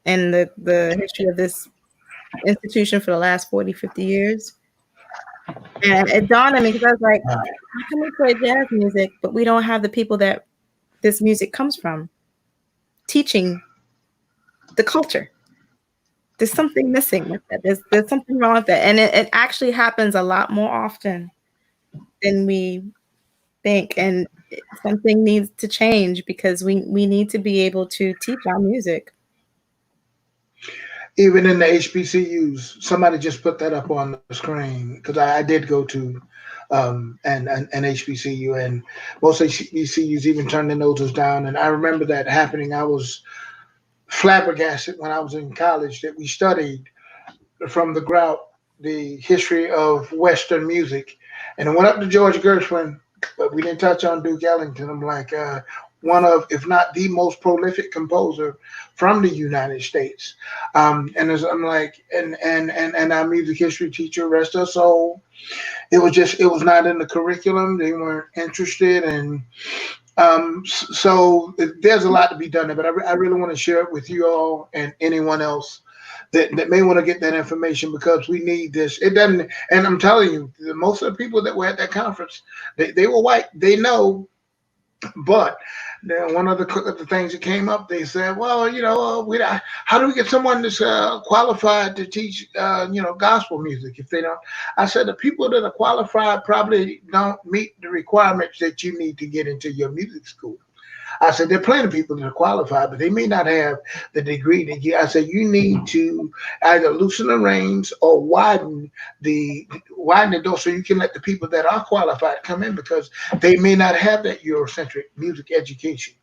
in the history of this institution for the last 40, 50 years. And it dawned on me, because I was like, how can we play jazz music, but we don't have the people that this music comes from? teaching the culture. There's something missing with that. There's something wrong with that. And it actually happens a lot more often than we think. And something needs to change because we need to be able to teach our music. Even in the HBCUs, somebody just put that up on the screen because I did go to an HBCU, and most HBCUs even turned their noses down. And I remember that happening. I was flabbergasted when I was in college that we studied from the grout the history of Western music, and I went up to George Gershwin, but we didn't touch on Duke Ellington. I'm like, one of, if not the most prolific composer from the United States. And I'm like, and our music history teacher, rest her soul, it was not in the curriculum. They weren't interested. And so there's a lot to be done there, but I really want to share it with you all and anyone else that may want to get that information, because we need this. It doesn't, and I'm telling you, most of the people that were at that conference, they were white. They know. But one of the things that came up, they said, well, how do we get someone that's qualified to teach, gospel music if they don't? I said, the people that are qualified probably don't meet the requirements that you need to get into your music school. I said, there are plenty of people that are qualified, but they may not have the degree that you. I said, you need to either loosen the reins or widen the door so you can let the people that are qualified come in, because they may not have that Eurocentric music education.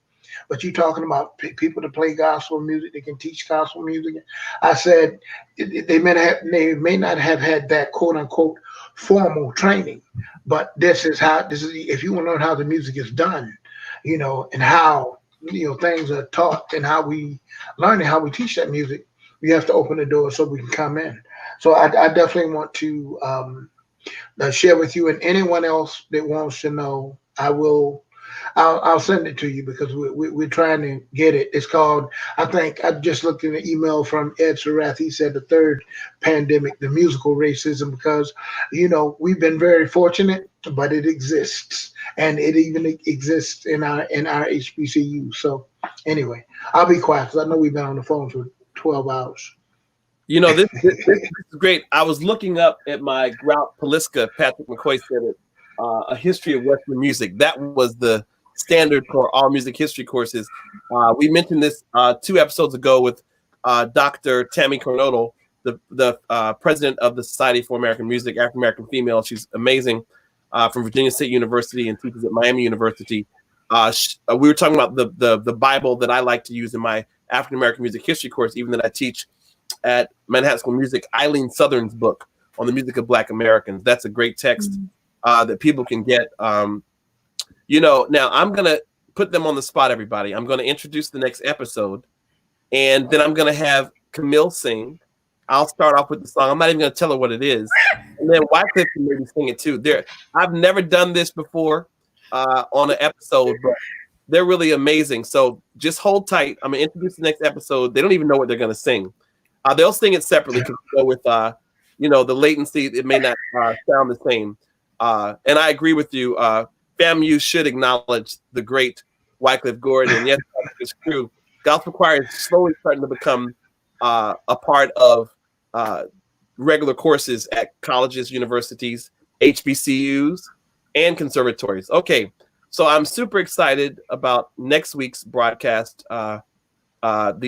But you're talking about people that play gospel music, they can teach gospel music. I said, they may not have had that quote unquote formal training, but this is if you want to learn how the music is done, and how, things are taught and how we learn and how we teach that music, we have to open the door so we can come in. So I definitely want to share with you, and anyone else that wants to know, I'll send it to you, because we're trying to get it. It's called, I think I just looked in the email from Ed Sarath. He said the third pandemic, the musical racism, because, we've been very fortunate, but it exists. And it even exists in our HBCU. So anyway, I'll be quiet because I know we've been on the phone for 12 hours. This is great. I was looking up at my Grout Paliska. Patrick McCoy said it. A history of Western music. That was the standard for all music history courses. We mentioned this 2 episodes ago with Dr. Tammy Coronado, the president of the Society for American Music, African American female. She's amazing, from Virginia State University and teaches at Miami University. We were talking about the Bible that I like to use in my African American music history course, even that I teach at Manhattan School of Music. Eileen Southern's book on the music of Black Americans. That's a great text. That people can get. Now I'm going to put them on the spot, everybody. I'm going to introduce the next episode, and then I'm going to have Camille sing. I'll start off with the song. I'm not even going to tell her what it is. And then Wycliffe can maybe sing it too. I've never done this before on an episode, but they're really amazing. So just hold tight. I'm going to introduce the next episode. They don't even know what they're going to sing. They'll sing it separately because go with, the latency. It may not sound the same. And I agree with you. FAMU should acknowledge the great Wycliffe Gordon. And yes, it's true. Gospel choir is slowly starting to become a part of regular courses at colleges, universities, HBCUs, and conservatories. Okay, so I'm super excited about next week's broadcast, the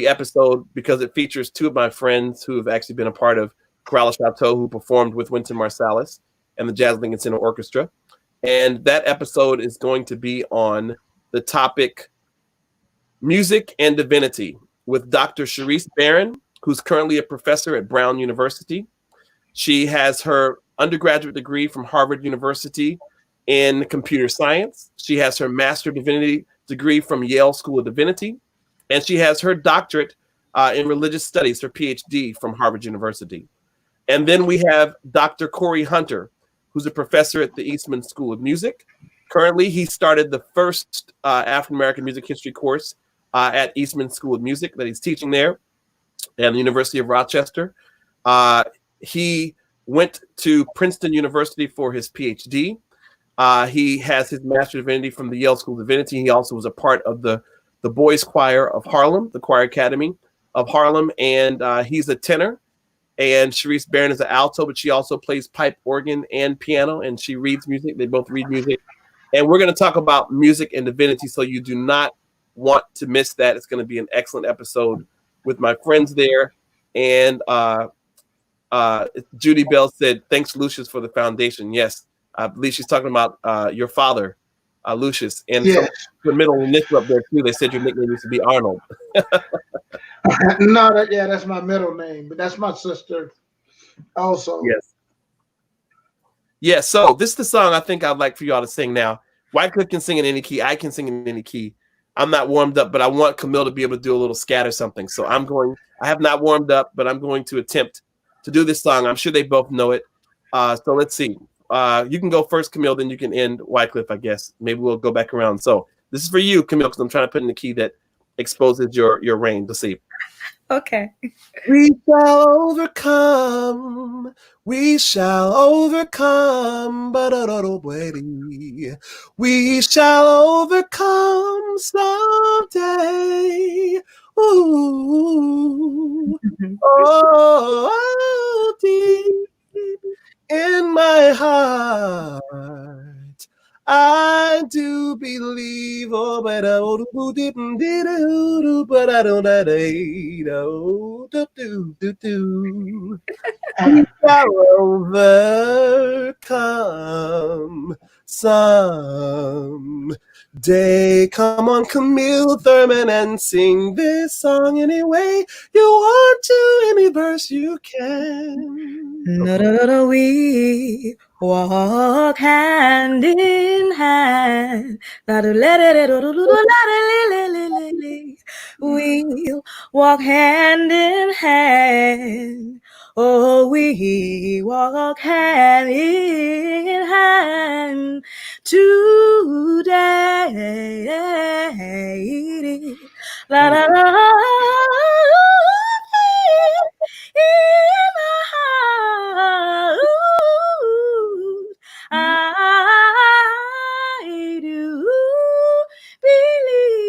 episode, because it features 2 of my friends who have actually been a part of Chorale Chateau, who performed with Wynton Marsalis and the Jazz Lincoln Center Orchestra. And that episode is going to be on the topic Music and Divinity with Dr. Sharice Barron, who's currently a professor at Brown University. She has her undergraduate degree from Harvard University in computer science. She has her Master of Divinity degree from Yale School of Divinity. And she has her doctorate in religious studies, her PhD from Harvard University. And then we have Dr. Corey Hunter, who's a professor at the Eastman School of Music. Currently, he started the first African-American music history course at Eastman School of Music that he's teaching there at the University of Rochester. He went to Princeton University for his PhD. He has his Master of Divinity from the Yale School of Divinity. He also was a part of the the Boys Choir of Harlem, the Choir Academy of Harlem, and he's a tenor. And Sharice Barron is an alto, but she also plays pipe, organ, and piano, and she reads music. They both read music. And we're going to talk about music and divinity, so you do not want to miss that. It's going to be an excellent episode with my friends there. And Judy Bell said, thanks, Lucius, for the foundation. Yes, I believe she's talking about your father, Lucius. And yes. The middle initial up there, too. They said your nickname used to be Arnold. No, that's my middle name, but that's my sister also. Yes. Yeah, so this is the song I think I'd like for y'all to sing now. Wycliffe can sing in any key. I can sing in any key. I'm not warmed up, but I want Camille to be able to do a little scat or something. So I have not warmed up, but I'm going to attempt to do this song. I'm sure they both know it. So let's see. You can go first, Camille, then you can end Wycliffe, I guess. Maybe we'll go back around. So this is for you, Camille, because I'm trying to put in the key that exposes your range. Let's see. Okay. We shall overcome. We shall overcome. We shall overcome someday. Ooh. Oh, deep in my heart, I do believe, but I don't. We shall overcome someday. Come on, Camille Thurman, and sing this song anyway you want to, any verse you can. No, we walk hand in hand. We'll walk hand in hand. Oh, we walk hand in hand today. La la la. In my heart, I do believe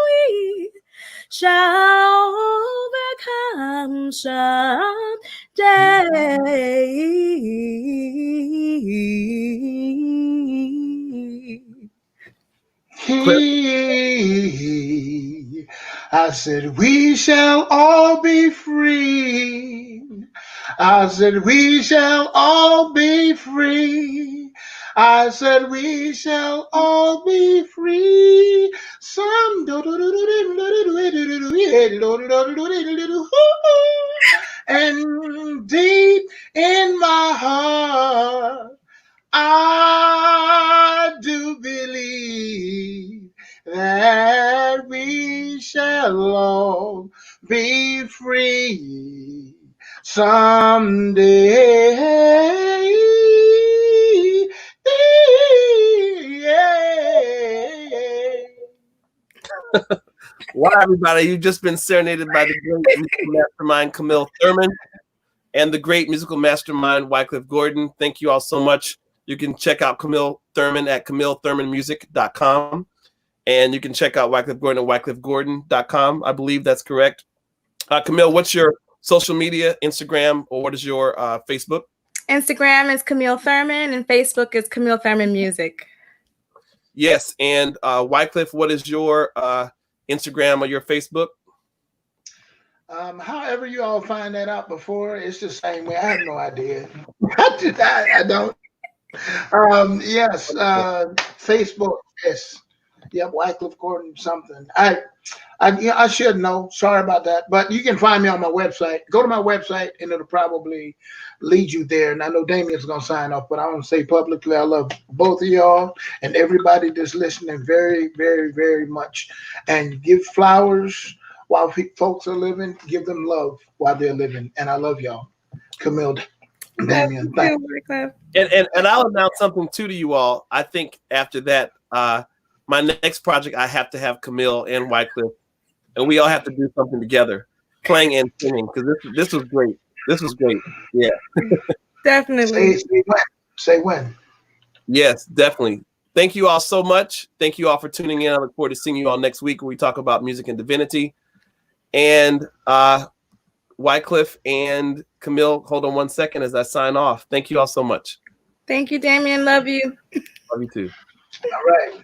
we shall overcome someday. I said, we shall all be free. I said, we shall all be free. I said, we shall all be free. And deep in my heart, I do believe that we shall all be free someday. Wow, everybody, you've just been serenaded by the great musical mastermind Camille Thurman and the great musical mastermind Wycliffe Gordon. Thank you all so much. You can check out Camille Thurman at CamilleThurmanMusic.com. And you can check out Wycliffe Gordon at WycliffeGordon.com. I believe that's correct. Camille, what's your social media, Instagram, or what is your Facebook? Instagram is Camille Thurman and Facebook is Camille Thurman Music. Yes, and Wycliffe, what is your Instagram or your Facebook? However you all find that out before, it's the same way. I have no idea. I don't. Yes, Facebook, yes. Yep, Wycliffe Gordon something. I should know. Sorry about that. But you can find me on my website. Go to my website and it'll probably lead you there. And I know Damien's going to sign off, but I want to say publicly I love both of y'all and everybody that's listening very, very, very much. And give flowers while folks are living. Give them love while they're living. And I love y'all. Camille, Damien, thank you. And I'll announce something too to you all. I think after that, my next project, I have to have Camille and Wycliffe, and we all have to do something together, playing and singing, because this was great. This was great. Yeah. Definitely. Say when. Yes, definitely. thank you all so much. Thank you all for tuning in. I look forward to seeing you all next week where we talk about music and divinity. And Wycliffe and Camille, hold on one second as I sign off. Thank you all so much. Thank you, Damien. Love you. Love you too. All right.